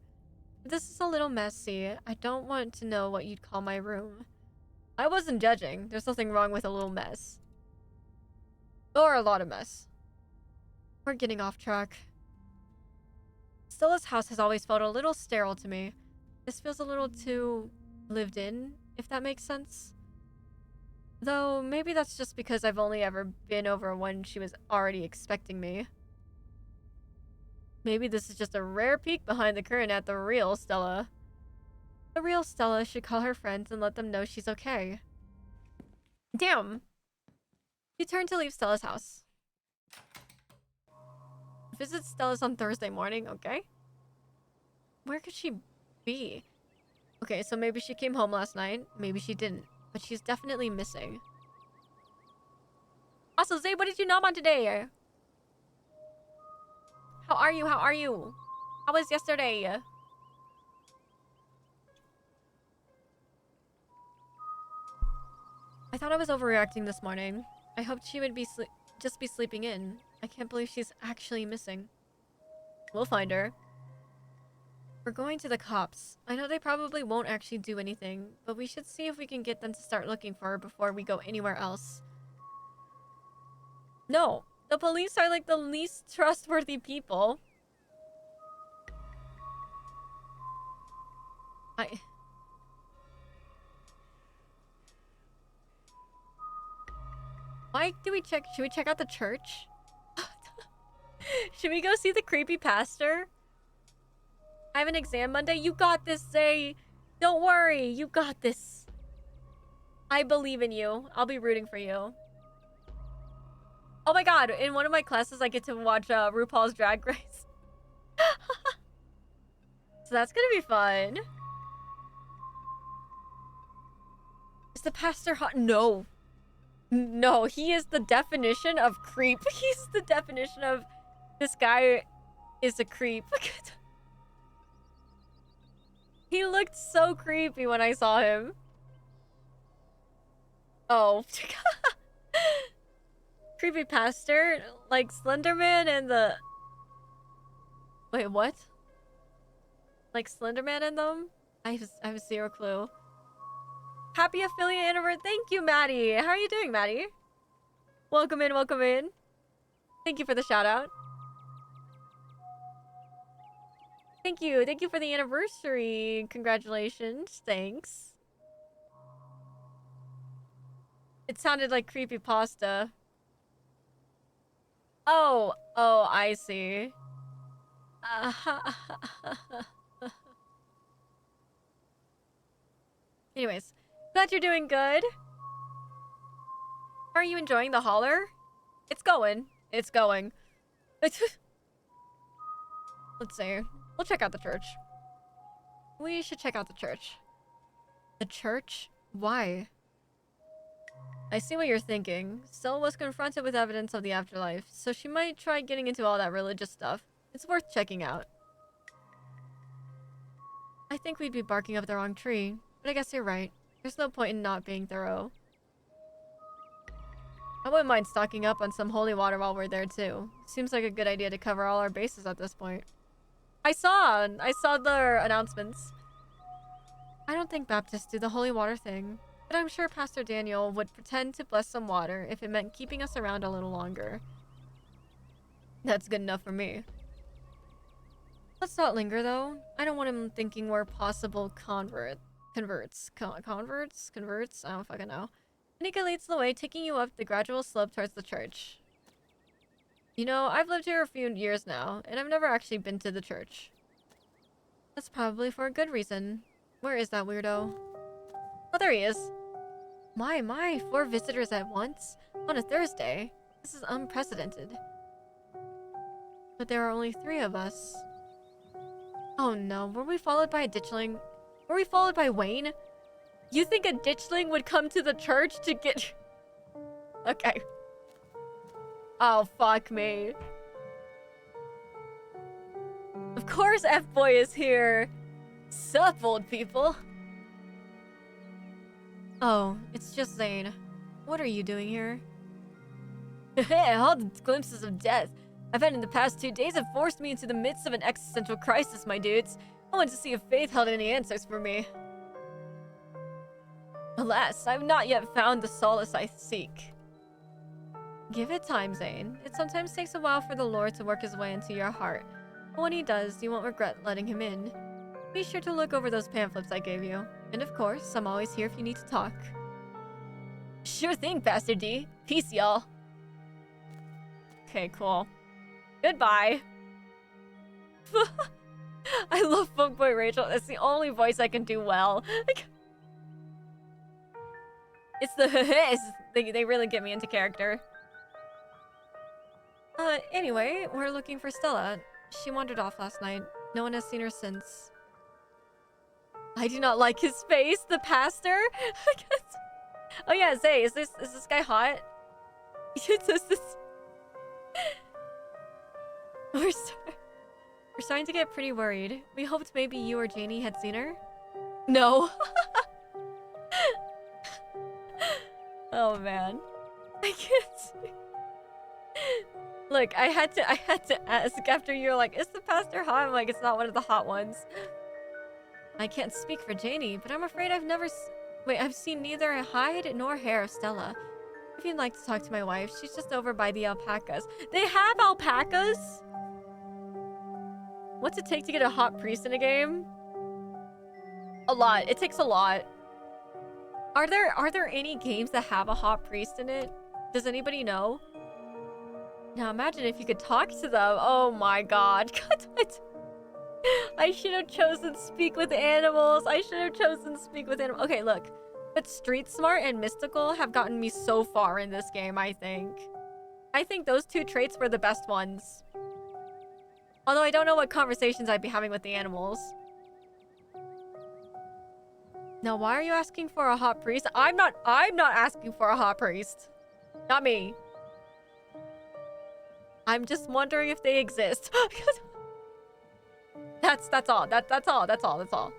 This is a little messy. I don't want to know what you'd call my room. I wasn't judging. There's nothing wrong with a little mess. Or a lot of mess. We're getting off track. Stella's house has always felt a little sterile to me. This feels a little too lived in, if that makes sense. Though, maybe that's just because I've only ever been over when she was already expecting me. Maybe this is just a rare peek behind the curtain at the real Stella. The real Stella should call her friends and let them know she's okay. Damn! You turn to leave Stella's house. Visit Stella's on Thursday morning, okay? Where could she be? Okay, so maybe she came home last night. Maybe she didn't. But she's definitely missing. Also, Zay, what did you nom on today? How are you? How was yesterday? I thought I was overreacting this morning. I hoped she would be just be sleeping in. I can't believe she's actually missing. We'll find her. We're going to the cops. I know they probably won't actually do anything, but we should see if we can get them to start looking for her before we go anywhere else. No, the police are like the least trustworthy people. Why do we check? Should we check out the church? Should we go see the creepy pastor? I have an exam Monday. You got this, Zay. Don't worry. You got this. I believe in you. I'll be rooting for you. Oh my god. In one of my classes, I get to watch RuPaul's Drag Race. So that's gonna be fun. Is the pastor hot? No. No, he is the definition of creep. He's the definition of this guy is a creep. He looked so creepy when I saw him. Oh. Creepy pastor? Like Slenderman and the... Wait, what? Like Slenderman and them? I have zero clue. Happy affiliate anniversary. Thank you, Maddie. How are you doing, Maddie? Welcome in, welcome in. Thank you for the shout out. Thank you. Thank you for the anniversary. Congratulations. Thanks. It sounded like creepypasta. Oh, I see. Anyways, glad you're doing good. Are you enjoying the holler? It's going. It's going. Let's see. We'll check out the church. We should check out the church. The church? Why? I see what you're thinking. Stella was confronted with evidence of the afterlife, so she might try getting into all that religious stuff. It's worth checking out. I think we'd be barking up the wrong tree, but I guess you're right. There's no point in not being thorough. I wouldn't mind stocking up on some holy water while we're there too. Seems like a good idea to cover all our bases at this point. I saw their announcements. I don't think Baptists do the holy water thing, but I'm sure Pastor Daniel would pretend to bless some water if it meant keeping us around a little longer. That's good enough for me. Let's not linger though. I don't want him thinking we're possible converts? I don't fucking know. Nika leads the way, taking you up the gradual slope towards the church. You know, I've lived here a few years now, and I've never actually been to the church. That's probably for a good reason. Where is that weirdo? Oh, there he is. My, 4 visitors at once? On a Thursday? This is unprecedented. But there are only 3 of us. Oh no, were we followed by a ditchling? Were we followed by Wayne? You think a ditchling would come to the church to get... Okay. Oh, fuck me. Of course F-Boy is here. Sup, old people? Oh, it's just Zane. What are you doing here? All the glimpses of death I've had in the past 2 days have forced me into the midst of an existential crisis, my dudes. I want to see if faith held any answers for me. Alas, I've not yet found the solace I seek. Give it time, Zane. It sometimes takes a while for the Lord to work his way into your heart. But when he does, you won't regret letting him in. Be sure to look over those pamphlets I gave you. And of course, I'm always here if you need to talk. Sure thing, Pastor D. Peace, y'all. Okay, cool. Goodbye. I love Fuckboy Rachel. That's the only voice I can do well. It's the they really get me into character. Anyway, we're looking for Stella. She wandered off last night. No one has seen her since. I do not like his face, the pastor. Oh yeah, Zay, is this guy hot? We're starting to get pretty worried. We hoped maybe you or Janie had seen her. No. Oh man, I can't see. Look, I had to ask after you're like, is the pastor hot? I'm like, it's not one of the hot ones. I can't speak for Janie, but I'm afraid I've seen neither hide nor hair of Stella. If you'd like to talk to my wife, she's just over by the alpacas. They have alpacas? What's it take to get a hot priest in a game? A lot. It takes a lot. Are there any games that have a hot priest in it? Does anybody know? Now imagine if you could talk to them. Oh my god. I should have chosen speak with animals. Okay, look. But Street Smart and Mystical have gotten me so far in this game, I think. I think those 2 traits were the best ones. Although I don't know what conversations I'd be having with the animals. Now, why are you asking for a hot priest? I'm not asking for a hot priest. Not me. I'm just wondering if they exist. That's all. That's all.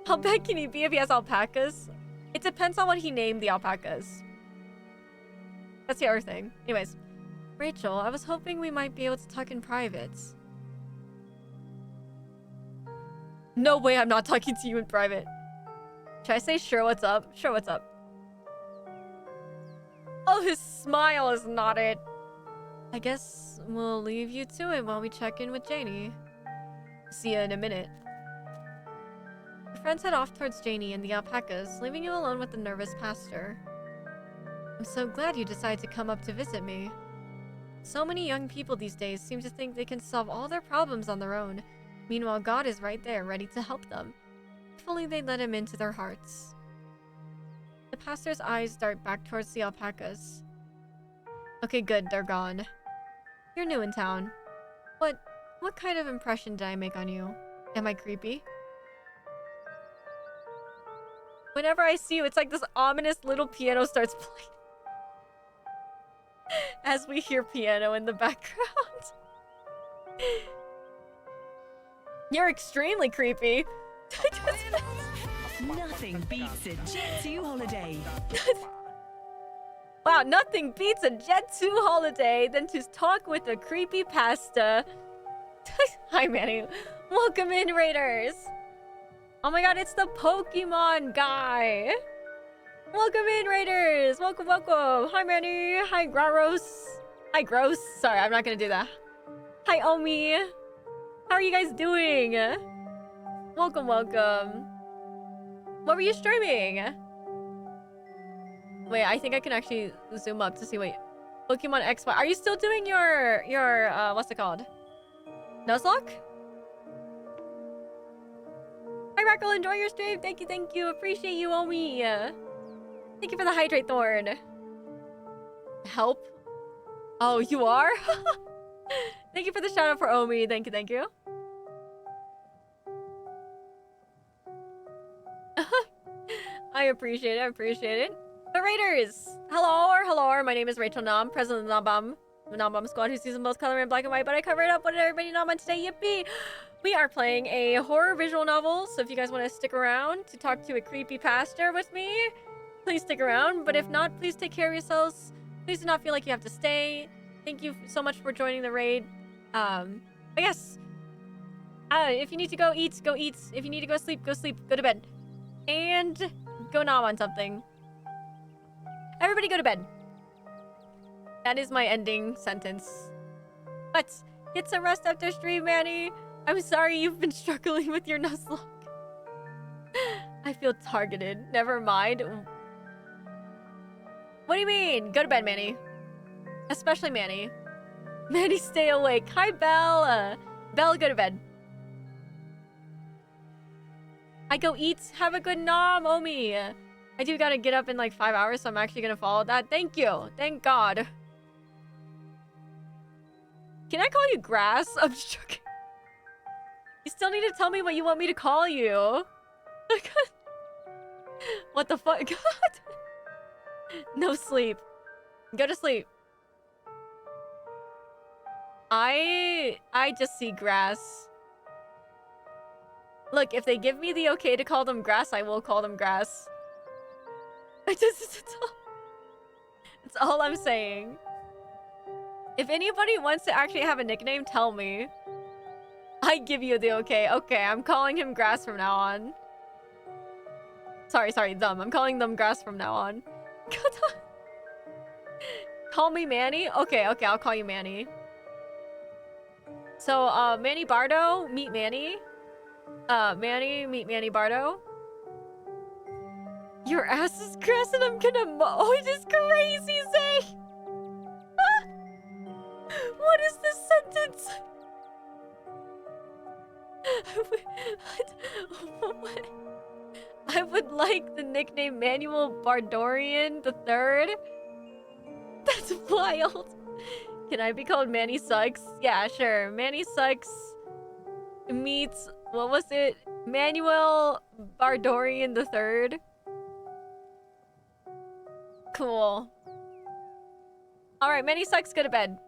How bad can he be if he has alpacas? It depends on what he named the alpacas. That's the other thing. Anyways, Rachel, I was hoping we might be able to talk in private. No way I'm not talking to you in private. Should I say sure what's up? Sure what's up. Oh, his smile is not it. I guess we'll leave you to it while we check in with Janie. See you in a minute. Your friends head off towards Janie and the alpacas, leaving you alone with the nervous pastor. I'm so glad you decided to come up to visit me. So many young people these days seem to think they can solve all their problems on their own. Meanwhile, God is right there, ready to help them. If only they'd let him into their hearts. The pastor's eyes dart back towards the alpacas. Okay, good, they're gone. You're new in town. What kind of impression did I make on you? Am I creepy? Whenever I see you, it's like this ominous little piano starts playing. As we hear piano in the background. You're extremely creepy. Nothing beats a Jet 2 holiday. Wow, nothing beats a Jet 2 holiday than to talk with a creepy pasta. Hi, Manny. Welcome in, Raiders. Oh my god, it's the Pokemon guy. Welcome in, Raiders. Welcome, welcome. Hi, Manny. Hi, Graros. Hi, Gross. Sorry, I'm not gonna do that. Hi, Omi. How are you guys doing? Welcome, welcome. What were you streaming? Wait, I think I can actually zoom up to see. Wait, Pokemon X. Are you still doing your what's it called? Nuzlocke? Hi, Rackle. Enjoy your stream. Thank you, thank you. Appreciate you, Omi. Thank you for the Hydrate Thorn. Help? Oh, you are? Thank you for the shout out for Omi. Thank you, thank you. I appreciate it, I appreciate it. But Raiders, hello, my name is Rachel Nam, president of the Nam squad who sees them both color in black and white, but I cover it up. What did everybody know on today? Yippee! We are playing a horror visual novel, so if you guys want to stick around to talk to a creepy pastor with me, please stick around. But if not, please take care of yourselves. Please do not feel like you have to stay. Thank you so much for joining the raid. But yes, if you need to go eat, go eat. If you need to go sleep, go sleep. Go to bed. And go nom on something. Everybody go to bed. That is my ending sentence. But get some rest after stream, Manny. I'm sorry you've been struggling with your Nuzlocke. I feel targeted. Never mind. What do you mean? Go to bed, Manny. Especially Manny. Manny, stay awake. Hi, Belle. Belle, go to bed. I go eat. Have a good nom, Omi. I do gotta get up in like 5 hours, so I'm actually gonna follow that. Thank you. Thank God. Can I call you Grass? I'm just joking. You still need to tell me what you want me to call you. What the fuck? God. No sleep. Go to sleep. I just see Grass. Look, if they give me the okay to call them Grass, I will call them Grass. That's all I'm saying. If anybody wants to actually have a nickname, tell me. I give you the okay. Okay, I'm calling him Grass from now on. Sorry, them. I'm calling them Grass from now on. Call me Manny? Okay, I'll call you Manny. So, Manny Bardo, meet Manny. Manny, meet Manny Bardo. Your ass is grass and I'm gonna mow it is crazy, Zay! What is this sentence? I would like the nickname Manuel Bardorian III. That's wild. Can I be called Manny Sucks? Yeah, sure. Manny Sucks meets, what was it? Manuel Bardorian III. Cool. Alright, Manny Sucks, go to bed.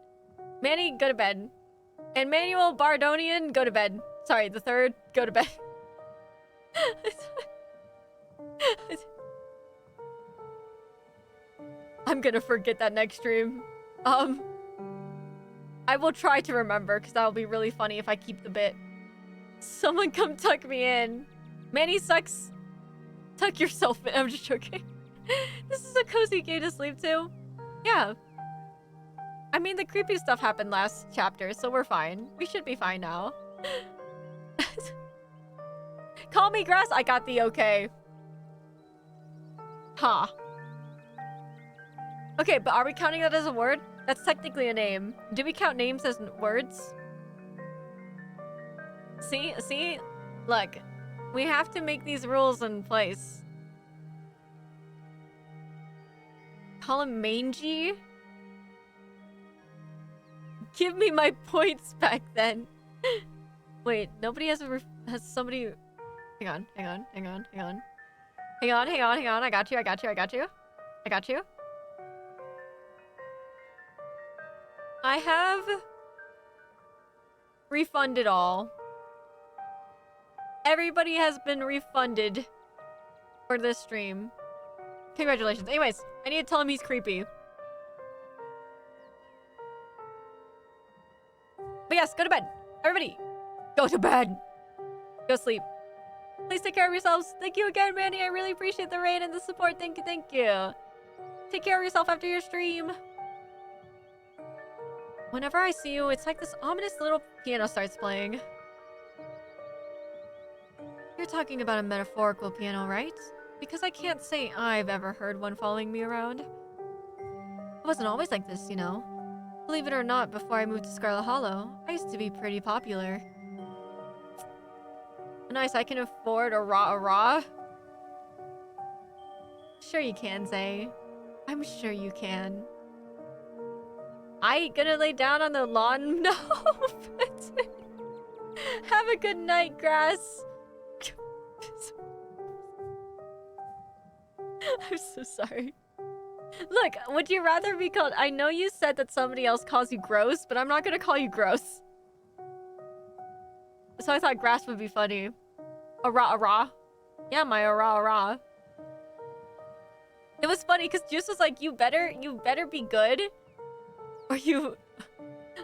Manny, go to bed. And Manuel Bardonian, go to bed. Sorry, the third, go to bed. I'm gonna forget that next stream. I will try to remember, because that'll be really funny if I keep the bit. Someone come tuck me in. Manny Sucks. Tuck yourself in. I'm just joking. This is a cozy game to sleep to. Yeah. I mean, the creepy stuff happened last chapter, so we're fine. We should be fine now. Call me grass. I got the okay. Ha. Okay, but are we counting that as a word? That's technically a name. Do we count names as words? See? Look, we have to make these rules in place. Call him mangy? Give me my points back then. Wait, nobody has somebody... Hang on. I got you. I have refunded all. Everybody has been refunded for this stream. Congratulations. Anyways, I need to tell him he's creepy. But yes, go to bed. Everybody, go to bed. Go sleep. Please take care of yourselves. Thank you again, Manny. I really appreciate the raid and the support. Thank you. Take care of yourself after your stream. Whenever I see you, it's like this ominous little piano starts playing. You're talking about a metaphorical piano, right? Because I can't say I've ever heard one following me around. It wasn't always like this, you know. Believe it or not, before I moved to Scarlet Hollow, I used to be pretty popular. Nice, I can afford a raw. Sure you can, Zay. I'm sure you can. I ain't gonna lay down on the lawn. No. Have a good night, grass. I'm so sorry. Look, would you rather be called... I know you said that somebody else calls you gross, but I'm not gonna call you gross. So I thought grass would be funny. Ara. Yeah, my ara. It was funny because Juice was like, you better be good. Or you...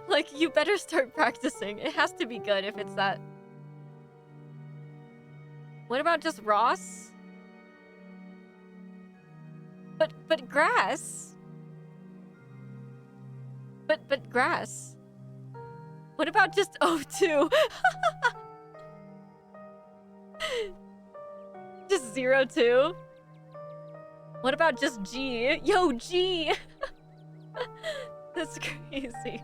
Like, you better start practicing. It has to be good if it's that. What about just Ross? But grass? But grass? What about just O2? Just 02? What about just G? Yo, G! That's crazy.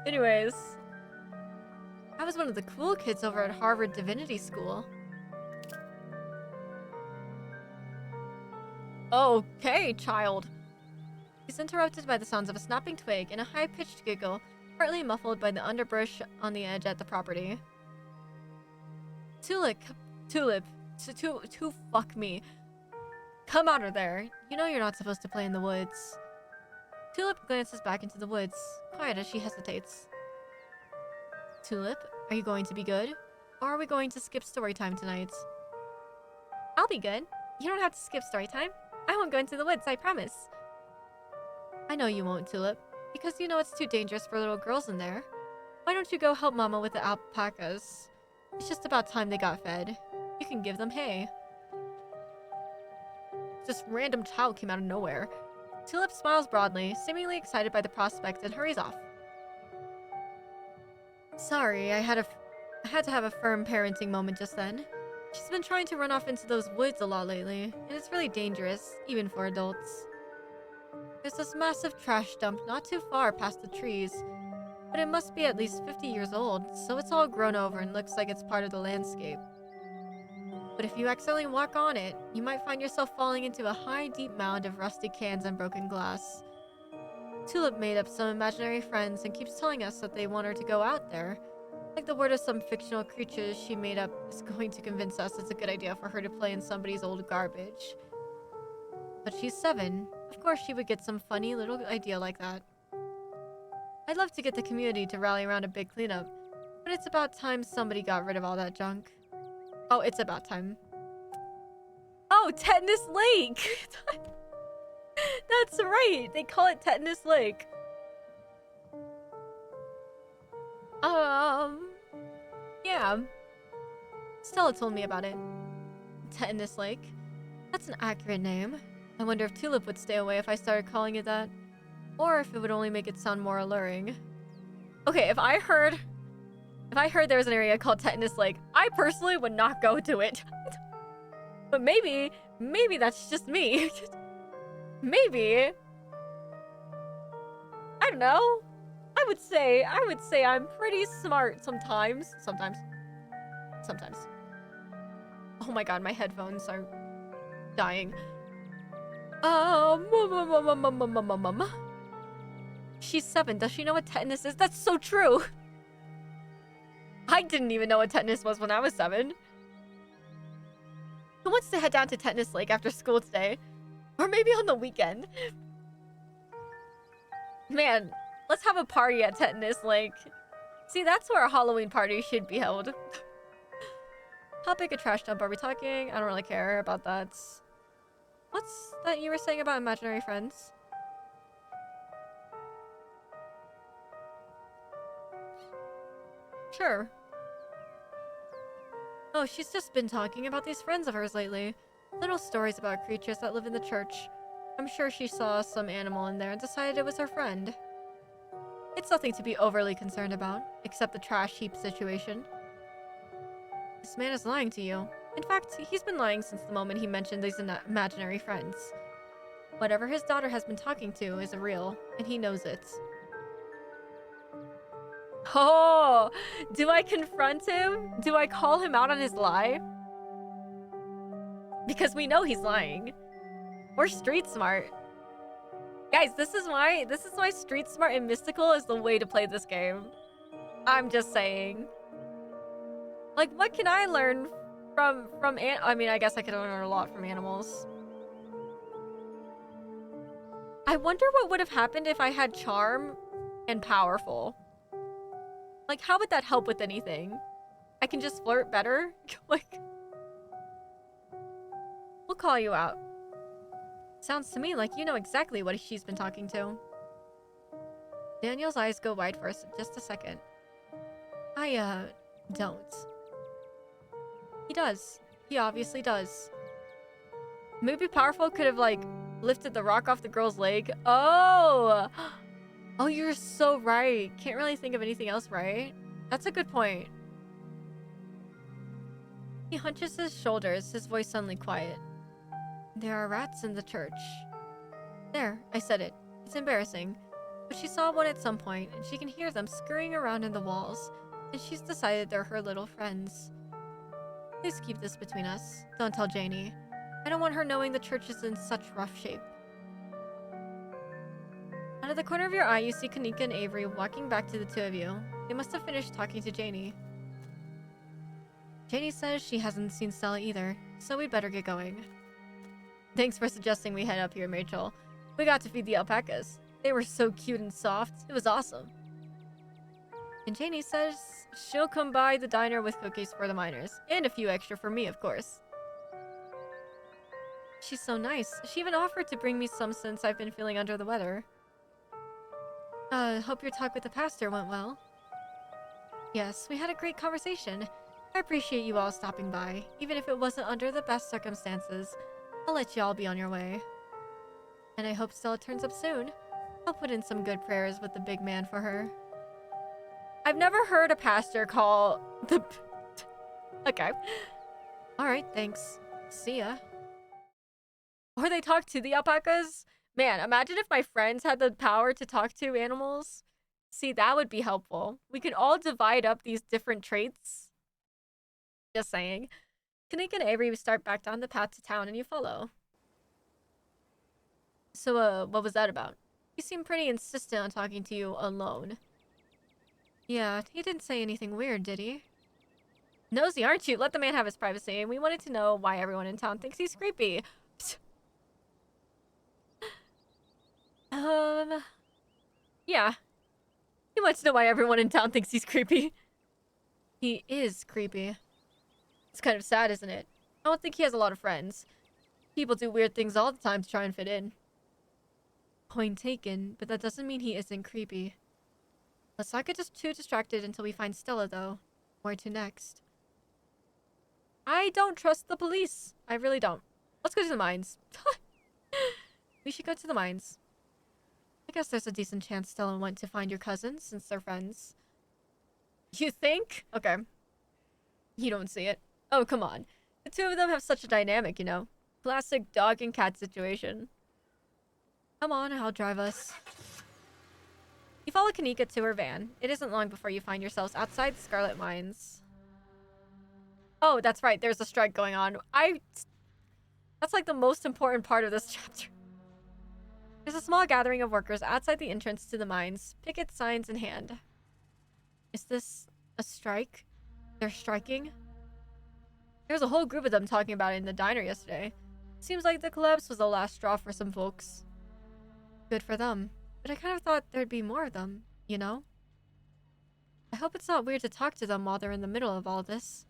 Anyways. I was one of the cool kids over at Harvard Divinity School. Okay, child. He's interrupted by the sounds of a snapping twig and a high-pitched giggle, partly muffled by the underbrush on the edge at the property. Tulip, fuck me. Come out of there. You know you're not supposed to play in the woods. Tulip glances back into the woods, quiet as she hesitates. Tulip, are you going to be good? Or are we going to skip story time tonight? I'll be good. You don't have to skip story time. I won't go into the woods, I promise. I know you won't, Tulip, because you know it's too dangerous for little girls in there. Why don't you go help Mama with the alpacas? It's just about time they got fed. You can give them hay. This random child came out of nowhere. Tulip smiles broadly, seemingly excited by the prospect, and hurries off. Sorry, I had to have a firm parenting moment just then. She's been trying to run off into those woods a lot lately, and it's really dangerous, even for adults. There's this massive trash dump not too far past the trees, but it must be at least 50 years old, so it's all grown over and looks like it's part of the landscape. But if you accidentally walk on it, you might find yourself falling into a high, deep mound of rusty cans and broken glass. Tulip made up some imaginary friends and keeps telling us that they want her to go out there. Like the word of some fictional creatures she made up is going to convince us it's a good idea for her to play in somebody's old garbage. But she's 7. Of course she would get some funny little idea like that. I'd love to get the community to rally around a big cleanup, but it's about time somebody got rid of all that junk. Oh, it's about time. Oh, Tetanus Lake! That's right! They call it Tetanus Lake. Yeah. Stella told me about it. Tetanus Lake. That's an accurate name. I wonder if Tulip would stay away if I started calling it that. Or if it would only make it sound more alluring. Okay, if I heard If I heard there was an area called Tetanus Lake, I personally would not go to it. But maybe that's just me. Maybe. I don't know. I would say I'm pretty smart sometimes. Sometimes. Oh my god, my headphones are dying. She's 7. Does she know what tetanus is? That's so true. I didn't even know what tetanus was when I was 7. Who wants to head down to Tetanus Lake after school today? Or maybe on the weekend? Man, let's have a party at Tetanus Lake. See, that's where a Halloween party should be held. How big a trash dump are we talking? I don't really care about that. What's that you were saying about imaginary friends? Sure. Oh, she's just been talking about these friends of hers lately. Little stories about creatures that live in the church. I'm sure she saw some animal in there and decided it was her friend. It's nothing to be overly concerned about, except the trash heap situation. This man is lying to you. In fact, he's been lying since the moment he mentioned these imaginary friends. Whatever his daughter has been talking to is real, and he knows it. Oh, do I confront him? Do I call him out on his lie? Because we know he's lying. We're street smart. Guys, this is why street smart and mystical is the way to play this game. I'm just saying. Like, what can I learn from I mean, I guess I could learn a lot from animals. I wonder what would have happened if I had charm and powerful. Like, how would that help with anything? I can just flirt better? Like, we'll call you out. Sounds to me like you know exactly what she's been talking to. Daniel's eyes go wide for just a second. I, don't. He does. He obviously does. Maybe powerful could have, like, lifted the rock off the girl's leg. Oh! Oh, you're so right. Can't really think of anything else, right? That's a good point. He hunches his shoulders, his voice suddenly quiet. There are rats in the church. There, I said it. It's embarrassing. But she saw one at some point, and she can hear them scurrying around in the walls, and she's decided they're her little friends. Please keep this between us. Don't tell Janie. I don't want her knowing the church is in such rough shape. Out of the corner of your eye, you see Kanika and Avery walking back to the two of you. They must have finished talking to Janie. Janie says she hasn't seen Stella either, so we'd better get going. Thanks for suggesting we head up here, Rachel. We got to feed the alpacas. They were so cute and soft. It was awesome. And Janie says she'll come by the diner with cookies for the miners. And a few extra for me, of course. She's so nice. She even offered to bring me some since I've been feeling under the weather. Hope your talk with the pastor went well. Yes, we had a great conversation. I appreciate you all stopping by. Even if it wasn't under the best circumstances, I'll let you all be on your way. And I hope Stella turns up soon. I'll put in some good prayers with the big man for her. I've never heard a pastor call the... Okay. Alright, thanks. See ya. Or they talk to the alpacas? Man, imagine if my friends had the power to talk to animals. See, that would be helpful. We could all divide up these different traits. Just saying. Kanika and Avery start back down the path to town and you follow. So, what was that about? He seemed pretty insistent on talking to you alone. Yeah, he didn't say anything weird, did he? Nosy, aren't you? Let the man have his privacy. We wanted to know why everyone in town thinks he's creepy. Yeah. He wants to know why everyone in town thinks he's creepy. He is creepy. It's kind of sad, isn't it? I don't think he has a lot of friends. People do weird things all the time to try and fit in. Point taken, but that doesn't mean he isn't creepy. Let's not get just too distracted until we find Stella, though. Where to next? I don't trust the police. I really don't. Let's go to the mines. We should go to the mines. I guess there's a decent chance Stella went to find your cousins, since they're friends. You think? Okay. You don't see it. Oh, come on. The two of them have such a dynamic, you know? Classic dog and cat situation. Come on, I'll drive us. You follow Kanika to her van. It isn't long before you find yourselves outside the Scarlet Mines. Oh, that's right. There's a strike going on. That's like the most important part of this chapter. There's a small gathering of workers outside the entrance to the mines, picket signs in hand. Is this a strike? They're striking? There's a whole group of them talking about it in the diner yesterday. Seems like the collapse was the last straw for some folks. Good for them. But I kind of thought there'd be more of them, you know? I hope it's not weird to talk to them while they're in the middle of all this.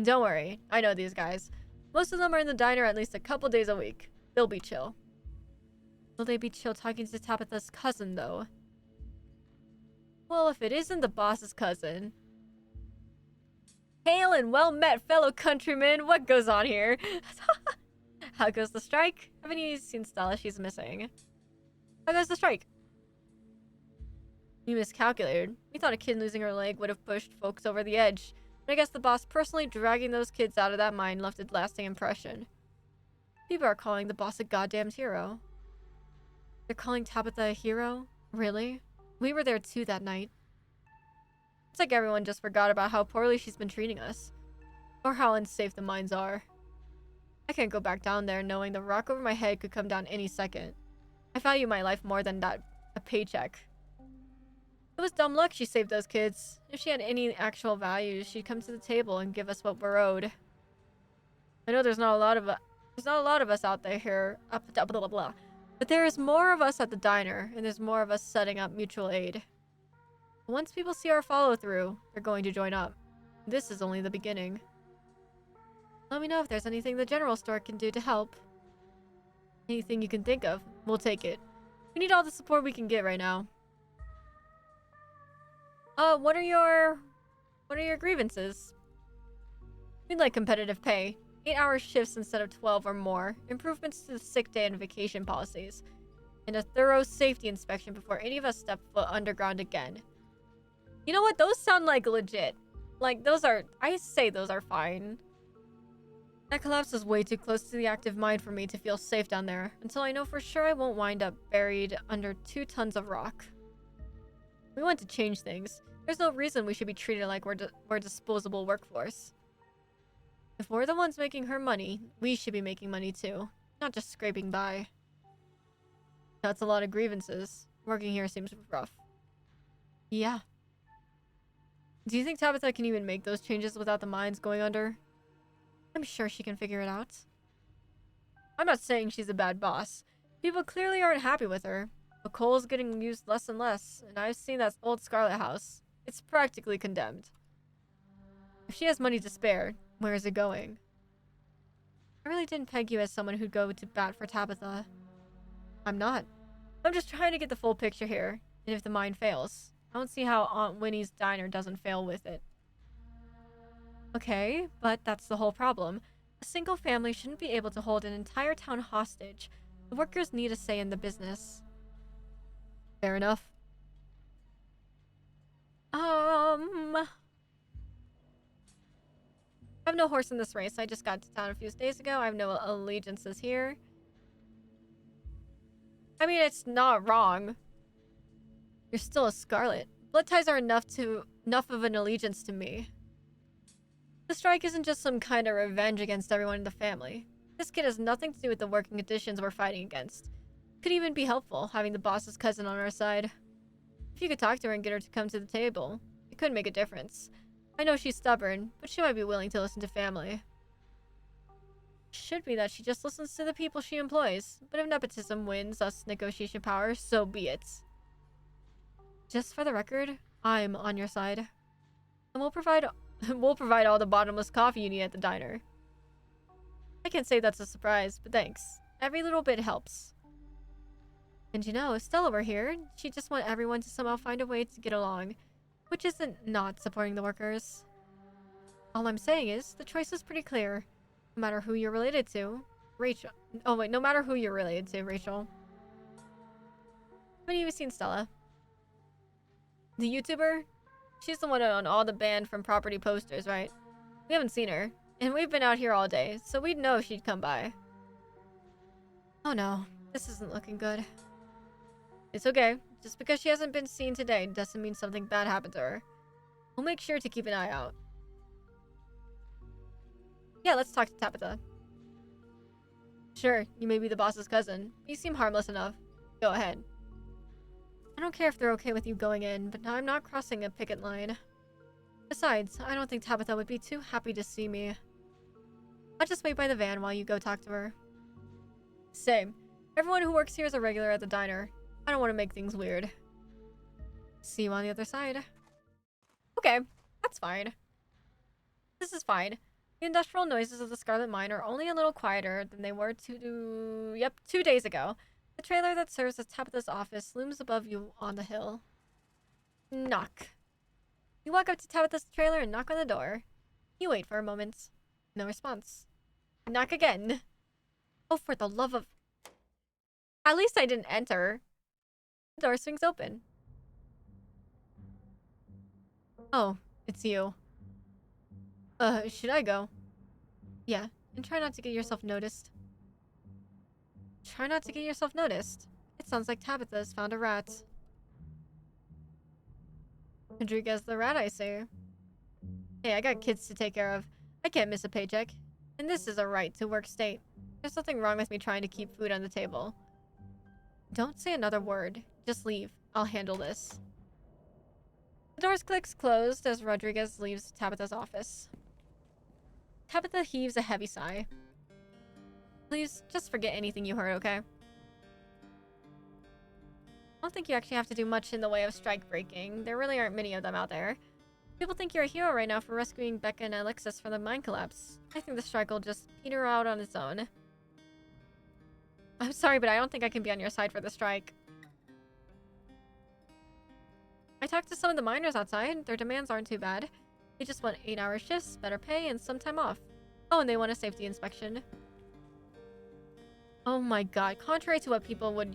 Don't worry, I know these guys. Most of them are in the diner at least a couple days a week. They'll be chill. Will they be chill talking to Tabitha's cousin, though? Well, if it isn't the boss's cousin... Hail and well met, fellow countrymen! What goes on here? How goes the strike? Haven't you seen Stella? She's missing. How goes the strike? You miscalculated. We thought a kid losing her leg would have pushed folks over the edge. But I guess the boss personally dragging those kids out of that mine left a lasting impression. People are calling the boss a goddamn hero. They're calling Tabitha a hero? Really? We were there too that night. It's like everyone just forgot about how poorly she's been treating us. Or how unsafe the mines are. I can't go back down there knowing the rock over my head could come down any second. I value my life more than a paycheck. It was dumb luck she saved those kids. If she had any actual value, she'd come to the table and give us what we're owed. I know there's not a lot of us out there here, blah, blah, blah. But there is more of us at the diner, and there's more of us setting up mutual aid. Once people see our follow-through, they're going to join up. This is only the beginning. Let me know if there's anything the general store can do to help. Anything you can think of, we'll take it. We need all the support we can get right now. What are your grievances? We'd like competitive pay. 8-hour shifts instead of 12 or more. Improvements to the sick day and vacation policies. And a thorough safety inspection before any of us step foot underground again. You know what? Those sound like legit. Like, I say those are fine. That collapse was way too close to the active mine for me to feel safe down there. Until I know for sure I won't wind up buried under 2 tons of rock. We want to change things. There's no reason we should be treated like we're disposable workforce. If we're the ones making her money, we should be making money too. Not just scraping by. That's a lot of grievances. Working here seems rough. Yeah. Do you think Tabitha can even make those changes without the mines going under? I'm sure she can figure it out. I'm not saying she's a bad boss. People clearly aren't happy with her. But coal's getting used less and less, and I've seen that old Scarlet house. It's practically condemned. If she has money to spare, where is it going? I really didn't peg you as someone who'd go to bat for Tabitha. I'm not. I'm just trying to get the full picture here, and if the mine fails, I don't see how Aunt Winnie's diner doesn't fail with it. Okay, but that's the whole problem. A single family shouldn't be able to hold an entire town hostage. The workers need a say in the business. Fair enough. I have no horse in this race. I just got to town a few days ago. I have no allegiances here. I mean, it's not wrong. You're still a Scarlet. Blood ties are enough of an allegiance to me. The strike isn't just some kind of revenge against everyone in the family. This kid has nothing to do with the working conditions we're fighting against. Could even be helpful, having the boss's cousin on our side. If you could talk to her and get her to come to the table, it could make a difference. I know she's stubborn, but she might be willing to listen to family. Should be that she just listens to the people she employs, but if nepotism wins us negotiation power, so be it. Just for the record, I'm on your side. And we'll provide all the bottomless coffee you need at the diner. I can't say that's a surprise, but thanks. Every little bit helps. And you know, if Stella were here, she'd just want everyone to somehow find a way to get along. Which isn't not supporting the workers. All I'm saying is, the choice is pretty clear. No matter who you're related to. Rachel. Oh wait, no matter who you're related to, Rachel. Have you seen Stella? The YouTuber? She's the one on all the banned from property posters, right? We haven't seen her, and we've been out here all day, so we'd know if she'd come by. Oh no, this isn't looking good. It's okay. Just because she hasn't been seen today doesn't mean something bad happened to her. We'll make sure to keep an eye out. Yeah, let's talk to Tabitha. Sure, you may be the boss's cousin. You seem harmless enough. Go ahead. I don't care if they're okay with you going in, but I'm not crossing a picket line. Besides, I don't think Tabitha would be too happy to see me. I'll just wait by the van while you go talk to her. Same. Everyone who works here is a regular at the diner. I don't want to make things weird. See you on the other side. Okay, that's fine. This is fine. The industrial noises of the Scarlet Mine are only a little quieter than they were 2 days ago. The trailer that serves as Tabitha's office looms above you on the hill. Knock. You walk up to Tabitha's trailer and knock on the door. You wait for a moment. No response. Knock again. Oh, for the love of... At least I didn't enter. The door swings open. Oh, it's you. Should I go? Yeah, and try not to get yourself noticed. Try not to get yourself noticed. It sounds like Tabitha's found a rat. Rodriguez the rat, I say. Hey, I got kids to take care of. I can't miss a paycheck. And this is a right-to-work state. There's nothing wrong with me trying to keep food on the table. Don't say another word. Just leave. I'll handle this. The doors clicks closed as Rodriguez leaves Tabitha's office. Tabitha heaves a heavy sigh. Please, just forget anything you heard, okay? I don't think you actually have to do much in the way of strike breaking. There really aren't many of them out there. People think you're a hero right now for rescuing Becca and Alexis from the mine collapse. I think the strike will just peter out on its own. I'm sorry, but I don't think I can be on your side for the strike. I talked to some of the miners outside. Their demands aren't too bad. They just want 8-hour shifts, better pay, and some time off. Oh, and they want a safety inspection. Oh my god. Contrary to what people would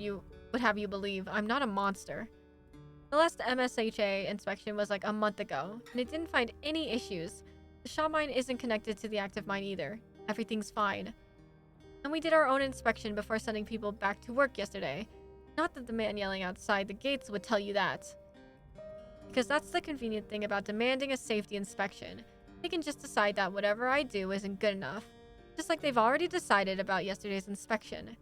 have you believe, I'm not a monster. The last MSHA inspection was like a month ago, and it didn't find any issues. The Shaw mine isn't connected to the active mine either. Everything's fine. And we did our own inspection before sending people back to work yesterday. Not that the man yelling outside the gates would tell you that. Because that's the convenient thing about demanding a safety inspection. They can just decide that whatever I do isn't good enough. Just like they've already decided about yesterday's inspection.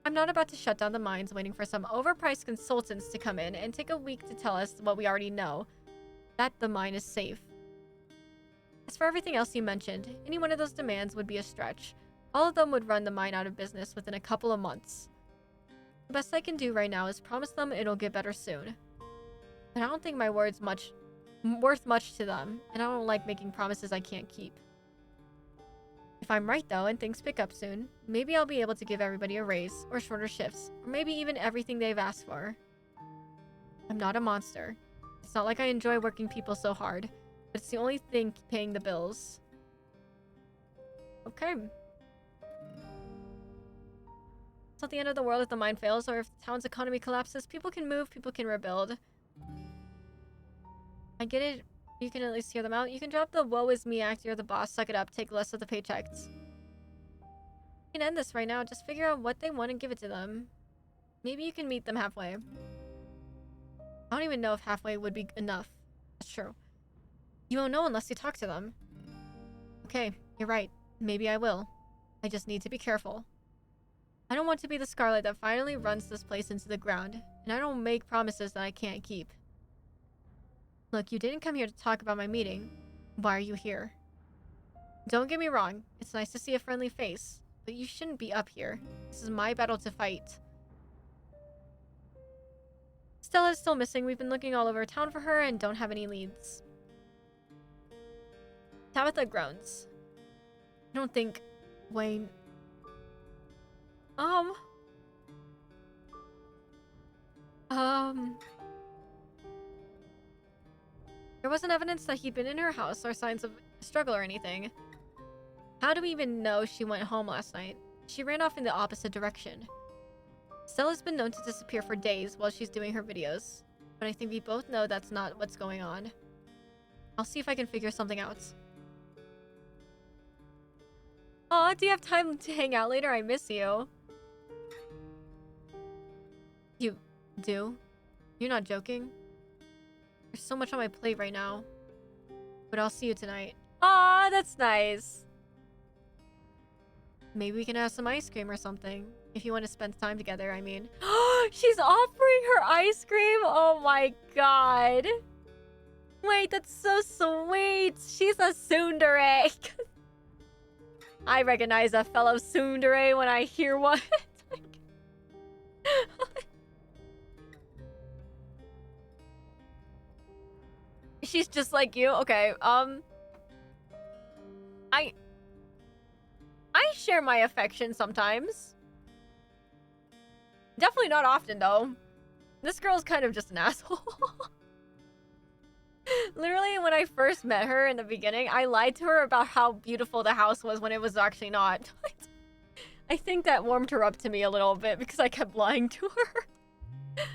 I'm not about to shut down the mines waiting for some overpriced consultants to come in and take a week to tell us what we already know. That the mine is safe. As for everything else you mentioned, any one of those demands would be a stretch. All of them would run the mine out of business within a couple of months. The best I can do right now is promise them it'll get better soon. But I don't think my word's worth much to them, and I don't like making promises I can't keep. If I'm right though, and things pick up soon, maybe I'll be able to give everybody a raise, or shorter shifts, or maybe even everything they've asked for. I'm not a monster. It's not like I enjoy working people so hard, but it's the only thing paying the bills. Okay. It's not the end of the world if the mine fails, or if the town's economy collapses. People can move, people can rebuild. I get it. You can at least hear them out. You can drop the woe is me act, you're the boss, suck it up, take less of the paychecks. You can end this right now, just figure out what they want and give it to them. Maybe you can meet them halfway. I don't even know if halfway would be enough. That's true. You won't know unless you talk to them. Okay, you're right. Maybe I will. I just need to be careful. I don't want to be the Scarlet that finally runs this place into the ground, and I don't make promises that I can't keep. Look, you didn't come here to talk about my meeting. Why are you here? Don't get me wrong, it's nice to see a friendly face, but you shouldn't be up here. This is my battle to fight. Stella's still missing. We've been looking all over town for her and don't have any leads. Tabitha groans. I don't think Wayne... There wasn't evidence that he'd been in her house or signs of struggle or anything. How do we even know she went home last night? She ran off in the opposite direction. Stella's been known to disappear for days while she's doing her videos, but I think we both know that's not what's going on. I'll see if I can figure something out. Aw, do you have time to hang out later? I miss you. You do? You're not joking? There's so much on my plate right now. But I'll see you tonight. Aw, that's nice. Maybe we can have some ice cream or something. If you want to spend time together, I mean. She's offering her ice cream? Oh my god. Wait, that's so sweet. She's a tsundere. I recognize a fellow tsundere when I hear one. She's just like you. Okay, I share my affection sometimes. Definitely not often, though. This girl's kind of just an asshole. Literally, when I first met her in the beginning, I lied to her about how beautiful the house was when it was actually not. I think that warmed her up to me a little bit because I kept lying to her.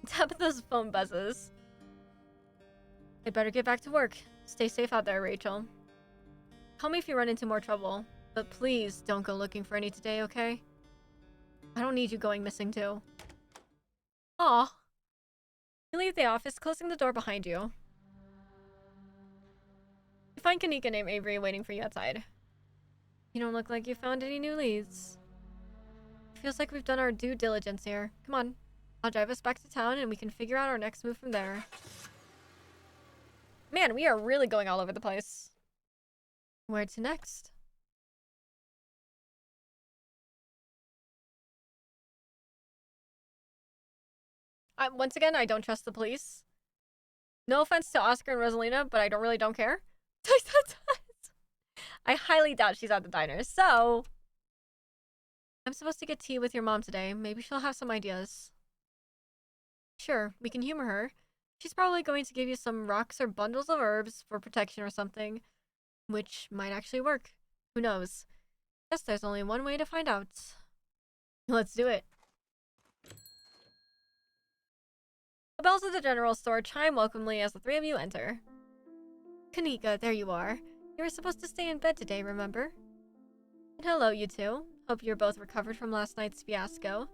Tabitha's phone buzzes. I'd better get back to work. Stay safe out there, Rachel. Call me if you run into more trouble. But please don't go looking for any today, okay? I don't need you going missing too. Aw. You leave the office, closing the door behind you. You find Kanika named Avery waiting for you outside. You don't look like you found any new leads. Feels like we've done our due diligence here. Come on. I'll drive us back to town and we can figure out our next move from there. Man, we are really going all over the place. Where to next? Once again, I don't trust the police. No offense to Oscar and Rosalina, but I really don't care. I highly doubt she's at the diner, so... I'm supposed to get tea with your mom today. Maybe she'll have some ideas. Sure, we can humor her. She's probably going to give you some rocks or bundles of herbs for protection or something. Which might actually work. Who knows? Guess there's only one way to find out. Let's do it. The bells of the general store chime welcomely as the three of you enter. Kanika, there you are. You were supposed to stay in bed today, remember? And hello, you two. Hope you're both recovered from last night's fiasco.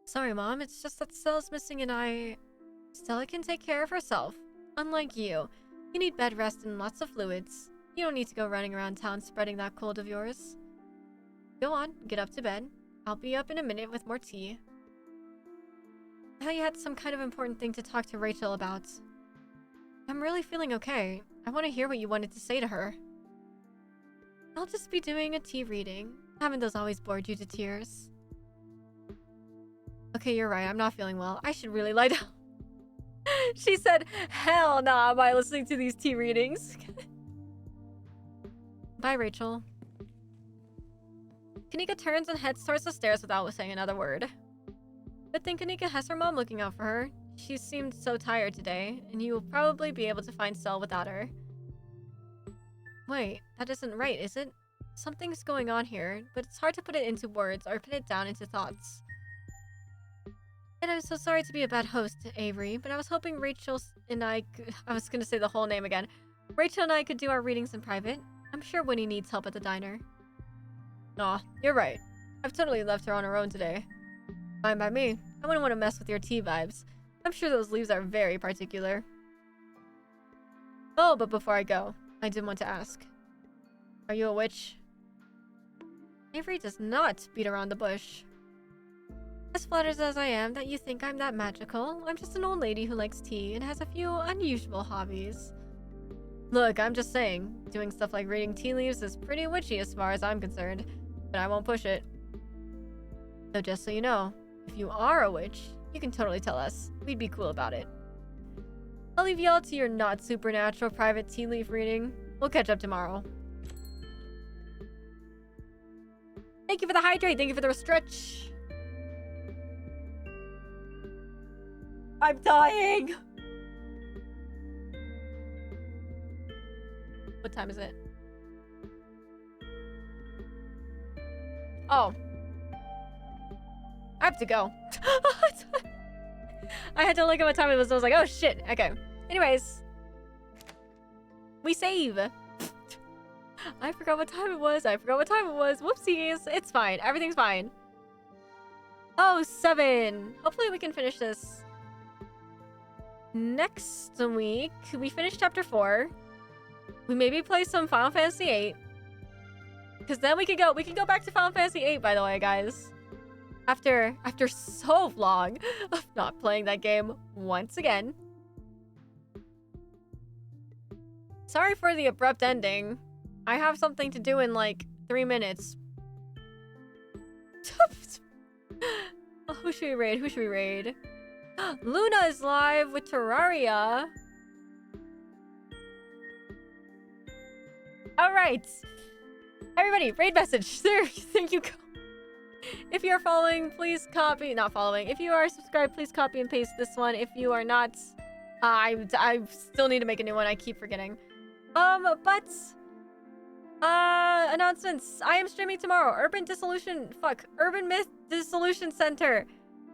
Sorry, Mom. It's just that Stella's missing and Stella can take care of herself. Unlike you. You need bed rest and lots of fluids. You don't need to go running around town spreading that cold of yours. Go on, get up to bed. I'll be up in a minute with more tea. I thought you had some kind of important thing to talk to Rachel about. I'm really feeling okay. I want to hear what you wanted to say to her. I'll just be doing a tea reading. Haven't those always bored you to tears? Okay, you're right. I'm not feeling well. I should really lie down. She said, hell nah, am I listening to these tea readings? Bye, Rachel. Kanika turns and heads towards the stairs without saying another word. Good thing Kanika has her mom looking out for her. She seemed so tired today, and you will probably be able to find Stella without her. Wait, that isn't right, is it? Something's going on here, but it's hard to put it into words or put it down into thoughts. And I'm so sorry to be a bad host, Avery, but I was hoping Rachel and I was gonna say the whole name again. Rachel and I could do our readings in private. I'm sure Winnie needs help at the diner. Aw, you're right. I've totally left her on her own today. Fine by me. I wouldn't want to mess with your tea vibes. I'm sure those leaves are very particular. Oh, but before I go, I did want to ask. Are you a witch? Avery does not beat around the bush. As flattered as I am that you think I'm that magical, I'm just an old lady who likes tea and has a few unusual hobbies. Look, I'm just saying, doing stuff like reading tea leaves is pretty witchy as far as I'm concerned, but I won't push it. So just so you know, if you are a witch, you can totally tell us. We'd be cool about it. I'll leave y'all to your not supernatural private tea leaf reading. We'll catch up tomorrow. Thank you for the hydrate. Thank you for the stretch. I'm dying. What time is it? Oh. I have to go. I had to look at what time it was. I was like, oh shit. Okay. Anyways, we save. I forgot what time it was. Whoopsies. It's fine. Everything's fine. Oh, 7. Hopefully we can finish this next week. We finished chapter 4. We maybe play some Final Fantasy 8. Because then we can go back to Final Fantasy 8, by the way, guys. After so long of not playing that game once again. Sorry for the abrupt ending. I have something to do in like 3 minutes. Oh, who should we raid? Luna is live with Terraria. Alright. Everybody, raid message. There you go. If you are following, please copy. Not following. If you are subscribed, please copy and paste this one. If you are not, I still need to make a new one. I keep forgetting. Announcements. I am streaming tomorrow. Urban Myth Dissolution Center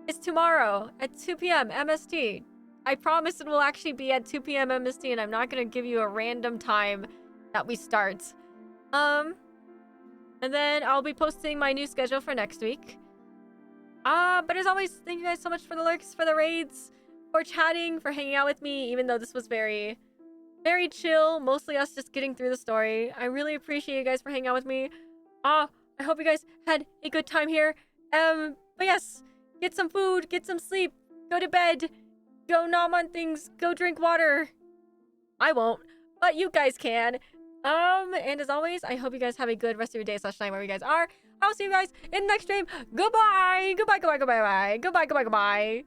is tomorrow at 2 p.m. MST. I promise it will actually be at 2 p.m. MST, and I'm not gonna give you a random time that we start. And then I'll be posting my new schedule for next week. But as always, thank you guys so much for the lurks, for the raids, for chatting, for hanging out with me, even though this was very chill, mostly us just getting through the story. I really appreciate you guys for hanging out with me. I hope you guys had a good time here. But yes, get some food, get some sleep, go to bed, go nom on things, go drink water. I won't, but you guys can. And as always, I hope you guys have a good rest of your day / night wherever you guys are. I'll see you guys in the next stream. Goodbye. Goodbye.